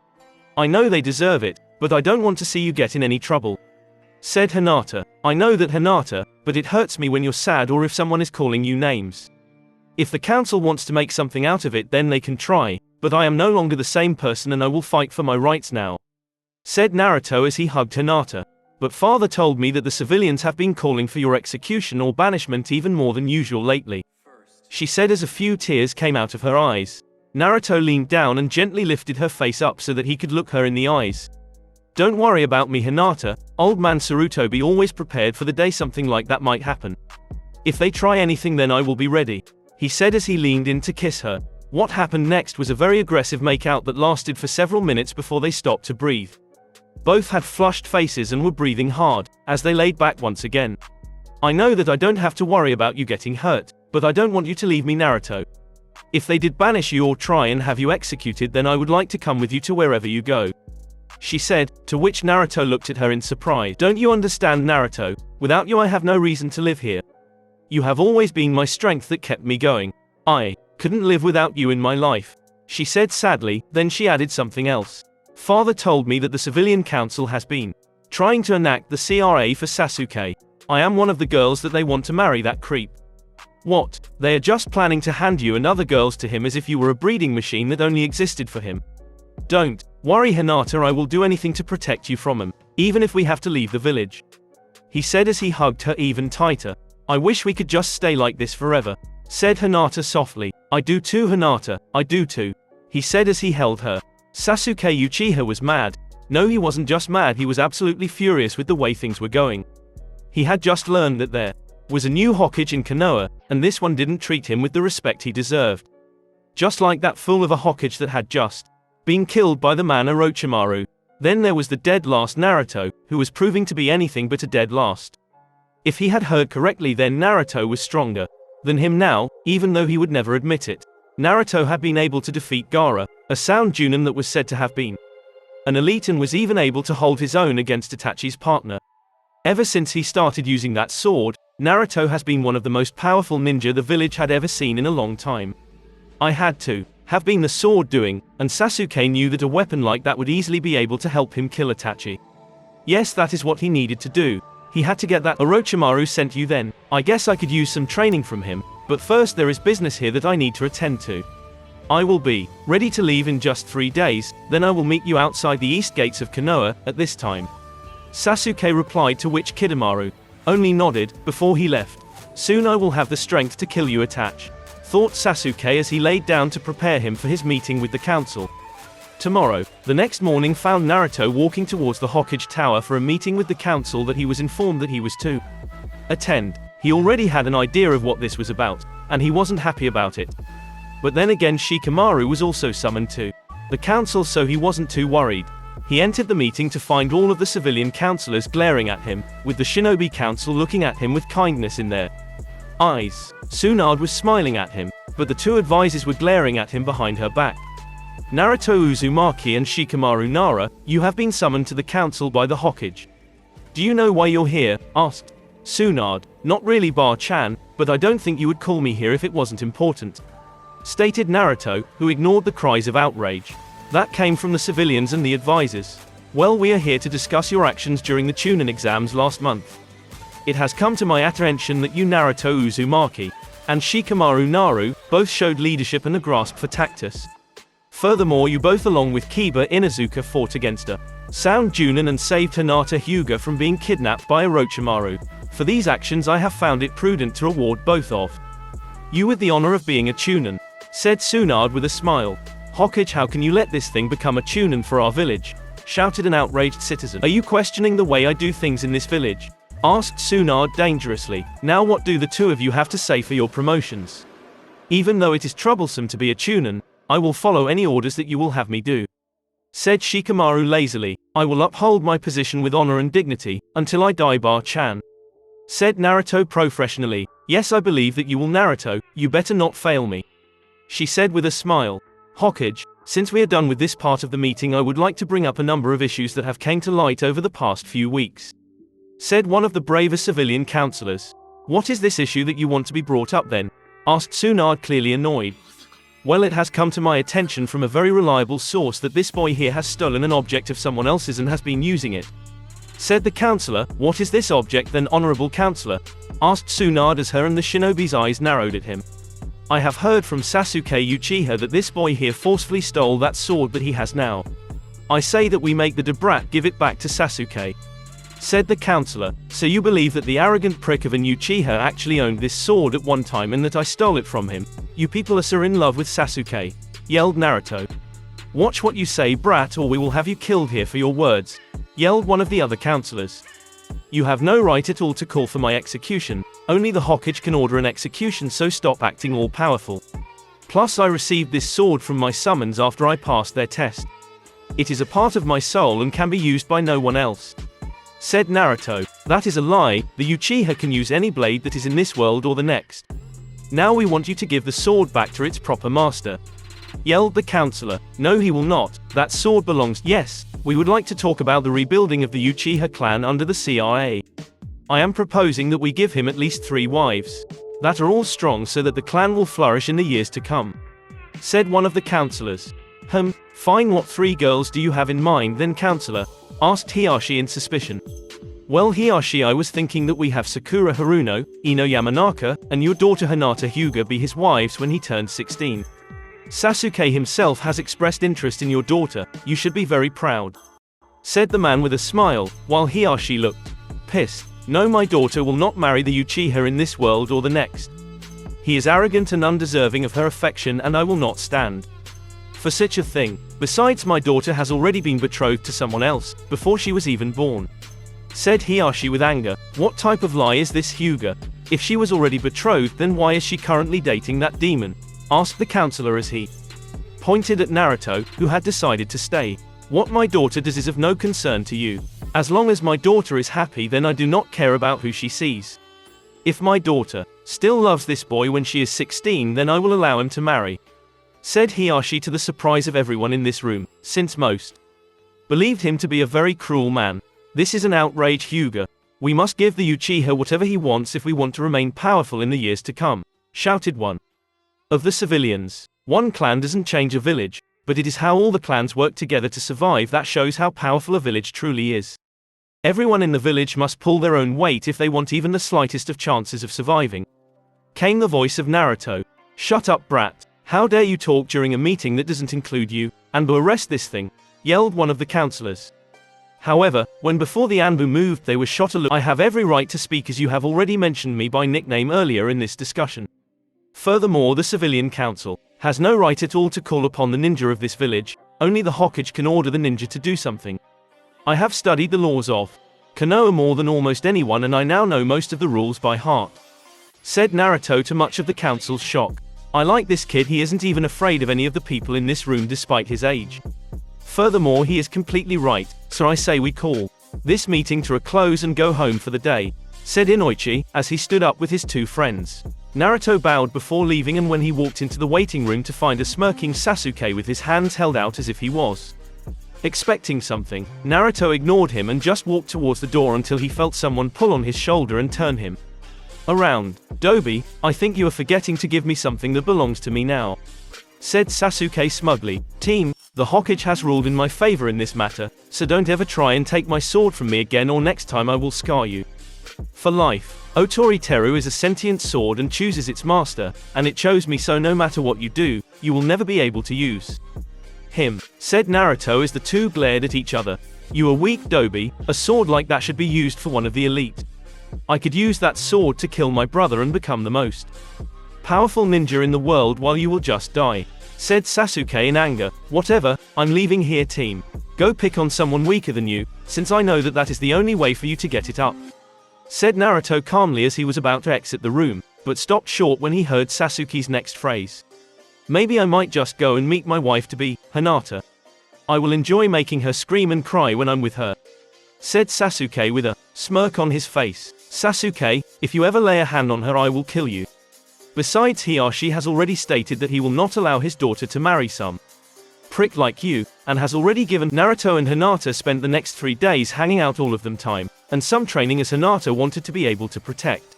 I know they deserve it, but I don't want to see you get in any trouble," said Hinata. "I know that, Hinata, but it hurts me when you're sad or if someone is calling you names. If the council wants to make something out of it then they can try, but I am no longer the same person and I will fight for my rights now," said Naruto as he hugged Hinata. "But father told me that the civilians have been calling for your execution or banishment even more than usual lately," she said as a few tears came out of her eyes. Naruto leaned down and gently lifted her face up so that he could look her in the eyes. "Don't worry about me, Hinata. Old man Saruto be always prepared for the day something like that might happen. If they try anything then I will be ready," he said as he leaned in to kiss her. What happened next was a very aggressive make-out that lasted for several minutes before they stopped to breathe. Both had flushed faces and were breathing hard, as they laid back once again. "I know that I don't have to worry about you getting hurt, but I don't want you to leave me, Naruto. If they did banish you or try and have you executed then I would like to come with you to wherever you go," she said, to which Naruto looked at her in surprise. "Don't you understand, Naruto? Without you I have no reason to live here. You have always been my strength that kept me going. I couldn't live without you in my life," she said sadly, then she added something else. "Father told me that the civilian council has been trying to enact the CRA for Sasuke. I am one of the girls that they want to marry, that creep. What? They are just planning to hand you and other girls to him as if you were a breeding machine that only existed for him. Don't worry, Hinata, I will do anything to protect you from him, even if we have to leave the village," he said as he hugged her even tighter. "I wish we could just stay like this forever," said Hinata softly. "I do too, Hinata, I do too," he said as he held her. Sasuke Uchiha was mad. No, he wasn't just mad, he was absolutely furious with the way things were going. He had just learned that there was a new Hokage in Konoha, and this one didn't treat him with the respect he deserved. Just like that fool of a Hokage that had just been killed by the man Orochimaru. Then there was the dead last Naruto, who was proving to be anything but a dead last. If he had heard correctly then Naruto was stronger than him now, even though he would never admit it. Naruto had been able to defeat Gaara, a sound Junin that was said to have been an elite, and was even able to hold his own against Itachi's partner. Ever since he started using that sword, Naruto has been one of the most powerful ninja the village had ever seen in a long time. I had to have been the sword doing, and Sasuke knew that a weapon like that would easily be able to help him kill Itachi. Yes, that is what he needed to do. He had to get that Orochimaru sent you then. I guess I could use some training from him, but first there is business here that I need to attend to. I will be ready to leave in just 3 days, then I will meet you outside the east gates of Konoha at this time. Sasuke replied, to which Kimimaro only nodded before he left. Soon I will have the strength to kill you, Itachi, thought Sasuke as he laid down to prepare him for his meeting with the council. Tomorrow, the next morning found Naruto walking towards the Hokage Tower for a meeting with the council that he was informed that he was to attend. He already had an idea of what this was about, and he wasn't happy about it. But then again, Shikamaru was also summoned to the council, so he wasn't too worried. He entered the meeting to find all of the civilian councillors glaring at him, with the Shinobi Council looking at him with kindness in their eyes. Tsunade was smiling at him, but the 2 advisors were glaring at him behind her back. Naruto Uzumaki and Shikamaru, Nara, you have been summoned to the council by the Hokage. Do you know why you're here? Asked Tsunade. Not really, Bar-chan, but I don't think you would call me here if it wasn't important, stated Naruto, who ignored the cries of outrage that came from the civilians and the advisors. Well, we are here to discuss your actions during the Chunin exams last month. It has come to my attention that you, Naruto Uzumaki and Shikamaru Naru, both showed leadership and a grasp for tactics. Furthermore, you both, along with Kiba Inuzuka, fought against a sound Junin and saved Hinata Hyuga from being kidnapped by Orochimaru. For these actions I have found it prudent to reward both of you with the honor of being a Chunin, said Tsunade with a smile. Hokage, how can you let this thing become a Chunin for our village? Shouted an outraged citizen. Are you questioning the way I do things in this village? Asked Tsunade dangerously. Now what do the 2 of you have to say for your promotions? Even though it is troublesome to be a Chunin, I will follow any orders that you will have me do, said Shikamaru lazily. I will uphold my position with honor and dignity, until I die, Bar-chan, said Naruto professionally. Yes, I believe that you will, Naruto, you better not fail me, she said with a smile. Hokage, since we are done with this part of the meeting, I would like to bring up a number of issues that have came to light over the past few weeks, said one of the braver civilian councillors. What is this issue that you want to be brought up then? Asked Tsunade, clearly annoyed. Well, it has come to my attention from a very reliable source that this boy here has stolen an object of someone else's and has been using it, said the councillor. What is this object then, honorable councillor? Asked Tsunade as her and the shinobi's eyes narrowed at him. I have heard from Sasuke Uchiha that this boy here forcefully stole that sword that he has now. I say that we make the Debrat give it back to Sasuke, said the councillor. So you believe that the arrogant prick of an Uchiha actually owned this sword at one time and that I stole it from him? You people are so in love with Sasuke, yelled Naruto. Watch what you say, brat, or we will have you killed here for your words, yelled one of the other councillors. You have no right at all to call for my execution. Only the Hokage can order an execution, so stop acting all powerful. Plus, I received this sword from my summons after I passed their test. It is a part of my soul and can be used by no one else, said Naruto. That is a lie. The Uchiha can use any blade that is in this world or the next. Now we want you to give the sword back to its proper master, yelled the councillor. No, he will not. That sword belongs. Yes, we would like to talk about the rebuilding of the Uchiha clan under the CIA. I am proposing that we give him at least 3 wives that are all strong so that the clan will flourish in the years to come, said one of the councillors. Fine, what 3 girls do you have in mind then, councillor? Asked Hiyashi in suspicion. Well, Hiyashi, I was thinking that we have Sakura Haruno, Ino Yamanaka, and your daughter Hinata Hyuga be his wives when he turns 16. Sasuke himself has expressed interest in your daughter. You should be very proud, said the man with a smile, while Hiyashi looked pissed. No, my daughter will not marry the Uchiha in this world or the next. He is arrogant and undeserving of her affection, and I will not stand for such a thing. Besides, my daughter has already been betrothed to someone else, before she was even born, said Hiyashi with anger. What type of lie is this, Hyuga? If she was already betrothed, then why is she currently dating that demon? Asked the councillor as he pointed at Naruto, who had decided to stay. What my daughter does is of no concern to you. As long as my daughter is happy, then I do not care about who she sees. If my daughter still loves this boy when she is 16, then I will allow him to marry. said Hiyashi to the surprise of everyone in this room, since most believed him to be a very cruel man. This is an outrage, Hyuga. We must give the Uchiha whatever he wants if we want to remain powerful in the years to come, shouted one of the civilians. One clan doesn't change a village, but it is how all the clans work together to survive that shows how powerful a village truly is. Everyone in the village must pull their own weight if they want even the slightest of chances of surviving. Came the voice of Naruto. Shut up, brat. How dare you talk during a meeting that doesn't include you? Anbu, arrest this thing, yelled one of the counselors. However, when before the Anbu moved they were shot a look. I have every right to speak as you have already mentioned me by nickname earlier in this discussion. Furthermore, the civilian council has no right at all to call upon the ninja of this village. Only the Hokage can order the ninja to do something. I have studied the laws of Konoha more than almost anyone, and I now know most of the rules by heart, said Naruto to much of the council's shock. I like this kid, he isn't even afraid of any of the people in this room despite his age. Furthermore, he is completely right, so I say we call this meeting to a close and go home for the day, said Inoichi, as he stood up with his two friends. Naruto bowed before leaving, and when he walked into the waiting room to find a smirking Sasuke with his hands held out as if he was expecting something, Naruto ignored him and just walked towards the door until he felt someone pull on his shoulder and turn him around. Dobi, I think you are forgetting to give me something that belongs to me now, said Sasuke smugly. Team, the Hokage has ruled in my favor in this matter, so don't ever try and take my sword from me again, or next time I will scar you for life. Otori Teru is a sentient sword and chooses its master, and it chose me, so no matter what you do, you will never be able to use him, said Naruto as the two glared at each other. You are weak, Dobi. A sword like that should be used for one of the elite. I could use that sword to kill my brother and become the most powerful ninja in the world while you will just die, said Sasuke in anger. Whatever, I'm leaving here, team. Go pick on someone weaker than you, since I know that that is the only way for you to get it up, said Naruto calmly as he was about to exit the room, but stopped short when he heard Sasuke's next phrase. Maybe I might just go and meet my wife to be, Hinata. I will enjoy making her scream and cry when I'm with her, said Sasuke with a smirk on his face. Sasuke, if you ever lay a hand on her I will kill you. Besides, Hiyashi has already stated that he will not allow his daughter to marry some prick like you, and has already given. Naruto and Hinata spent the next 3 days hanging out, all of them time, and some training, as Hinata wanted to be able to protect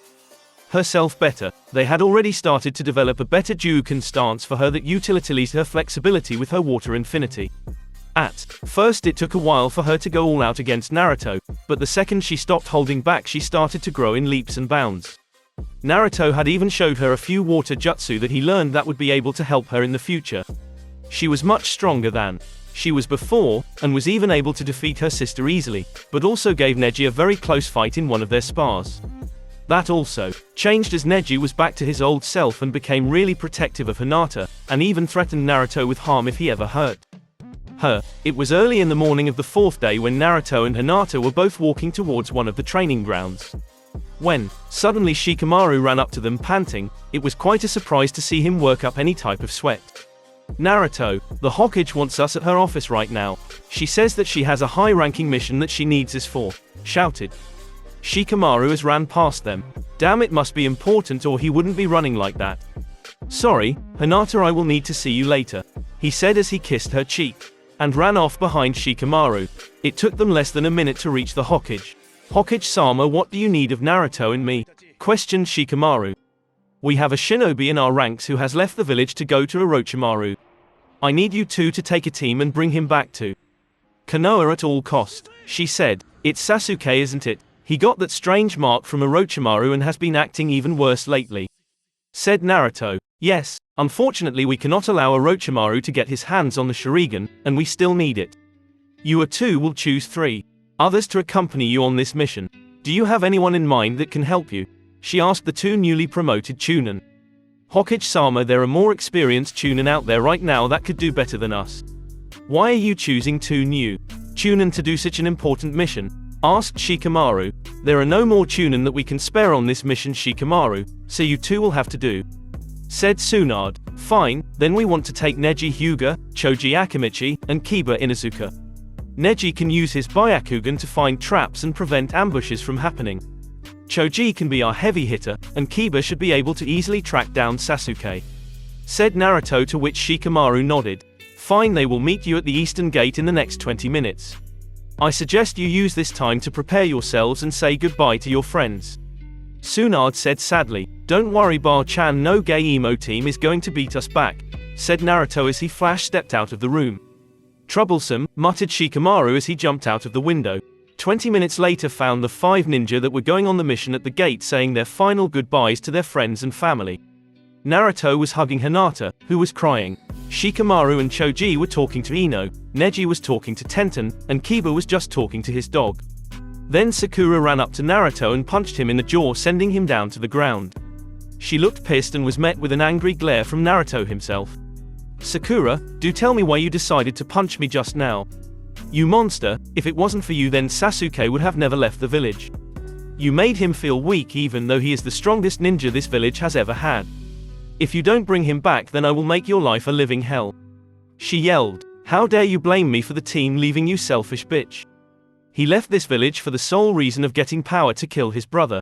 herself better. They had already started to develop a better Juuken stance for her that utilized her flexibility with her water infinity. At first it took a while for her to go all out against Naruto, but the second she stopped holding back she started to grow in leaps and bounds. Naruto had even showed her a few water jutsu that he learned that would be able to help her in the future. She was much stronger than she was before, and was even able to defeat her sister easily, but also gave Neji a very close fight in one of their spars. That also changed as Neji was back to his old self and became really protective of Hinata, and even threatened Naruto with harm if he ever hurt her. It was early in the morning of the 4th day when Naruto and Hinata were both walking towards one of the training grounds, when suddenly Shikamaru ran up to them panting. It was quite a surprise to see him work up any type of sweat. Naruto, the Hokage wants us at her office right now. She says that she has a high-ranking mission that she needs us for, shouted Shikamaru as ran past them. Damn, it must be important or he wouldn't be running like that. Sorry, Hinata, I will need to see you later, he said as he kissed her cheek, and ran off behind Shikamaru. It took them less than a minute to reach the Hokage. Hokage-sama, what do you need of Naruto and me? Questioned Shikamaru. We have a shinobi in our ranks who has left the village to go to Orochimaru. I need you two to take a team and bring him back to Konoha at all cost, she said. It's Sasuke, isn't it? He got that strange mark from Orochimaru and has been acting even worse lately, said Naruto. Yes, unfortunately we cannot allow Orochimaru to get his hands on the Sharingan, and we still need it. You two will choose 3 others to accompany you on this mission. Do you have anyone in mind that can help you? She asked the 2 newly promoted Chunin. Hokage-sama, there are more experienced Chunin out there right now that could do better than us. Why are you choosing 2 new Chunin to do such an important mission? Asked Shikamaru. There are no more Chunin that we can spare on this mission, Shikamaru, so you 2 will have to do, said Tsunade. Fine, then we want to take Neji Hyuga, Choji Akimichi, and Kiba Inuzuka. Neji can use his Byakugan to find traps and prevent ambushes from happening. Choji can be our heavy hitter, and Kiba should be able to easily track down Sasuke. said Naruto, to which Shikamaru nodded. Fine, they will meet you at the Eastern Gate in the next 20 minutes. I suggest you use this time to prepare yourselves and say goodbye to your friends. Tsunade said sadly. Don't worry, Bar-chan, no gay emo team is going to beat us back, said Naruto as he stepped out of the room. Troublesome, muttered Shikamaru as he jumped out of the window. 20 minutes later found the 5 ninja that were going on the mission at the gate saying their final goodbyes to their friends and family. Naruto was hugging Hinata, who was crying. Shikamaru and Choji were talking to Ino, Neji was talking to Tenten, and Kiba was just talking to his dog. Then Sakura ran up to Naruto and punched him in the jaw, sending him down to the ground. She looked pissed and was met with an angry glare from Naruto himself. Sakura, do tell me why you decided to punch me just now. You monster, if it wasn't for you then Sasuke would have never left the village. You made him feel weak even though he is the strongest ninja this village has ever had. If you don't bring him back then I will make your life a living hell. She yelled. How dare you blame me for the team leaving, you selfish bitch. He left this village for the sole reason of getting power to kill his brother.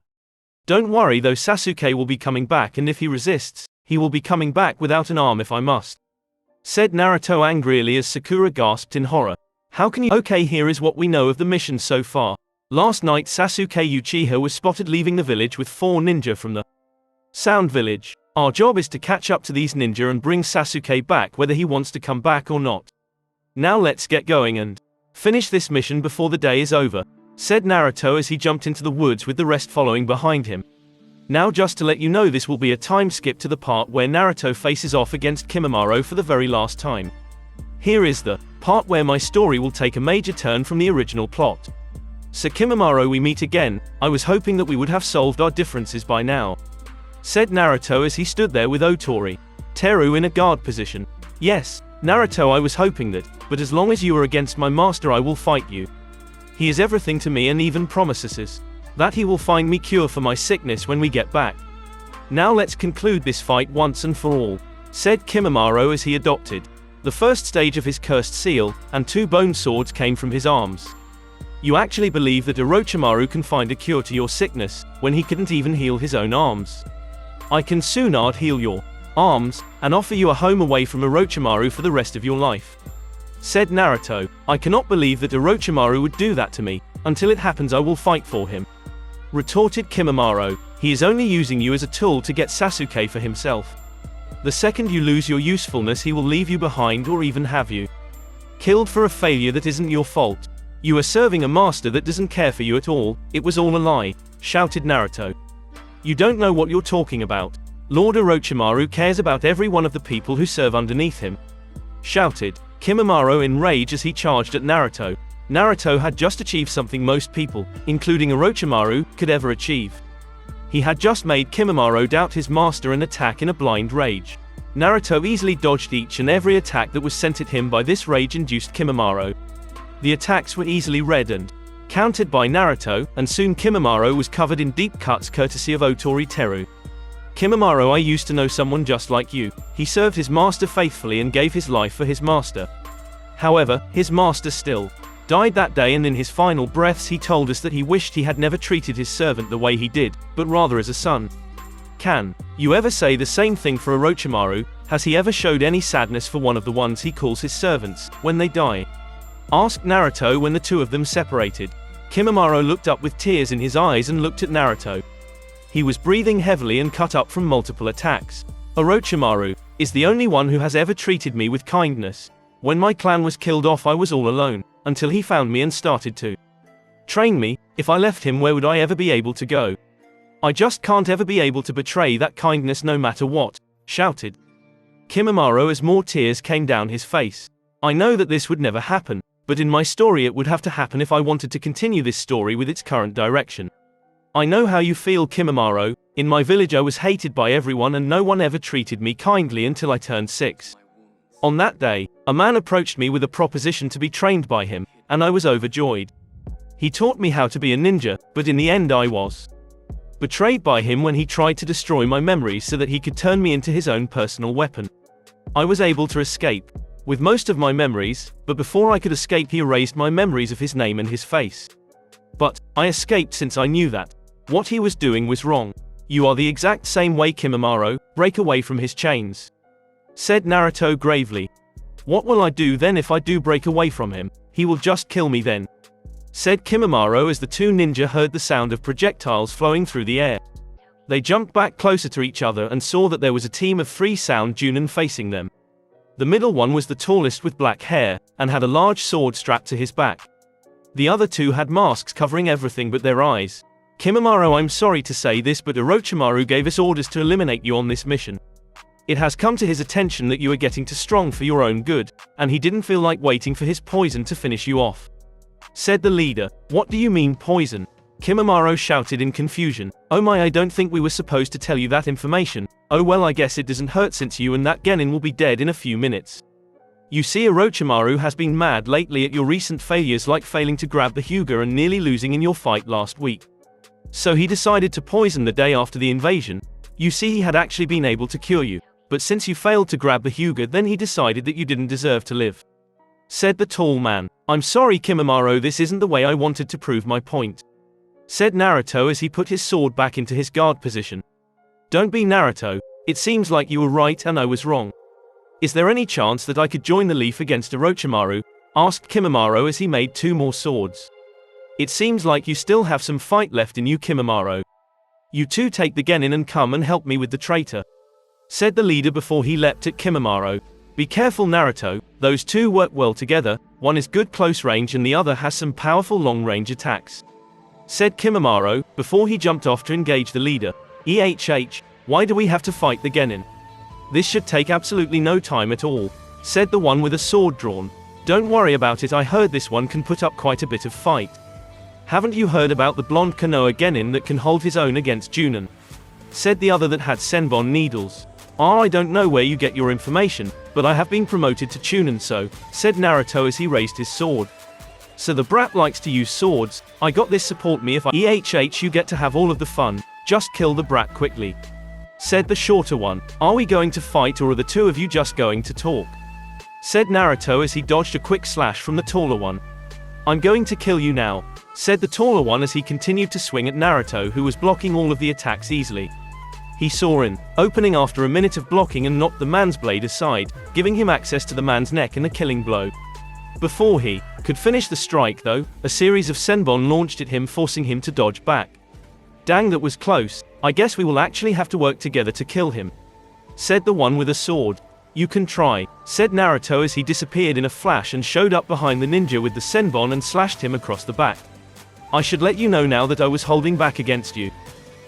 Don't worry though, Sasuke will be coming back, and if he resists, he will be coming back without an arm if I must, said Naruto angrily as Sakura gasped in horror. How can you? Okay, here is what we know of the mission so far. Last night Sasuke Uchiha was spotted leaving the village with 4 ninja from the Sound Village. Our job is to catch up to these ninja and bring Sasuke back whether he wants to come back or not. Now let's get going and finish this mission before the day is over, said Naruto as he jumped into the woods with the rest following behind him. Now just to let you know, this will be a time skip to the part where Naruto faces off against Kimimaro for the very last time. Here is the part where my story will take a major turn from the original plot. So Kimimaro, we meet again. I was hoping that we would have solved our differences by now, said Naruto as he stood there with Otori Teru in a guard position. Yes, Naruto, I was hoping that, but as long as you are against my master I will fight you. He is everything to me and even promises that he will find me cure for my sickness when we get back. Now let's conclude this fight once and for all, said Kimimaro as he adopted the first stage of his cursed seal, and 2 bone swords came from his arms. You actually believe that Orochimaru can find a cure to your sickness, when he couldn't even heal his own arms? I can Tsunade heal your arms, and offer you a home away from Orochimaru for the rest of your life, said Naruto. I cannot believe that Orochimaru would do that to me. Until it happens I will fight for him, retorted Kimimaro. He is only using you as a tool to get Sasuke for himself. The second you lose your usefulness he will leave you behind or even have you killed for a failure that isn't your fault. You are serving a master that doesn't care for you at all. It was all a lie, shouted Naruto. You don't know what you're talking about. Lord Orochimaru cares about every one of the people who serve underneath him, shouted Kimimaro in rage as he charged at Naruto. Naruto had just achieved something most people, including Orochimaru, could ever achieve. He had just made Kimimaro doubt his master and attack in a blind rage. Naruto easily dodged each and every attack that was sent at him by this rage-induced Kimimaro. The attacks were easily read and countered by Naruto, and soon Kimimaro was covered in deep cuts courtesy of Otori Teru. Kimimaro, I used to know someone just like you. He served his master faithfully and gave his life for his master. However, his master still died that day, and in his final breaths he told us that he wished he had never treated his servant the way he did, but rather as a son. Can you ever say the same thing for Orochimaru? Has he ever showed any sadness for one of the ones he calls his servants, when they die? Asked Naruto when the 2 of them separated. Kimimaro looked up with tears in his eyes and looked at Naruto. He was breathing heavily and cut up from multiple attacks. Orochimaru is the only one who has ever treated me with kindness. When my clan was killed off I was all alone, until he found me and started to train me. If I left him, where would I ever be able to go? I just can't ever be able to betray that kindness no matter what, shouted Kimimaro as more tears came down his face. I know that this would never happen, but in my story it would have to happen if I wanted to continue this story with its current direction. I know how you feel, Kimimaro. In my village I was hated by everyone and no one ever treated me kindly until I turned 6. On that day, a man approached me with a proposition to be trained by him, and I was overjoyed. He taught me how to be a ninja, but in the end I was betrayed by him when he tried to destroy my memories so that he could turn me into his own personal weapon. I was able to escape with most of my memories, but before I could escape he erased my memories of his name and his face. But I escaped since I knew that what he was doing was wrong. You are the exact same way, Kimimaro. Break away from his chains. said Naruto gravely. What will I do then if I do break away from him? He will just kill me then, said Kimimaro as the two ninja heard the sound of projectiles flowing through the air. They jumped back closer to each other and saw that there was a team of 3 sound Junin facing them. The middle one was the tallest with black hair, and had a large sword strapped to his back. The other 2 had masks covering everything but their eyes. Kimimaro, I'm sorry to say this, but Orochimaru gave us orders to eliminate you on this mission. It has come to his attention that you are getting too strong for your own good, and he didn't feel like waiting for his poison to finish you off, said the leader. What do you mean poison? Kimimaro shouted in confusion. Oh my, I don't think we were supposed to tell you that information. Oh well, I guess it doesn't hurt since you and that genin will be dead in a few minutes. You see, Orochimaru has been mad lately at your recent failures, like failing to grab the Hyuga and nearly losing in your fight last week. So he decided to poison the day after the invasion. You see, he had actually been able to cure you, but since you failed to grab the Hyuga, then he decided that you didn't deserve to live, said the tall man. I'm sorry Kimimaro, this isn't the way I wanted to prove my point, said Naruto as he put his sword back into his guard position. Don't be Naruto, it seems like you were right and I was wrong. Is there any chance that I could join the Leaf against Orochimaru? Asked Kimimaro as he made 2 more swords. It seems like you still have some fight left in you, Kimimaro. You 2 take the genin and come and help me with the traitor, said the leader before he leapt at Kimimaro. Be careful Naruto, those 2 work well together, one is good close range and the other has some powerful long range attacks, said Kimimaro, before he jumped off to engage the leader. Why do we have to fight the genin? This should take absolutely no time at all, said the one with a sword drawn. Don't worry about it, I heard this one can put up quite a bit of fight. Haven't you heard about the blonde Konoha genin that can hold his own against Junin? Said the other that had senbon needles. I don't know where you get your information, but I have been promoted to Chunin, so, said Naruto as he raised his sword. So the brat likes to use swords. I got this, support me if I you get to have all of the fun, just kill the brat quickly, said the shorter one. Are we going to fight or are the 2 of you just going to talk? Said Naruto as he dodged a quick slash from the taller one. I'm going to kill you now, said the taller one as he continued to swing at Naruto, who was blocking all of the attacks easily. He saw an opening after a minute of blocking and knocked the man's blade aside, giving him access to the man's neck and a killing blow. Before he could finish the strike though, a series of senbon launched at him, forcing him to dodge back. Dang, that was close. I guess we will actually have to work together to kill him, said the one with a sword. You can try, said Naruto as he disappeared in a flash and showed up behind the ninja with the senbon and slashed him across the back. I should let you know now that I was holding back against you,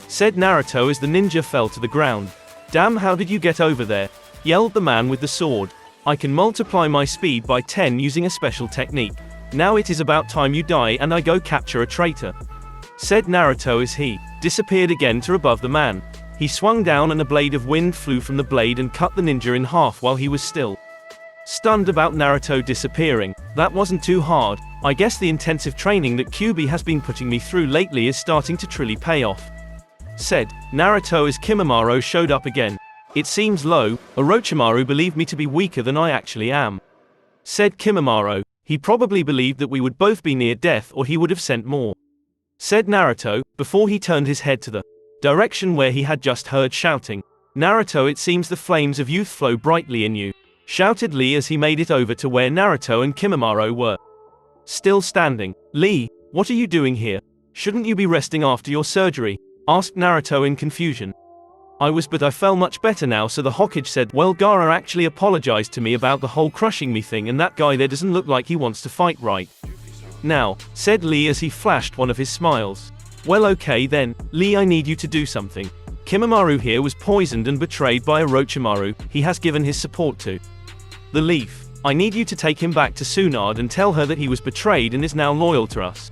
said Naruto as the ninja fell to the ground. Damn, how did you get over there? Yelled the man with the sword. I can multiply my speed by 10 using a special technique. Now it is about time you die and I go capture a traitor, said Naruto as he disappeared again to above the man. He swung down and a blade of wind flew from the blade and cut the ninja in half while he was still stunned about Naruto disappearing. That wasn't too hard. I guess the intensive training that QB has been putting me through lately is starting to truly pay off, said Naruto as Kimimaro showed up again. It seems low, Orochimaru believed me to be weaker than I actually am, said Kimimaro. He probably believed that we would both be near death or he would have sent more, said Naruto, before he turned his head to the direction where he had just heard shouting. Naruto, it seems the flames of youth flow brightly in you, shouted Lee as he made it over to where Naruto and Kimimaro were still standing. Lee, what are you doing here? Shouldn't you be resting after your surgery? Asked Naruto in confusion. I was, but I feel much better now, so the Hokage said. Well, Gaara actually apologized to me about the whole crushing me thing, and that guy there doesn't look like he wants to fight right now, said Lee as he flashed one of his smiles. Well, okay then, Lee, I need you to do something. Kimimaro here was poisoned and betrayed by Orochimaru. He has given his support to the Leaf. I need you to take him back to Tsunade and tell her that he was betrayed and is now loyal to us.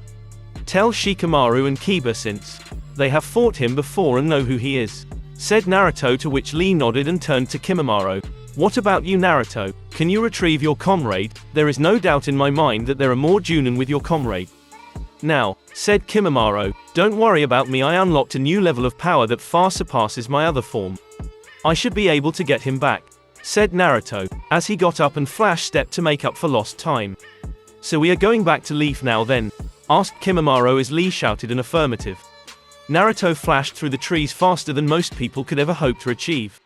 Tell Shikamaru and Kiba, since they have fought him before and know who he is, said Naruto, to which Lee nodded and turned to Kimimaro. What about you, Naruto? Can you retrieve your comrade? There is no doubt in my mind that there are more Junin with your comrade now, said Kimimaro. Don't worry about me, I unlocked a new level of power that far surpasses my other form. I should be able to get him back, said Naruto, as he got up and flash stepped to make up for lost time. So we are going back to Leaf now then? Asked Kimimaro as Lee shouted an affirmative. Naruto flashed through the trees faster than most people could ever hope to achieve.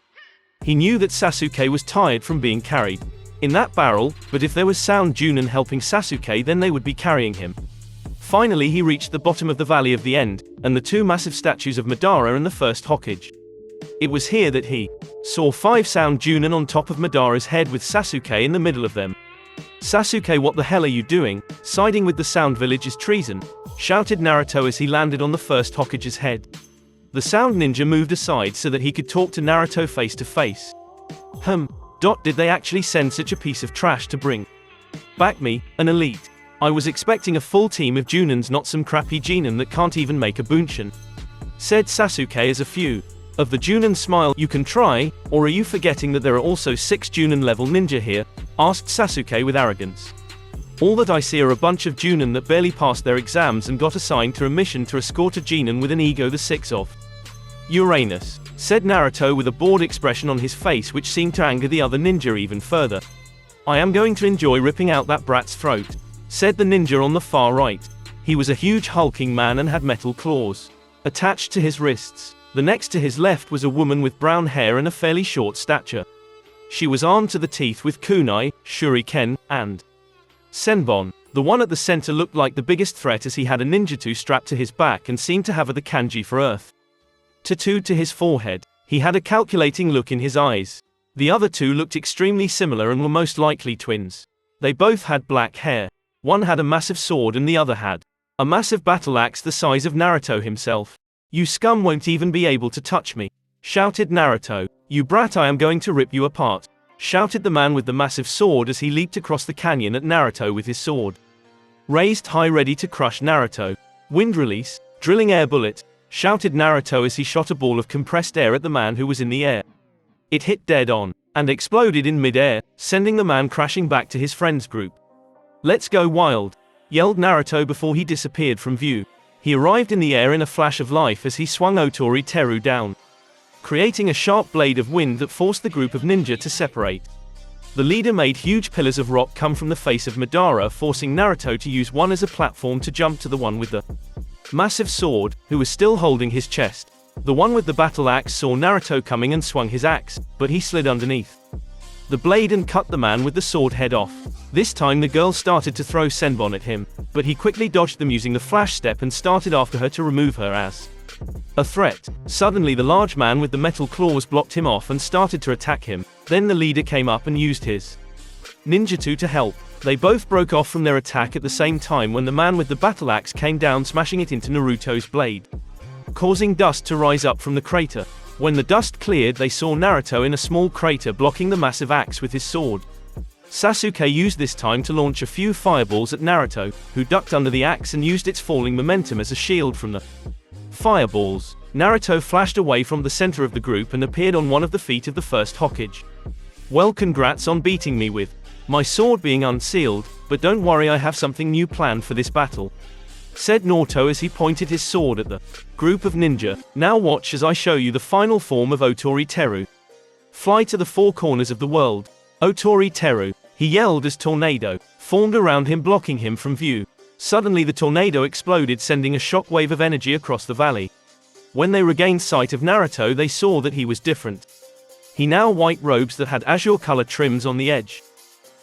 He knew that Sasuke was tired from being carried in that barrel, but if there was sound Junin helping Sasuke, then they would be carrying him. Finally he reached the bottom of the Valley of the End, and the two massive statues of Madara and the first Hokage. It was here that he saw 5 sound Junin on top of Madara's head with Sasuke in the middle of them. "Sasuke, what the hell are you doing? Siding with the Sound Village is treason," shouted Naruto as he landed on the first Hokage's head. The Sound Ninja moved aside so that he could talk to Naruto face to face. Did they actually send such a piece of trash to bring back me, an elite? I was expecting a full team of Junins, not some crappy Genin that can't even make a Bunshin," said Sasuke as a few of the Junin smile. "You can try, or are you forgetting that there are also 6 Junin level ninja here?" asked Sasuke with arrogance. "All that I see are a bunch of Junin that barely passed their exams and got assigned to a mission to escort a Genin with an ego the 6 of Uranus," said Naruto with a bored expression on his face which seemed to anger the other ninja even further. "I am going to enjoy ripping out that brat's throat," said the ninja on the far right. He was a huge hulking man and had metal claws attached to his wrists. The next to his left was a woman with brown hair and a fairly short stature. She was armed to the teeth with kunai, shuriken, and senbon. The one at the center looked like the biggest threat as he had a ninjutsu strapped to his back and seemed to have the kanji for earth tattooed to his forehead. He had a calculating look in his eyes. The other two looked extremely similar and were most likely twins. They both had black hair. One had a massive sword and the other had a massive battle axe the size of Naruto himself. "You scum won't even be able to touch me," shouted Naruto. "You brat, I am going to rip you apart," shouted the man with the massive sword as he leaped across the canyon at Naruto with his sword raised high ready to crush Naruto. "Wind release, drilling air bullet," shouted Naruto as he shot a ball of compressed air at the man who was in the air. It hit dead on and exploded in mid-air, sending the man crashing back to his friends group. "Let's go wild," yelled Naruto before he disappeared from view. He arrived in the air in a flash of life as he swung Otori Teru down, creating a sharp blade of wind that forced the group of ninja to separate. The leader made huge pillars of rock come from the face of Madara, forcing Naruto to use one as a platform to jump to the one with the massive sword, who was still holding his chest. The one with the battle axe saw Naruto coming and swung his axe, but he slid underneath the blade and cut the man with the sword head off. This time the girl started to throw senbon at him, but he quickly dodged them using the flash step and started after her to remove her as a threat. Suddenly the large man with the metal claws blocked him off and started to attack him. Then the leader came up and used his ninjutsu to help. They both broke off from their attack at the same time when the man with the battle axe came down, smashing it into Naruto's blade, causing dust to rise up from the crater. When the dust cleared, they saw Naruto in a small crater blocking the massive axe with his sword. Sasuke used this time to launch a few fireballs at Naruto, who ducked under the axe and used its falling momentum as a shield from the fireballs. Naruto flashed away from the center of the group and appeared on one of the feet of the first Hokage. "Well, congrats on beating me with my sword being unsealed, but don't worry, I have something new planned for this battle," said Naruto as he pointed his sword at the group of ninja. "Now watch as I show you the final form of Otori Teru. Fly to the 4 corners of the world, Otori Teru," he yelled as tornado formed around him, blocking him from view. Suddenly the tornado exploded, sending a shockwave of energy across the valley. When they regained sight of Naruto, they saw that he was different. He now wore white robes that had azure color trims on the edge.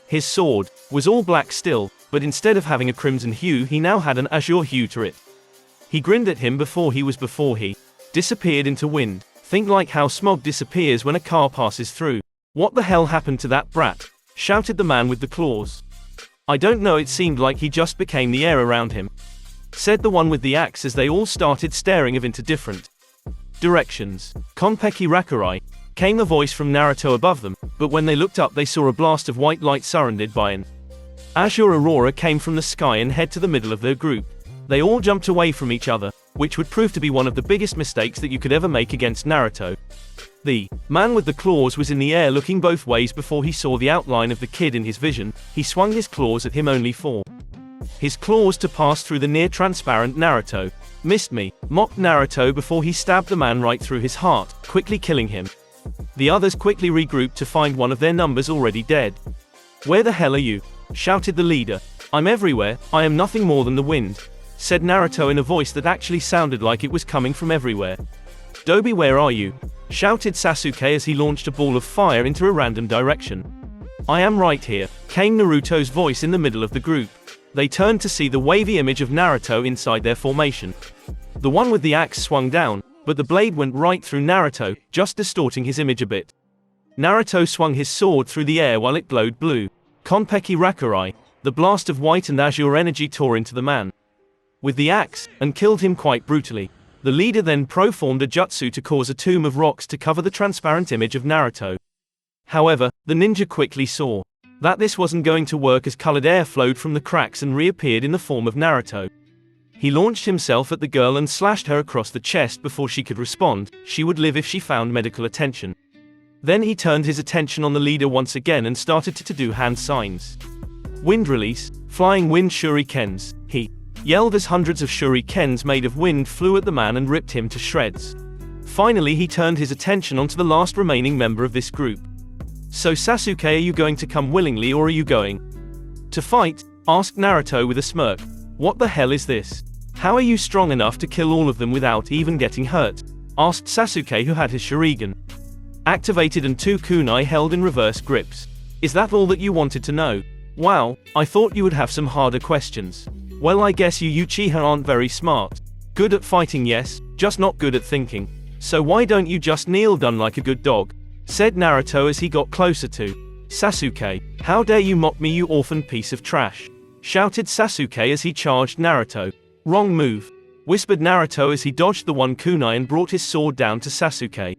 His sword was all black still, but instead of having a crimson hue, he now had an azure hue to it. He grinned at him before he disappeared into wind. "Think like how smog disappears when a car passes through." "What the hell happened to that brat?" shouted the man with the claws. "I don't know, it seemed like he just became the air around him," said the one with the axe as they all started staring into different directions. "Konpeki Rakurai," came the voice from Naruto above them, but when they looked up they saw a blast of white light surrounded by an azure aurora came from the sky and head to the middle of their group. They all jumped away from each other, which would prove to be one of the biggest mistakes that you could ever make against Naruto. The man with the claws was in the air looking both ways before he saw the outline of the kid in his vision. He swung his claws at him only for his claws to pass through the near-transparent Naruto. "Missed me," mocked Naruto before he stabbed the man right through his heart, quickly killing him. The others quickly regrouped to find one of their numbers already dead. "Where the hell are you?" shouted the leader. "I'm everywhere, I am nothing more than the wind," said Naruto in a voice that actually sounded like it was coming from everywhere. "Dobi, where are you?" shouted Sasuke as he launched a ball of fire into a random direction. "I am right here," came Naruto's voice in the middle of the group. They turned to see the wavy image of Naruto inside their formation. The one with the axe swung down, but the blade went right through Naruto, just distorting his image a bit. Naruto swung his sword through the air while it glowed blue. Konpeki Rakurai, the blast of white and azure energy tore into the man with the axe, and killed him quite brutally. The leader then performed a jutsu to cause a tomb of rocks to cover the transparent image of Naruto. However, the ninja quickly saw that this wasn't going to work as colored air flowed from the cracks and reappeared in the form of Naruto. He launched himself at the girl and slashed her across the chest before she could respond. She would live if she found medical attention. Then he turned his attention on the leader once again and started to do hand signs. Wind release, flying wind shurikens, he yelled as hundreds of shurikens made of wind flew at the man and ripped him to shreds. Finally he turned his attention onto the last remaining member of this group. "So Sasuke, are you going to come willingly or are you going to fight?" asked Naruto with a smirk. "What the hell is this? How are you strong enough to kill all of them without even getting hurt?" asked Sasuke, who had his Sharingan activated and 2 kunai held in reverse grips. "Is that all that you wanted to know? Wow, I thought you would have some harder questions. Well, I guess you Uchiha aren't very smart. Good at fighting, yes, just not good at thinking. So why don't you just kneel down like a good dog?" said Naruto as he got closer to Sasuke. "How dare you mock me, you orphan piece of trash?" shouted Sasuke as he charged Naruto. "Wrong move," whispered Naruto as he dodged the 1 kunai and brought his sword down to Sasuke.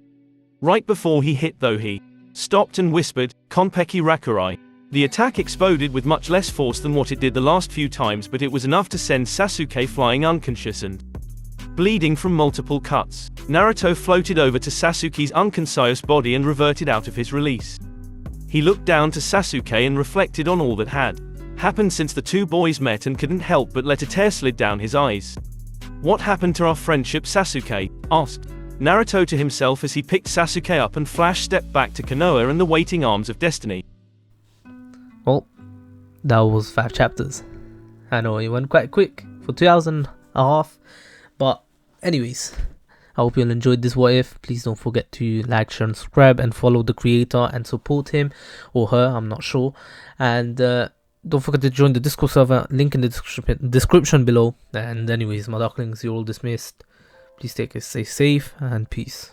Right before he hit though, he stopped and whispered, "Konpeki Rakurai." The attack exploded with much less force than what it did the last few times, but it was enough to send Sasuke flying unconscious and bleeding from multiple cuts. Naruto floated over to Sasuke's unconscious body and reverted out of his release. He looked down to Sasuke and reflected on all that had happened since the two boys met and couldn't help but let a tear slid down his eyes. "What happened to our friendship, Sasuke?" asked Naruto to himself as he picked Sasuke up and flash-stepped back to Konoha and the waiting arms of destiny. Well, that was 5 chapters. I know it went quite quick for 2 hours and a half. But anyways, I hope you all enjoyed this what if. Please don't forget to like, share and subscribe and follow the creator and support him or her, I'm not sure. And don't forget to join the Discord server, link in the description below. And anyways, my darklings, you're all dismissed. Please stay safe and peace.